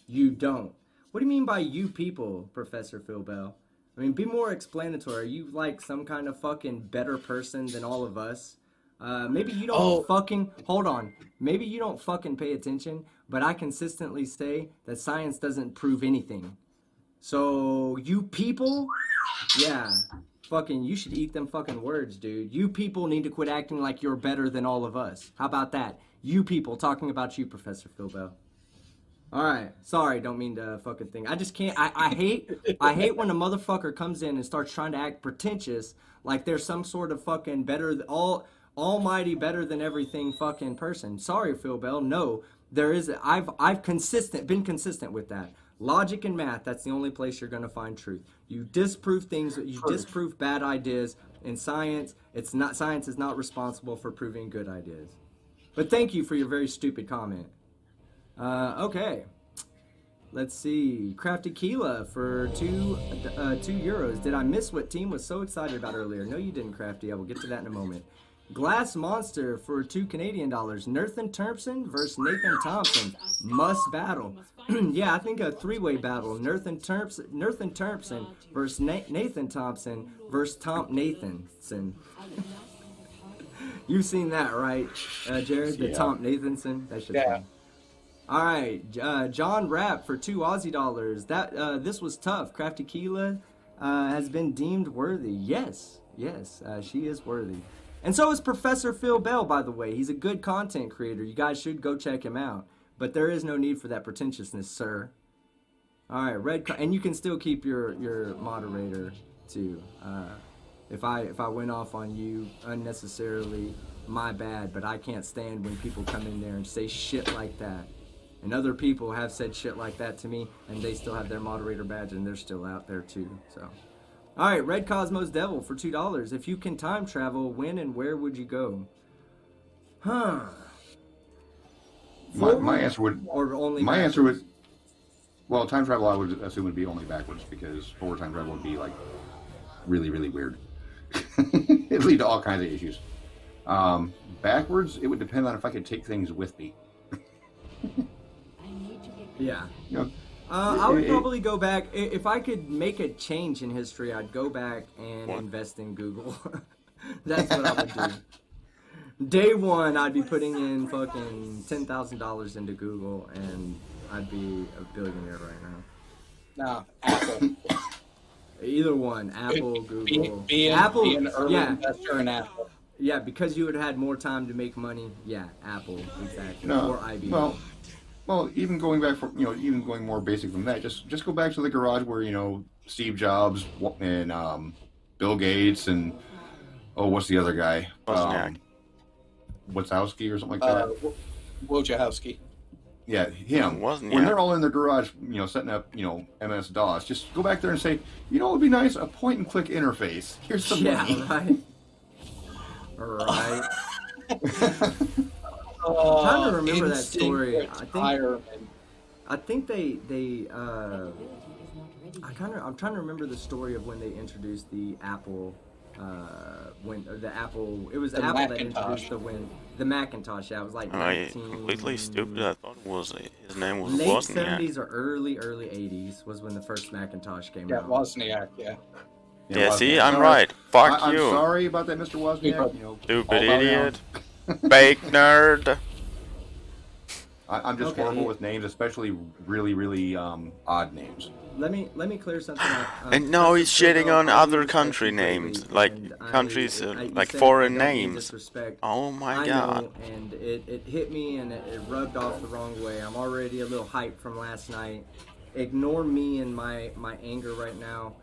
You don't. What do you mean by you people, Professor Phil Bell? I mean, be more explanatory. Are you like some kind of fucking better person than all of us? Maybe you don't hold on. Maybe you don't fucking pay attention, but I consistently say that science doesn't prove anything. So, you people, yeah, fucking, you should eat them fucking words, dude. You people need to quit acting like you're better than all of us. How about that? You people, talking about you, Professor Phil Bell. Alright, sorry, don't mean to fucking thing. I just can't, I hate when a motherfucker comes in and starts trying to act pretentious, like there's some sort of fucking almighty better than everything fucking person. Sorry, Phil Bell, no, there is, I've been consistent with that. Logic and math, that's the only place you're gonna find truth. You disprove things, you disprove bad ideas. In science, science is not responsible for proving good ideas. But thank you for your very stupid comment. Okay. Let's see. Crafted Keela for €2. Did I miss what team was so excited about earlier? No, you didn't, Crafty. I will get to that in a moment. Glass Monster for $2 Canadian. Nathan Terpson versus Nathan Thompson. Must battle. Yeah, I think a three-way battle. Nathan Terpson versus Nathan Thompson versus Tom Nathanson. You've seen that, right, Jared? The Tom Nathanson? That shit's fun. All right, John Rapp for $2 Aussie dollars. This was tough. Crafty Keela has been deemed worthy. Yes, she is worthy. And so is Professor Phil Bell, by the way. He's a good content creator. You guys should go check him out. But there is no need for that pretentiousness, sir. All right, and you can still keep your moderator too. If I went off on you unnecessarily, my bad. But I can't stand when people come in there and say shit like that. And other people have said shit like that to me, and they still have their moderator badge, and they're still out there too. So, all right, Red Cosmos Devil for $2. If you can time travel, when and where would you go? Huh? My answer would. Or only. My answer would. Well, time travel, I would assume would be only backwards because forward time travel would be like really, really weird. it'd lead to all kinds of issues. Backwards, it would depend on if I could take things with me. Yeah. You know, I would probably go back if I could make a change in history. I'd go back and invest in Google. That's what I would do. Day one, I'd be putting in fucking $10,000 into Google, and I'd be a billionaire right now. No, Apple. Either one, Apple, Google. Apple, be an early yeah. investor in Apple. Yeah, because you would have had more time to make money. Yeah, Apple, exactly. No, or IBM. Well, even going back for even going more basic than that, just go back to the garage where Steve Jobs and Bill Gates and what's the other guy? Wazowski or something like that. Wojciechowski. Yeah, him. When they're all in their garage, setting up, MS DOS, just go back there and say, it would be nice, a point-and-click interface. Here's some money. Right. Right. I'm trying to remember that story. I think I'm trying to remember the story of when they introduced the Apple. It was the Apple Macintosh. That introduced the Macintosh. Yeah, it was like completely stupid. I thought his name was late Wozniak. 70s or early 80s was when the first Macintosh came out. Yeah, Wozniak. Yeah. Yeah, see, I'm right. Fuck you. I'm sorry about that, Mr. Wozniak. Stupid idiot. Fake nerd. I'm just horrible with names, especially really, really odd names. Let me clear something up. And no, he's shitting on other country names, like countries, like foreign names. Oh my god. And it hit me and it rubbed off the wrong way. I'm already a little hyped from last night. Ignore me and my anger right now.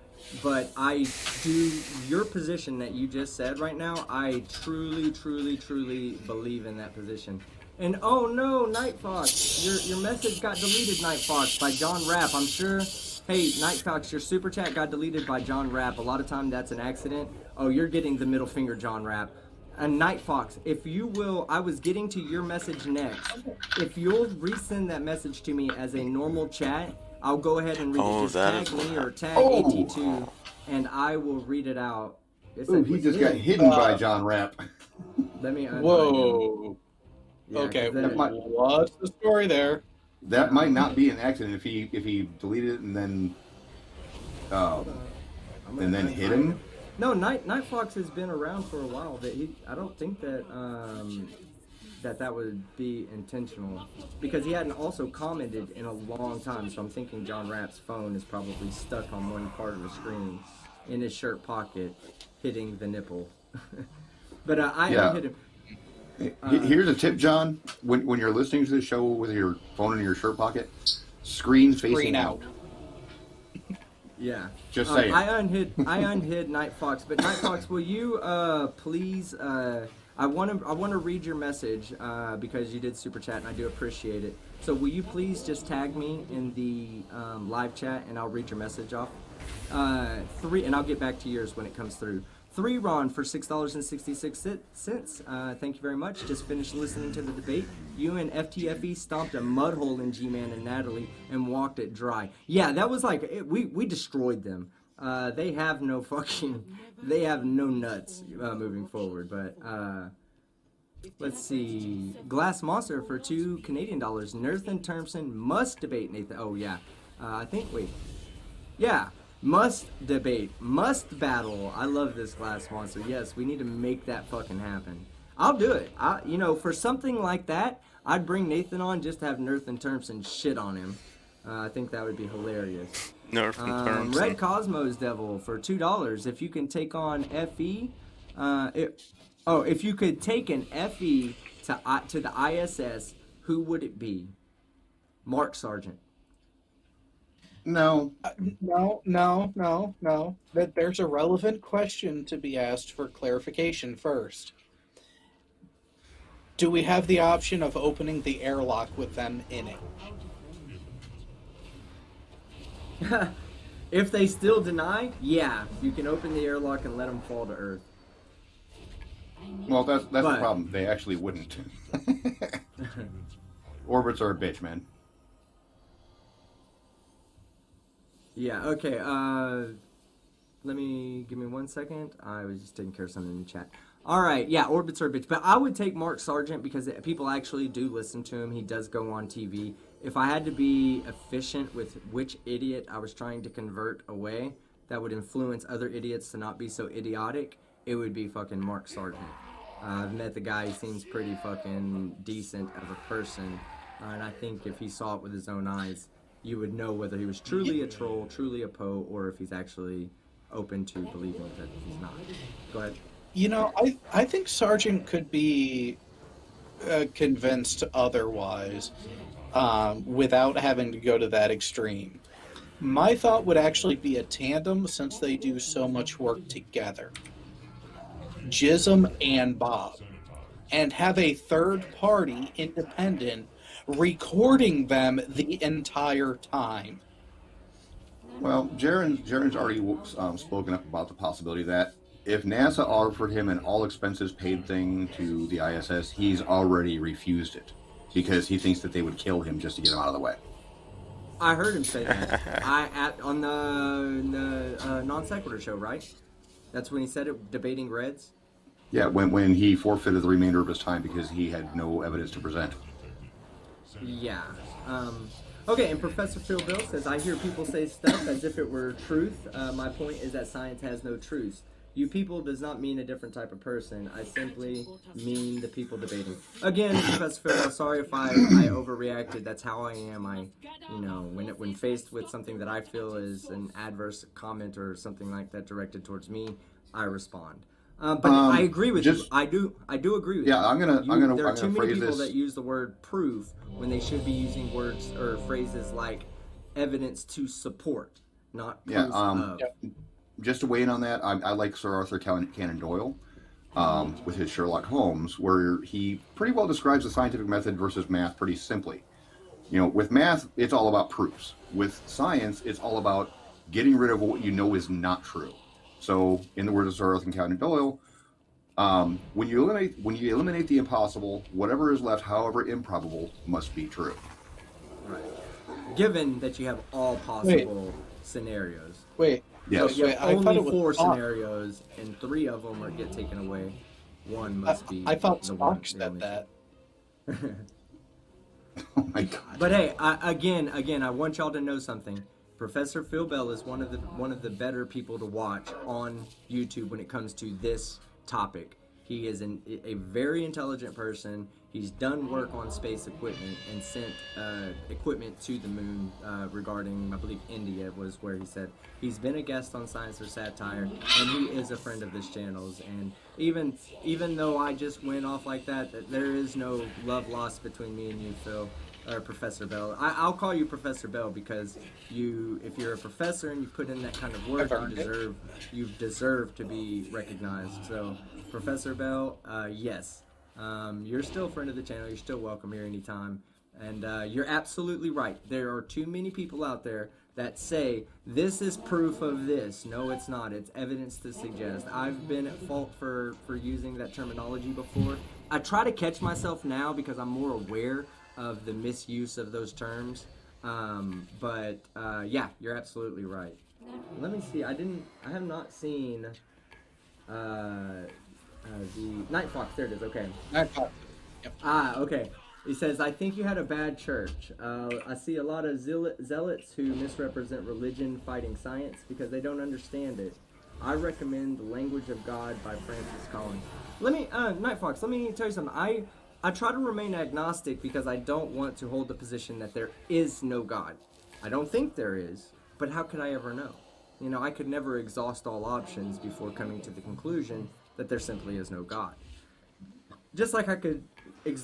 But I do, your position that you just said right now, I truly, truly, truly believe in that position. And oh no, Night Fox, your message got deleted, Night Fox, by John Rapp. I'm sure. Hey, Night Fox, your super chat got deleted by John Rapp. A lot of time that's an accident. Oh, you're getting the middle finger, John Rapp. And Night Fox, if you will, I was getting to your message next. If you'll resend that message to me as a normal chat, I'll go ahead and read it. Just tag me or tag AT2, and I will read it out. He just got hidden by John Rapp. Let me. Whoa. Yeah, okay, what's the story there? That might not be an accident if he deleted it and then hit him. No, Night Fox has been around for a while. I don't think that that would be intentional, because he hadn't also commented in a long time. So I'm thinking John Rapp's phone is probably stuck on one part of the screen in his shirt pocket, hitting the nipple. But I hit him. Here's a tip, John. When you're listening to the show with your phone in your shirt pocket, screen facing out. Yeah. Just saying. I unhid Night Fox, but Night Fox, will you please? I want to read your message because you did super chat and I do appreciate it. So will you please just tag me in the live chat and I'll read your message off. And I'll get back to yours when it comes through. 3 Ron for $6.66. Thank you very much. Just finished listening to the debate. You and FTFE stomped a mud hole in G-Man and Natalie and walked it dry. Yeah, that was like we destroyed them. They have no nuts moving forward. But let's see. Glass Monster for $2 Canadian. Nathan Thompson must debate Nathan. Oh yeah, I think yeah. Must debate, must battle. I love this Glass Monster. Yes, we need to make that fucking happen. I'll do it. For something like that, I'd bring Nathan on just to have Nathan Thompson shit on him. I think that would be hilarious. Nathan Thompson. Red Cosmos Devil for $2. If you can take on FE, if you could take an FE to the ISS, who would it be? Mark Sargent. No. No. There's a relevant question to be asked for clarification first. Do we have the option of opening the airlock with them in it? If they still deny, yeah, you can open the airlock and let them fall to Earth. Well, that's the problem. They actually wouldn't. Orbits are a bitch, man. Let me give me 1 second. I was just taking care of something in the chat. All right, yeah, orbits are a bitch, but I would take Mark Sargent because people actually do listen to him. He does go on TV. If I had to be efficient with which idiot I was trying to convert away that would influence other idiots to not be so idiotic, it would be fucking Mark Sargent. I've met the guy. He seems pretty fucking decent of a person, and I think if he saw it with his own eyes, you would know whether he was truly a troll, truly a Poe, or if he's actually open to believing that he's not. Go ahead. You know, I think Sargent could be convinced otherwise without having to go to that extreme. My thought would actually be a tandem since they do so much work together. Jism and Bob. And have a third party, independent, recording them the entire time. Well, Jaren's already spoken up about the possibility that if NASA offered him an all-expenses paid thing to the ISS, he's already refused it because he thinks that they would kill him just to get him out of the way. I heard him say that. On the Non Sequitur show, right? That's when he said it, debating Reds. Yeah, when he forfeited the remainder of his time because he had no evidence to present. Yeah. Okay, and Professor Phil Bill says, I hear people say stuff as if it were truth. My point is that science has no truth. You people does not mean a different type of person. I simply mean the people debating. Again, Professor Phil, I'm sorry if I overreacted. That's how I am. When faced with something that I feel is an adverse comment or something like that directed towards me, I respond. But I agree with you. I do agree with you. Yeah, I'm gonna. There are too many people this. that use the word proof when they should be using words or phrases like evidence to support, not proof of. Just to weigh in on that, I like Sir Arthur Conan Doyle with his Sherlock Holmes, where he pretty well describes the scientific method versus math pretty simply. You know, with math, it's all about proofs. With science, it's all about getting rid of what you know is not true. So, in the words of Sir Arthur Conan Doyle, when you eliminate the impossible, whatever is left, however improbable, must be true. Right. Given that you have all possible scenarios. Yes. So you have only 4 scenarios, and 3 of them get taken away. One must be. I thought the Spock said that. Oh my God. But hey, again, I want y'all to know something. Professor Phil Bell is one of the better people to watch on YouTube when it comes to this topic. He is a very intelligent person. He's done work on space equipment and sent equipment to the moon regarding, I believe, India was where he said. He's been a guest on Science or Satire, and he is a friend of this channel's. And even though I just went off like that, there is no love lost between me and you, Phil. Or Professor Bell. I'll call you Professor Bell because if you're a professor and you put in that kind of work, you deserve to be recognized. So, Professor Bell, yes, you're still a friend of the channel. You're still welcome here anytime. And you're absolutely right. There are too many people out there that say, this is proof of this. No, it's not. It's evidence to suggest. I've been at fault for using that terminology before. I try to catch myself now because I'm more aware of the misuse of those terms, but yeah, you're absolutely right. Let me see. I have not seen the Night Fox. There it is. Okay. Night Fox. Yep. Okay. He says, I think you had a bad church. I see a lot of zealots who misrepresent religion fighting science because they don't understand it. I recommend The Language of God by Francis Collins. Night Fox, let me tell you something. I try to remain agnostic because I don't want to hold the position that there is no God. I don't think there is, but how could I ever know? You know, I could never exhaust all options before coming to the conclusion that there simply is no God. Just like I could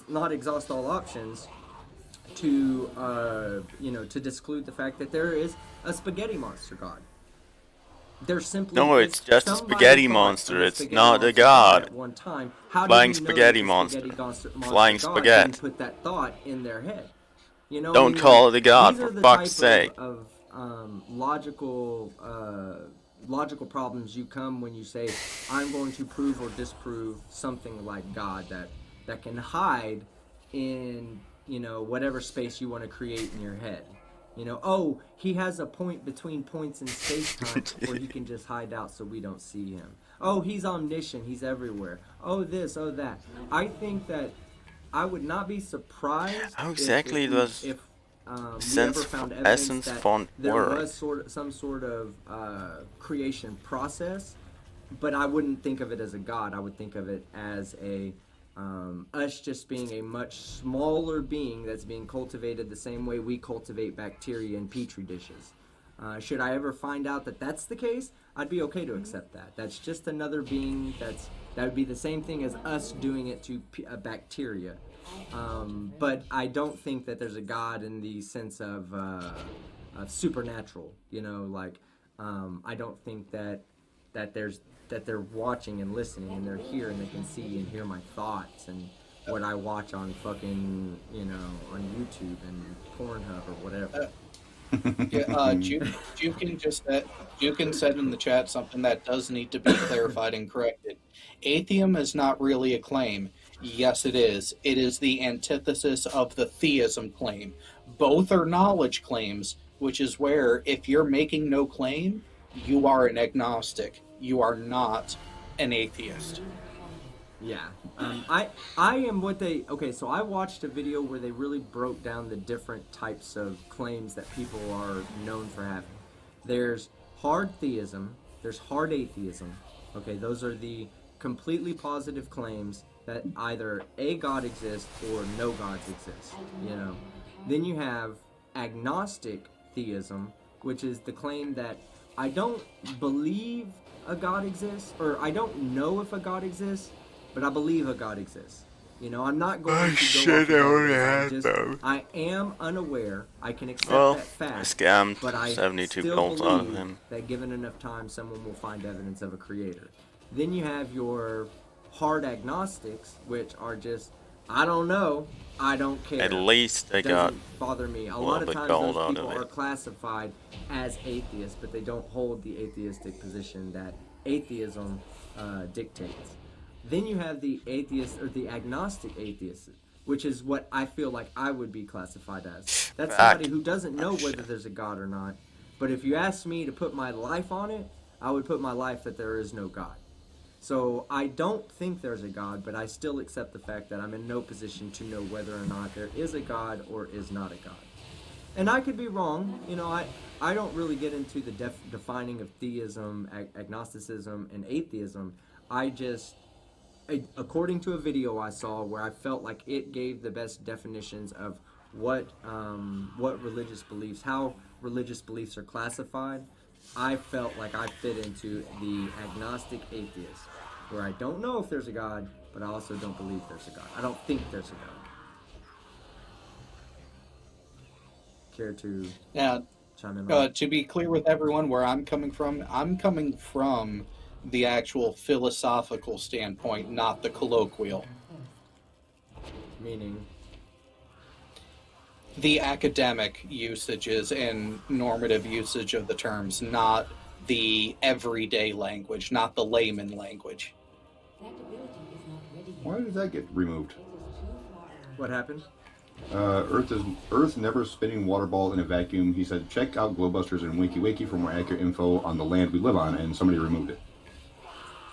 not exhaust all options to, to disclude the fact that there is a spaghetti monster God. There's simply no, it's just a spaghetti monster. It's not a god. At one time, how flying do you know spaghetti that monster. God Flying spaghetti. didn't put that thought in their head. You know, Don't call it a god, for fuck's sake. Of logical problems you come when you say, I'm going to prove or disprove something like God that can hide in, whatever space you want to create in your head. You know, oh, he has a point between points in space-time where he can just hide out so we don't see him. Oh, he's omniscient, he's everywhere. Oh, this, oh, that. I think that I would not be surprised How exactly does if we ever found evidence essence that font there work? was some sort of creation process, but I wouldn't think of it as a god. I would think of it as a us just being a much smaller being that's being cultivated the same way we cultivate bacteria in petri dishes. Should I ever find out that that's the case, I'd be okay to accept that. That's just another being that would be the same thing as us doing it to bacteria. But I don't think that there's a god in the sense of supernatural. You know, like I don't think that they're watching and listening and they're here and they can see and hear my thoughts and what I watch on fucking, you know, on YouTube and Pornhub or whatever. Jukin said in the chat something that does need to be clarified and corrected. Atheism is not really a claim. Yes, it is. It is the antithesis of the theism claim. Both are knowledge claims, which is where if you're making no claim, you are an agnostic. You are not an atheist. Yeah. I am what they... Okay, so I watched a video where they really broke down the different types of claims that people are known for having. There's hard theism. There's hard atheism. Okay, those are the completely positive claims that either a god exists or no gods exist, you know. Then you have agnostic theism, which is the claim that I don't believe a god exists, or I don't know if a god exists, but I believe a god exists. You know, I'm not going to go off of those. I am unaware. I can accept that fact. I scammed but I 72 still gold out of believe him. that given enough time, someone will find evidence of a creator. Then you have your hard agnostics, which are just, I don't know, I don't care. At least they got doesn't bother me. A little lot of bit times gold those out people of are it. classified as atheists, but they don't hold the atheistic position that atheism dictates. Then you have the atheist or the agnostic atheist, which is what I feel like I would be classified as. That's somebody who doesn't know whether there's a God or not. But if you ask me to put my life on it, I would put my life that there is no God. So I don't think there's a God, but I still accept the fact that I'm in no position to know whether or not there is a God or is not a God. And I could be wrong. You know, I don't really get into the defining of theism, agnosticism, and atheism. I just, according to a video I saw where I felt like it gave the best definitions of what religious beliefs, how religious beliefs are classified, I felt like I fit into the agnostic atheist, where I don't know if there's a God, but I also don't believe there's a God. I don't think there's a God. Care to chime in? To be clear with everyone where I'm coming from the actual philosophical standpoint, not the colloquial. Meaning? The academic usages and normative usage of the terms, not the everyday language, not the layman language. Why did that get removed? What happened? Earth never spinning water ball in a vacuum. He said, check out Glowbusters and WikiWiki for more accurate info on the land we live on, and somebody removed it.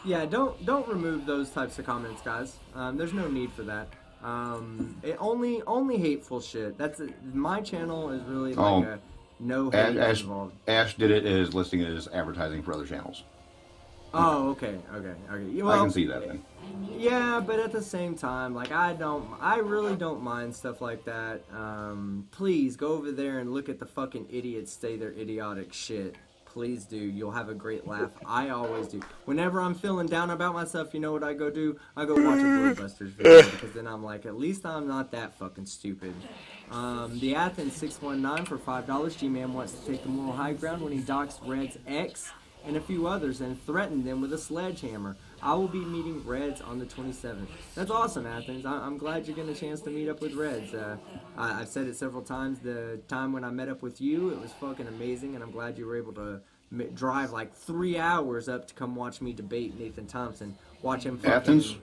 Yeah, don't remove those types of comments, guys. There's no need for that. Only hateful shit. My channel is really like a no hate involved. Ash did it as listing it as advertising for other channels. Oh, okay. Well, I can see that then. Yeah, but at the same time, like I really don't mind stuff like that. Please go over there and look at the fucking idiots say their idiotic shit. Please do. You'll have a great laugh. I always do. Whenever I'm feeling down about myself, you know what I go do? I go watch a Glowbusters video because then I'm like, at least I'm not that fucking stupid. The Athens 619 for $5. G-Man wants to take the moral high ground when he docks Red's ex and a few others and threatened them with a sledgehammer. I will be meeting Reds on the 27th. That's awesome, Athens. I'm glad you're getting a chance to meet up with Reds. I've said it several times. The time when I met up with you, it was fucking amazing, and I'm glad you were able to drive like 3 hours up to come watch me debate Nathan Thompson. Watch him fucking... Athens,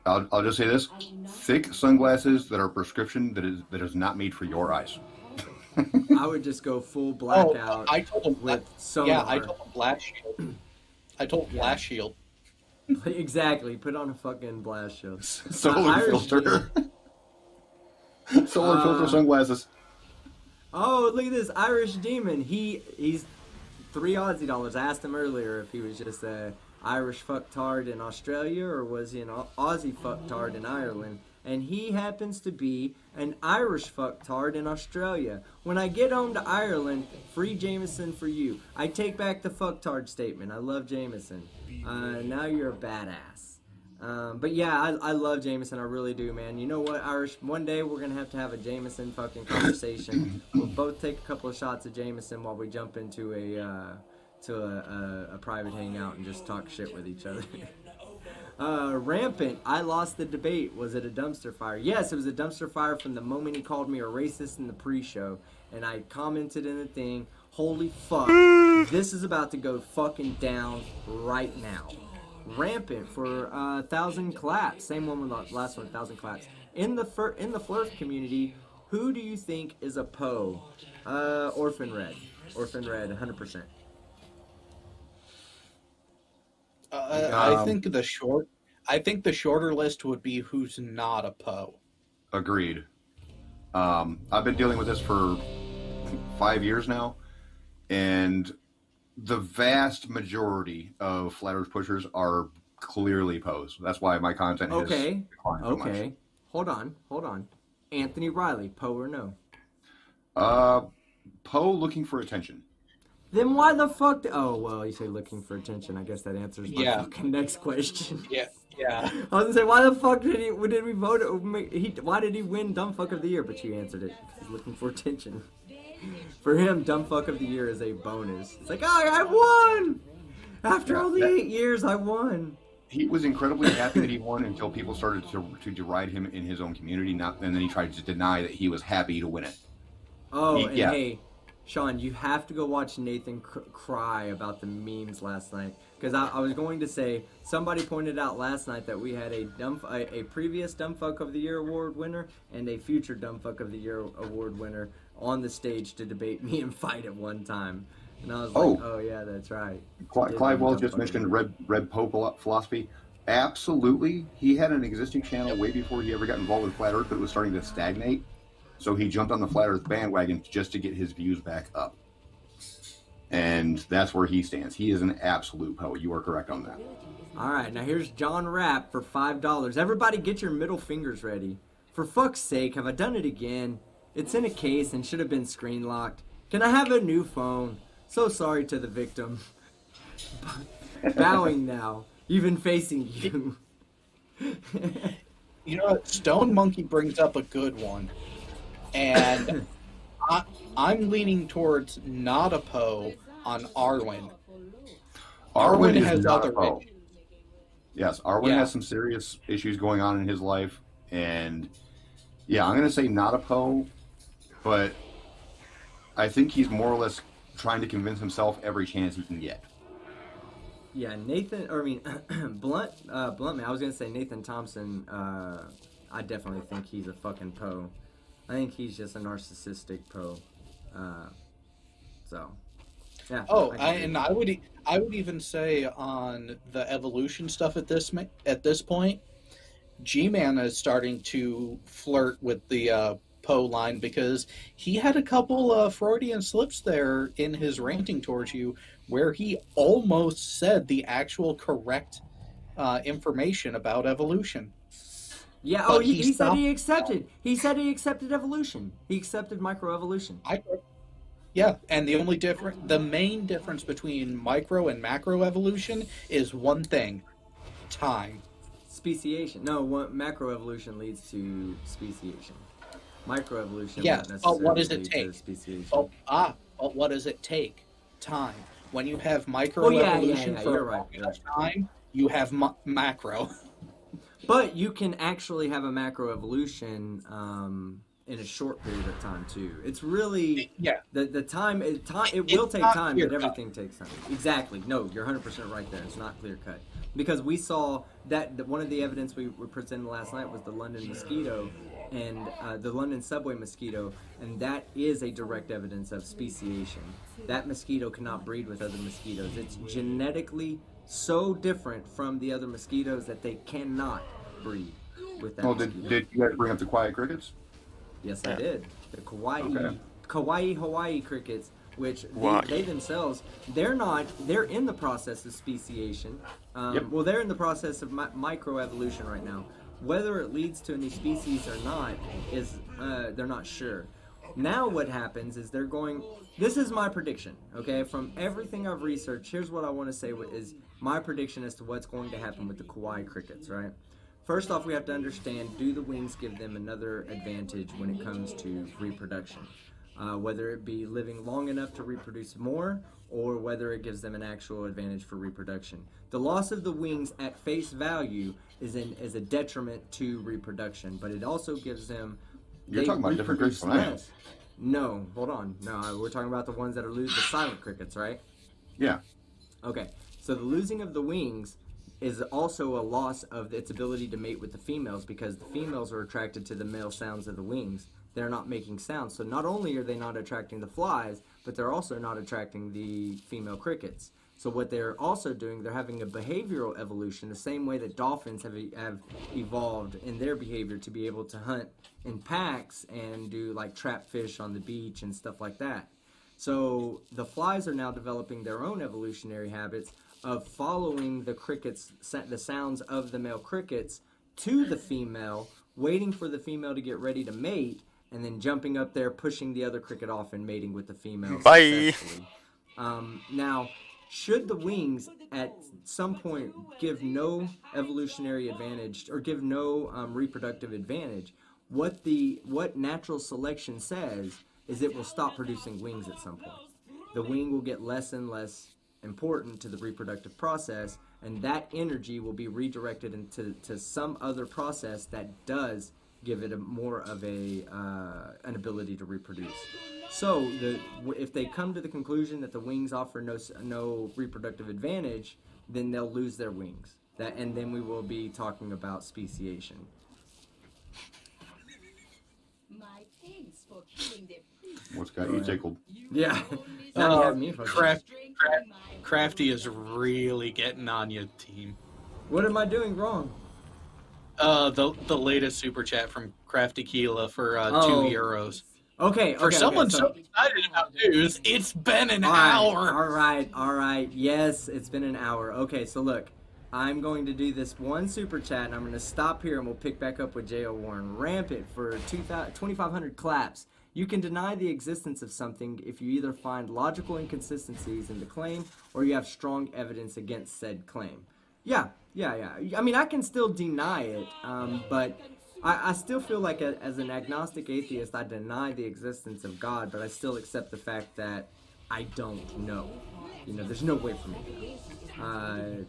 I'll just say this. Thick sunglasses that are prescription that is not made for your eyes. I would just go full blackout I told him with sonar. Yeah, I told him blast shield. I told blast shield. Exactly. Put on a fucking blast shield. Solar Irish filter. Demon. Solar filter sunglasses. Oh, look at this Irish Demon. He's $3 Aussie dollars. I asked him earlier if he was just a Irish fucktard in Australia or was he an Aussie fucktard in Ireland. And he happens to be an Irish fucktard in Australia. When I get home to Ireland, free Jameson for you. I take back the fucktard statement. I love Jameson. Now you're a badass. But yeah, I love Jameson. I really do, man. You know what, Irish? One day we're going to have a Jameson fucking conversation. We'll both take a couple of shots of Jameson while we jump into a private hangout and just talk shit with each other. Rampant, I lost the debate. Was it a dumpster fire? Yes, it was a dumpster fire from the moment he called me a racist in the pre-show. And I commented in the thing, holy fuck, this is about to go fucking down right now. Rampant for 1,000 claps. Same one with the last one, 1,000 claps. In the Flurf community, who do you think is a Poe? Orphan Red. Orphan Red, 100%. I think the shorter list would be who's not a Poe. Agreed. I've been dealing with this for 5 years now, and the vast majority of Flat Earth pushers are clearly Poes. That's why my content has declined so much. Hold on. Anthony Riley, Poe or no? Poe looking for attention. Then why the fuck? Oh well, you say looking for attention. I guess that answers my fucking next question. Yeah. I was gonna say, why the fuck did we vote? Why did he win Dumb Fuck of the Year? But you answered it. He's looking for attention. For him, Dumb Fuck of the Year is a bonus. It's like, I won! After only 8 years, I won. He was incredibly happy that he won until people started to deride him in his own community, and then he tried to deny that he was happy to win it. Hey, Sean, you have to go watch Nathan cry about the memes last night. Because I was going to say, somebody pointed out last night that we had a previous Dumb Fuck of the Year award winner and a future Dumb Fuck of the Year award winner on the stage to debate me and fight at one time. And I was like, oh yeah, that's right. Clive Wells just mentioned Red Poe philosophy. Absolutely. He had an existing channel way before he ever got involved with Flat Earth, but it was starting to stagnate. So he jumped on the Flat Earth bandwagon just to get his views back up. And that's where he stands. He is an absolute Poe. You are correct on that. All right, now here's John Rapp for $5. Everybody get your middle fingers ready. For fuck's sake, have I done it again? It's in a case and should have been screen locked. Can I have a new phone? So sorry to the victim. Bowing now, even facing you. You know what? Stone Monkey brings up a good one. And I'm leaning towards not a Poe on Arwen. Arwen has other Poe. Yes, Arwen has some serious issues going on in his life. And yeah, I'm going to say not a Poe, but I think he's more or less trying to convince himself every chance he can get. Yeah, Blunt man, I was going to say Nathan Thompson, I definitely think he's a fucking Poe. I think he's just a narcissistic Poe. Yeah. Oh, I would even say on the evolution stuff at this point, G-Man is starting to flirt with the Poe line because he had a couple Freudian slips there in his ranting towards you where he almost said the actual correct information about evolution. Yeah, But he said he stopped- accepted. He said he accepted evolution. He accepted microevolution. Yeah, and the main difference between micro and macro evolution is one thing: time. Speciation. No, macroevolution leads to speciation. Microevolution. Yeah, won't but what does necessarily it lead to take? speciation. But what does it take? Time. When you have Oh, microevolution for you're a right. long enough time, you have macro. But you can actually have a macroevolution in a short period of time too. It's really the time. It will take time, but everything takes time. Exactly. No, you're 100% right there. It's not clear cut because we saw that one of the evidence we presented last night was the London mosquito and the London subway mosquito, and that is a direct evidence of speciation. That mosquito cannot breed with other mosquitoes. It's genetically so different from the other mosquitoes that they cannot breed with that Well, mosquito. did you guys bring up the quiet crickets? Yes, I did. The Okay. Kauai Hawaii crickets, which Hawaii. they themselves, they're in the process of speciation. Yep. Well, they're in the process of microevolution right now. Whether it leads to any species or not is they're not sure. Now what happens is they're going. This is my prediction. Okay, from everything I've researched, here's what I want to say is my prediction as to what's going to happen with the Kauai crickets. Right. First off, we have to understand, do the wings give them another advantage when it comes to reproduction? Whether it be living long enough to reproduce more, or whether it gives them an actual advantage for reproduction. The loss of the wings at face value is a detriment to reproduction, but it also gives them... You're talking about different crickets than I am. No, hold on. No, we're talking about the ones that are the silent crickets, right? Yeah. Okay, so the losing of the wings is also a loss of its ability to mate with the females, because the females are attracted to the male sounds of the wings. They're not making sounds. So not only are they not attracting the flies, but they're also not attracting the female crickets. So what they're also doing, they're having a behavioral evolution, the same way that dolphins have evolved in their behavior to be able to hunt in packs and do like trap fish on the beach and stuff like that. So the flies are now developing their own evolutionary habits of following the crickets, the sounds of the male crickets to the female, waiting for the female to get ready to mate, and then jumping up there, pushing the other cricket off and mating with the female Bye. successfully. Now, should the wings at some point give no evolutionary advantage or give no reproductive advantage, what natural selection says is it will stop producing wings at some point. The wing will get less and less important to the reproductive process, and that energy will be redirected into some other process that does give it more of an ability to reproduce. So if they come to the conclusion that the wings offer no reproductive advantage, then they'll lose their wings. And then we will be talking about speciation. My thanks for killing the priest. What's got you tickled? Yeah. Crafty is really getting on you, team. What am I doing wrong? The latest super chat from Crafty Keela for €2. Okay. For someone so excited about news, it's been an hour. All right. Yes, it's been an hour. Okay, so look, I'm going to do this one super chat, and I'm going to stop here, and we'll pick back up with J.O. Warren. Rampant for 2,500 claps. You can deny the existence of something if you either find logical inconsistencies in the claim or you have strong evidence against said claim. Yeah. I mean, I can still deny it, but I still feel like as an agnostic atheist, I deny the existence of God, but I still accept the fact that I don't know. You know, there's no way for me to know.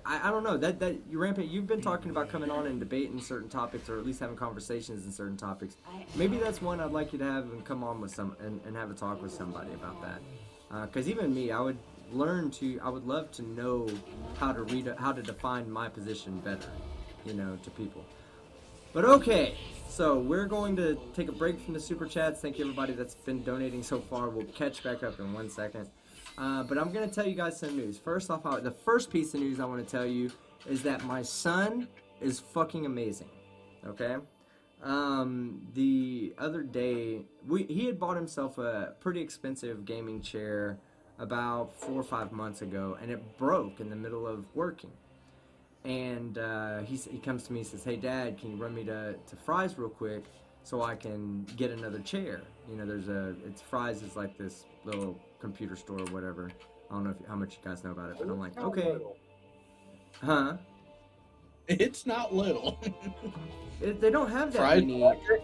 I don't know. That you Rampant, you've been talking about coming on and debating certain topics, or at least having conversations in certain topics. Maybe that's one I'd like you to have and come on with and have a talk with somebody about that. Because even me, I would love to know how to define my position better, to people. But okay, so we're going to take a break from the super chats. Thank you everybody that's been donating so far. We'll catch back up in 1 second. But I'm going to tell you guys some news. First off, the first piece of news I want to tell you is that my son is fucking amazing. Okay? The other day, he had bought himself a pretty expensive gaming chair about 4 or 5 months ago, and it broke in the middle of working. And he comes to me and says, "Hey Dad, can you run me to Fry's real quick so I can get another chair?" Fry's is like this little computer store or whatever. I don't know how much you guys know about it, but I'm like, okay. Huh? It's not little. They don't have that Fry's many. electric?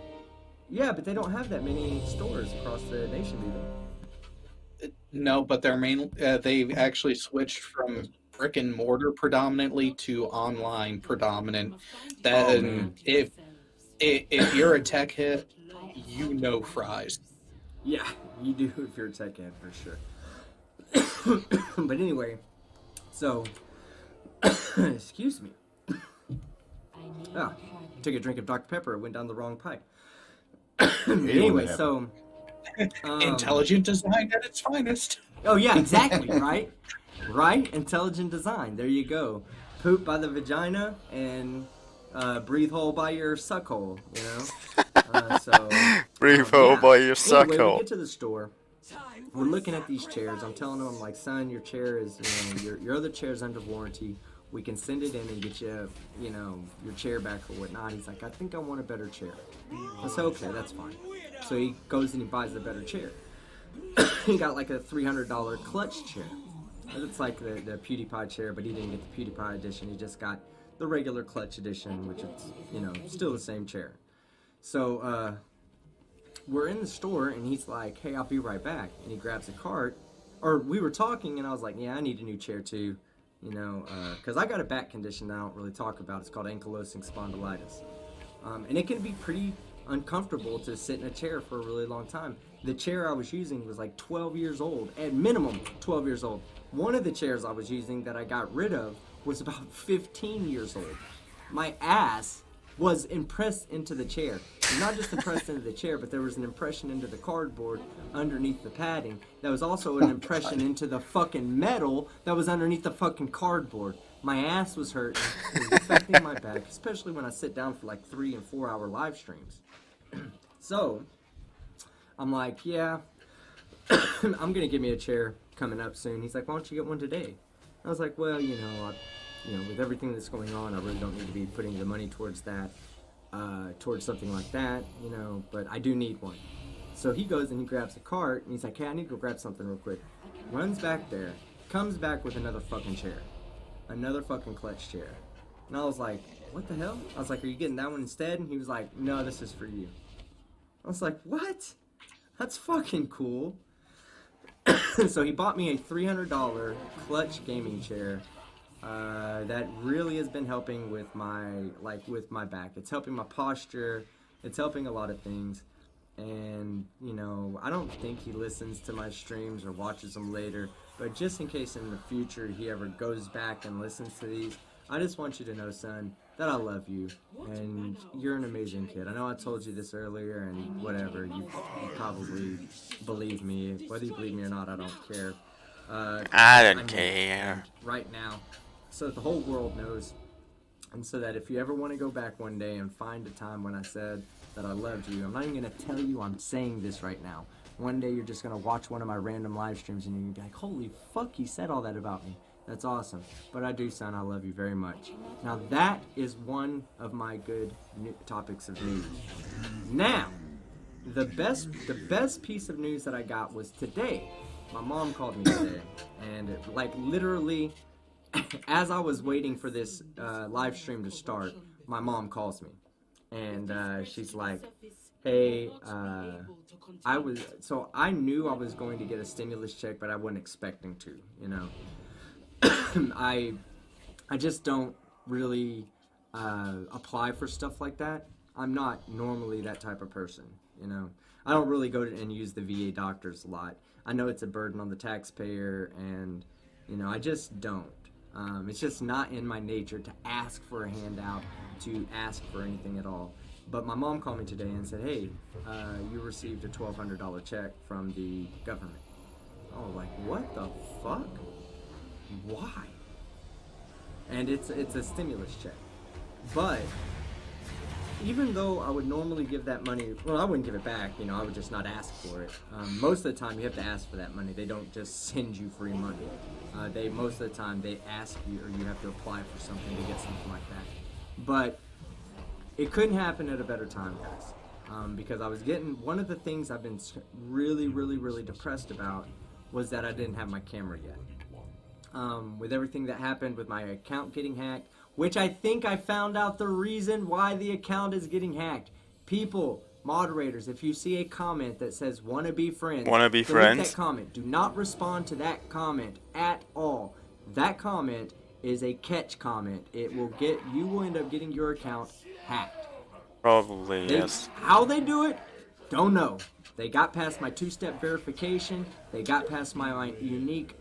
Yeah, but they don't have that many stores across the nation, do they? No, but they've actually switched from brick and mortar predominantly to online predominant. If you're a tech head, you know Fry's. Yeah, you do if you're a tech head for sure. But anyway, so excuse me. took a drink of Dr. Pepper. It went down the wrong pipe. when Anyway, that so Intelligent design at its finest. oh yeah, exactly, right? Right? Intelligent design. There you go. Poop by the vagina and breathe hole by your suck hole, you know? Breathe hole by your suck Anyway, hole. we get to the store. We're looking at these chairs. I'm telling them, like, son, your chair is, you know, your other chair's under warranty. We can send it in and get you, you know, your chair back or whatnot. He's like, I think I want a better chair. I said, okay, that's fine. So he goes and he buys a better chair. He got like a $300 clutch chair. It's like the PewDiePie chair, but he didn't get the PewDiePie edition. He just got the regular clutch edition, which is, you know, still the same chair. So we're in the store, and he's like, hey, I'll be right back. And he grabs a cart. Or we were talking, and I was like, yeah, I need a new chair too. You know, because I got a back condition that I don't really talk about. It's called ankylosing spondylitis. And it can be pretty uncomfortable to sit in a chair for a really long time. The chair I was using was like 12 years old, at minimum 12 years old. One of the chairs I was using that I got rid of was about 15 years old. My ass was impressed into the chair. Not just impressed into the chair, but there was an impression into the cardboard underneath the padding. That was also an impression into the fucking metal that was underneath the fucking cardboard. My ass was hurting. It was affecting my back, especially when I sit down for like 3 and 4 hour live streams. So, I'm like, yeah, I'm gonna give me a chair coming up soon. He's like, why don't you get one today? I was like, well, you know, with everything that's going on, I really don't need to be putting the money towards that, towards something like that, you know, but I do need one. So he goes and he grabs a cart, and he's like, hey, I need to go grab something real quick. Runs back there, comes back with another fucking chair. Another fucking clutch chair. And I was like, what the hell? I was like, are you getting that one instead? And he was like, no, this is for you. I was like, what? That's fucking cool. So he bought me a $300 clutch gaming chair that really has been helping with my back. It's helping my posture. It's helping a lot of things. And, you know, I don't think he listens to my streams or watches them later, but just in case in the future he ever goes back and listens to these, I just want you to know, son, that I love you, and you're an amazing kid. I know I told you this earlier, and whatever, you probably believe me. Whether you believe me or not, I don't care. I don't care. Right now, so that the whole world knows, and so that if you ever want to go back one day and find a time when I said that I loved you, I'm not even going to tell you I'm saying this right now. One day you're just going to watch one of my random live streams and you're going to be like, holy fuck, he said all that about me. That's awesome. But I do, son, I love you very much. Now that is one of my good topics of news. Now, the best piece of news that I got was today. My mom called me today, and like literally, as I was waiting for this live stream to start, my mom calls me, and she's like, hey, I knew I was going to get a stimulus check, but I wasn't expecting to, you know. I just don't really apply for stuff like that. I'm not normally that type of person, you know. I don't really go and use the VA doctors a lot. I know it's a burden on the taxpayer, and, you know, I just don't. It's just not in my nature to ask for a handout, to ask for anything at all. But my mom called me today and said, hey, you received a $1,200 check from the government. I was like, what the fuck? Why? And it's a stimulus check. But even though I would normally give that money, well, I wouldn't give it back, you know, I would just not ask for it. Most of the time you have to ask for that money. They don't just send you free money. Most of the time they ask you, or you have to apply for something to get something like that. But it couldn't happen at a better time, guys. Because I was getting, one of the things I've been really, really, really depressed about was that I didn't have my camera yet. With everything that happened with my account getting hacked, which I think I found out the reason why the account is getting hacked. People, moderators, if you see a comment that says wanna be friends, delete that comment. Do not respond to that comment at all. That comment is a catch comment. You will end up getting your account hacked. Probably, yes. How they do it, don't know. They got past my 2-step verification. They got past my unique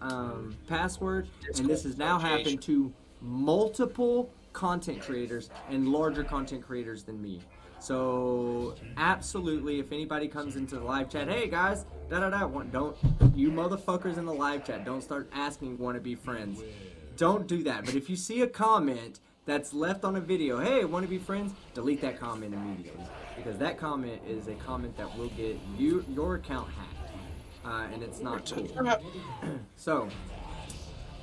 password. And this has now happened to multiple content creators and larger content creators than me. So absolutely, if anybody comes into the live chat, hey guys, don't you motherfuckers in the live chat, don't start asking want to be friends. Don't do that. But if you see a comment that's left on a video, hey, want to be friends, delete that comment immediately, because that comment is a comment that will get your account hacked, and it's not cool. So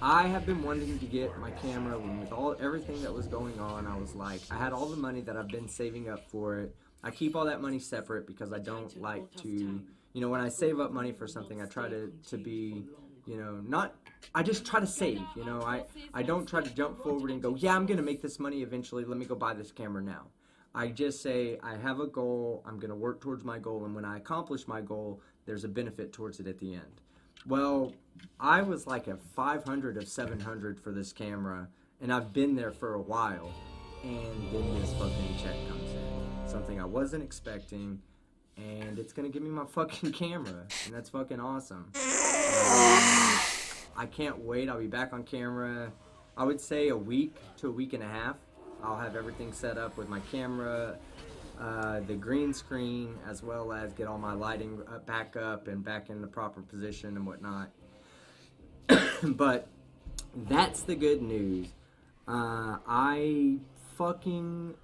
I have been wanting to get my camera. With everything that was going on, I was like, I had all the money that I've been saving up for it. I keep all that money separate because I don't like to, you know, when I save up money for something, I try to be, you know, not, I just try to save, you know, I don't try to jump forward and go, yeah, I'm going to make this money eventually, let me go buy this camera now. I just say, I have a goal, I'm going to work towards my goal, and when I accomplish my goal, there's a benefit towards it at the end. Well, I was like at 500 of 700 for this camera, and I've been there for a while, and then this fucking check comes in. Something I wasn't expecting, and it's gonna give me my fucking camera, and that's fucking awesome. I can't wait. I'll be back on camera, I would say a week to a week and a half. I'll have everything set up with my camera, the green screen, as well as get all my lighting back up and back in the proper position and whatnot. But that's the good news. I fucking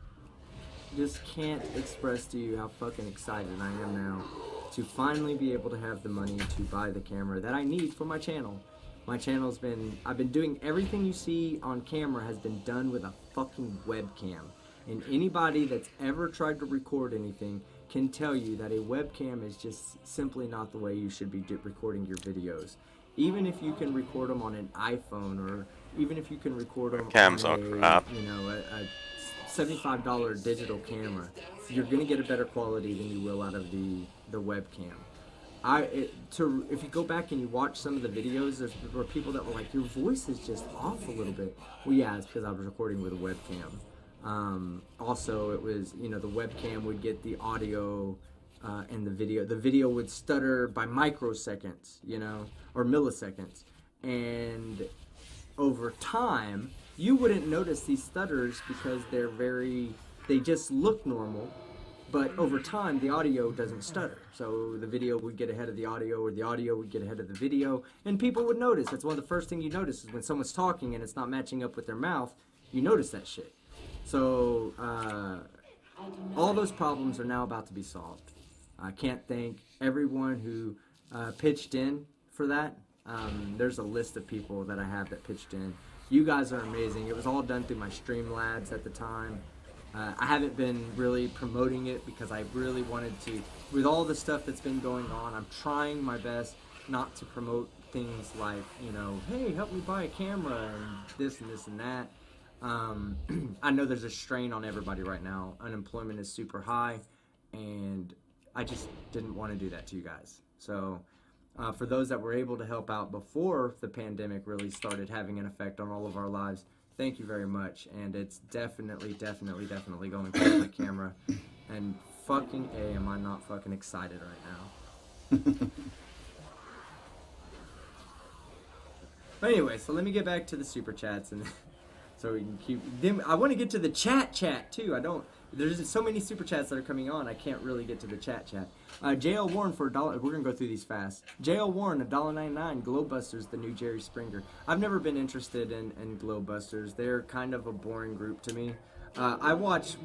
just can't express to you how fucking excited I am now to finally be able to have the money to buy the camera that I need for my channel. My channel's been, I've been doing everything you see on camera has been done with a fucking webcam. And anybody that's ever tried to record anything can tell you that a webcam is just simply not the way you should be recording your videos. Even if you can record them on an iPhone, or even if you can record them Cams on are crap. you know, a $75 digital camera, you're gonna get a better quality than you will out of the webcam. If you go back and you watch some of the videos, there were people that were like, your voice is just off a little bit. Well, yeah, it's because I was recording with a webcam. Also, it was, you know, the webcam would get the audio and the video. The video would stutter by microseconds, you know, or milliseconds. And over time, you wouldn't notice these stutters because they just look normal. But over time, the audio doesn't stutter. So the video would get ahead of the audio, or the audio would get ahead of the video, and people would notice. That's one of the first things you notice is when someone's talking and it's not matching up with their mouth, you notice that shit. So all those problems are now about to be solved. I can't thank everyone who pitched in for that. There's a list of people that I have that pitched in. You guys are amazing. It was all done through my Streamlabs at the time. I haven't been really promoting it because I really wanted to. With all the stuff that's been going on, I'm trying my best not to promote things like, you know, hey, help me buy a camera and this and this and that. I know there's a strain on everybody right now. Unemployment is super high, and I just didn't want to do that to you guys. So for those that were able to help out before the pandemic really started having an effect on all of our lives, thank you very much. And it's definitely going for my camera. And fucking A, am I not fucking excited right now. But anyway, so let me get back to the super chats, and so we can keep. Then I want to get to the chat too. There's so many super chats that are coming on. I can't really get to the chat. JL Warren for $1. We're gonna go through these fast. JL Warren, $1.99. Glowbusters, the new Jerry Springer. I've never been interested in Glowbusters. They're kind of a boring group to me. I watch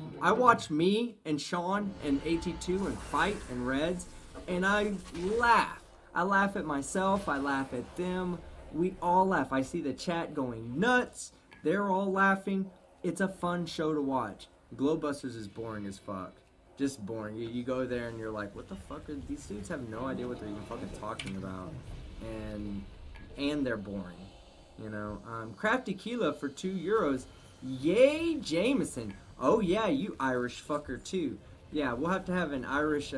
me and Sean and AT2 and fight and Reds, and I laugh. I laugh at myself. I laugh at them. We all laugh. I see the chat going nuts. They're all laughing. It's a fun show to watch. Glowbusters is boring as fuck. Just boring. You go there and you're like, what the fuck are these dudes? Have no idea what they're even fucking talking about, and they're boring. You know. Crafty Keela for €2. Yay, Jameson. Oh yeah, you Irish fucker too. Yeah, we'll have to have an Irish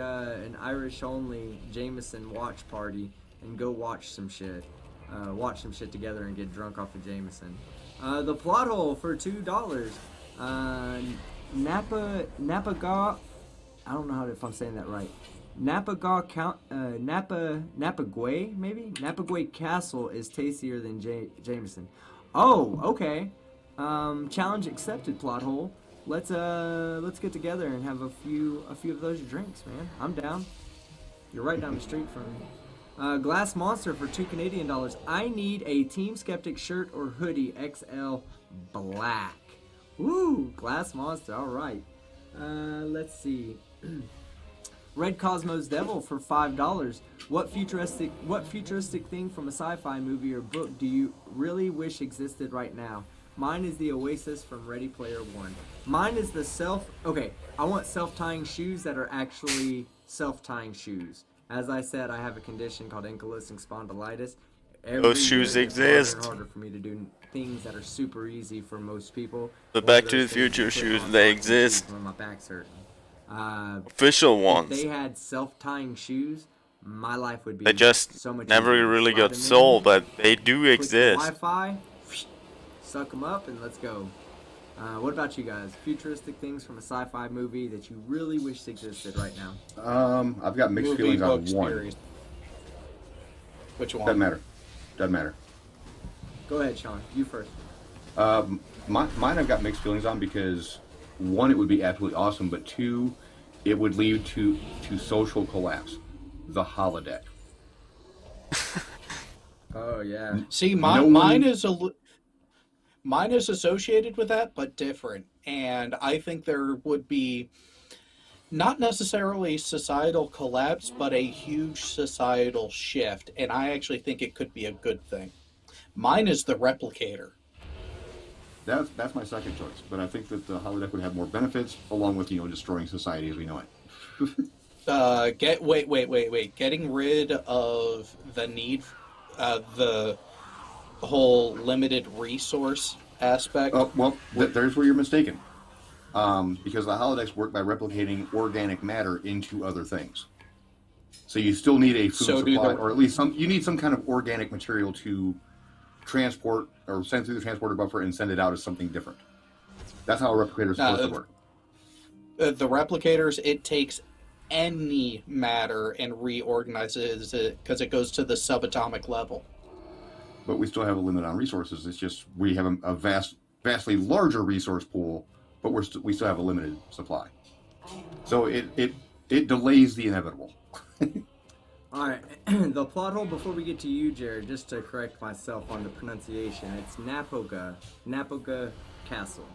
only Jameson watch party and go watch some shit. Watch some shit together and get drunk off of Jameson. The plot hole for $2. Napagaw, I don't know if I'm saying that right. Napagaw Napagway, maybe? Napagway Castle is tastier than Jameson. Oh, okay. Challenge accepted, plot hole. Let's get together and have a few of those drinks, man. I'm down. You're right down the street from me. Glass Monster for $2 Canadian. I need a Team Skeptic shirt or hoodie XL black. Woo! Glass Monster. All right. Let's see. Red Cosmos Devil for $5. What futuristic thing from a sci-fi movie or book do you really wish existed right now? Mine is the Oasis from Ready Player One. Mine is the I want self-tying shoes that are actually self-tying shoes. As I said, I have a condition called ankylosing spondylitis. Those shoes exist. Harder and harder for me to do things that are super easy for most people. The Back to the Future shoes, they exist. When my back's hurting. Official ones. If they had self-tying shoes, my life would be They just so much never easier. really Slide got them in, sold, but they do click the exist. Wi-Fi, suck them up, and let's go. What about you guys? Futuristic things from a sci-fi movie that you really wish existed right now? I've got mixed feelings on one. Series. Which one? Doesn't matter. Go ahead, Sean. You first. Mine I've got mixed feelings on because one, it would be absolutely awesome, but two, it would lead to social collapse. The holodeck. Oh yeah. See, mine is associated with that, but different. And I think there would be not necessarily societal collapse, but a huge societal shift. And I actually think it could be a good thing. Mine is the replicator. That's my second choice, but I think that the holodeck would have more benefits, along with destroying society as we know it. Getting rid of the need, the whole limited resource aspect. Oh well, there's where you're mistaken, because the holodecks work by replicating organic matter into other things. So you still need a food supply, or at least you need some kind of organic material to transport or send through the transporter buffer and send it out as something different. That's how a replicator is supposed to work. The replicators, it takes any matter and reorganizes it because it goes to the subatomic level. But we still have a limit on resources. It's just we have a vastly larger resource pool, but we still have a limited supply. So it delays the inevitable. Alright, the plot hole before we get to you, Jared, just to correct myself on the pronunciation, it's Napoga Castle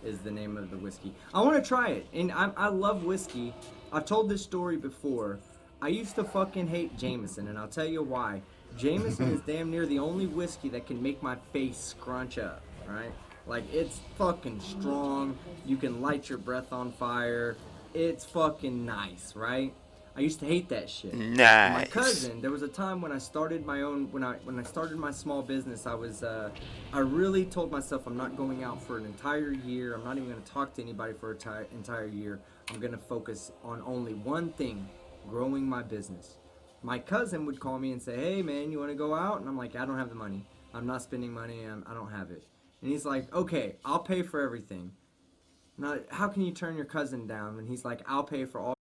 is the name of the whiskey. I want to try it, and I love whiskey. I've told this story before. I used to fucking hate Jameson, and I'll tell you why. Jameson is damn near the only whiskey that can make my face scrunch up, right? Like, it's fucking strong. You can light your breath on fire. It's fucking nice, right? I used to hate that shit. Nice. My cousin, there was a time when I started my own, when I started my small business, I really told myself I'm not going out for an entire year. I'm not even going to talk to anybody for an entire year. I'm going to focus on only one thing, growing my business. My cousin would call me and say, hey man, you want to go out? And I'm like, I don't have the money. I'm not spending money. I don't have it. And he's like, okay, I'll pay for everything. Now, how can you turn your cousin down? And he's like, I'll pay for all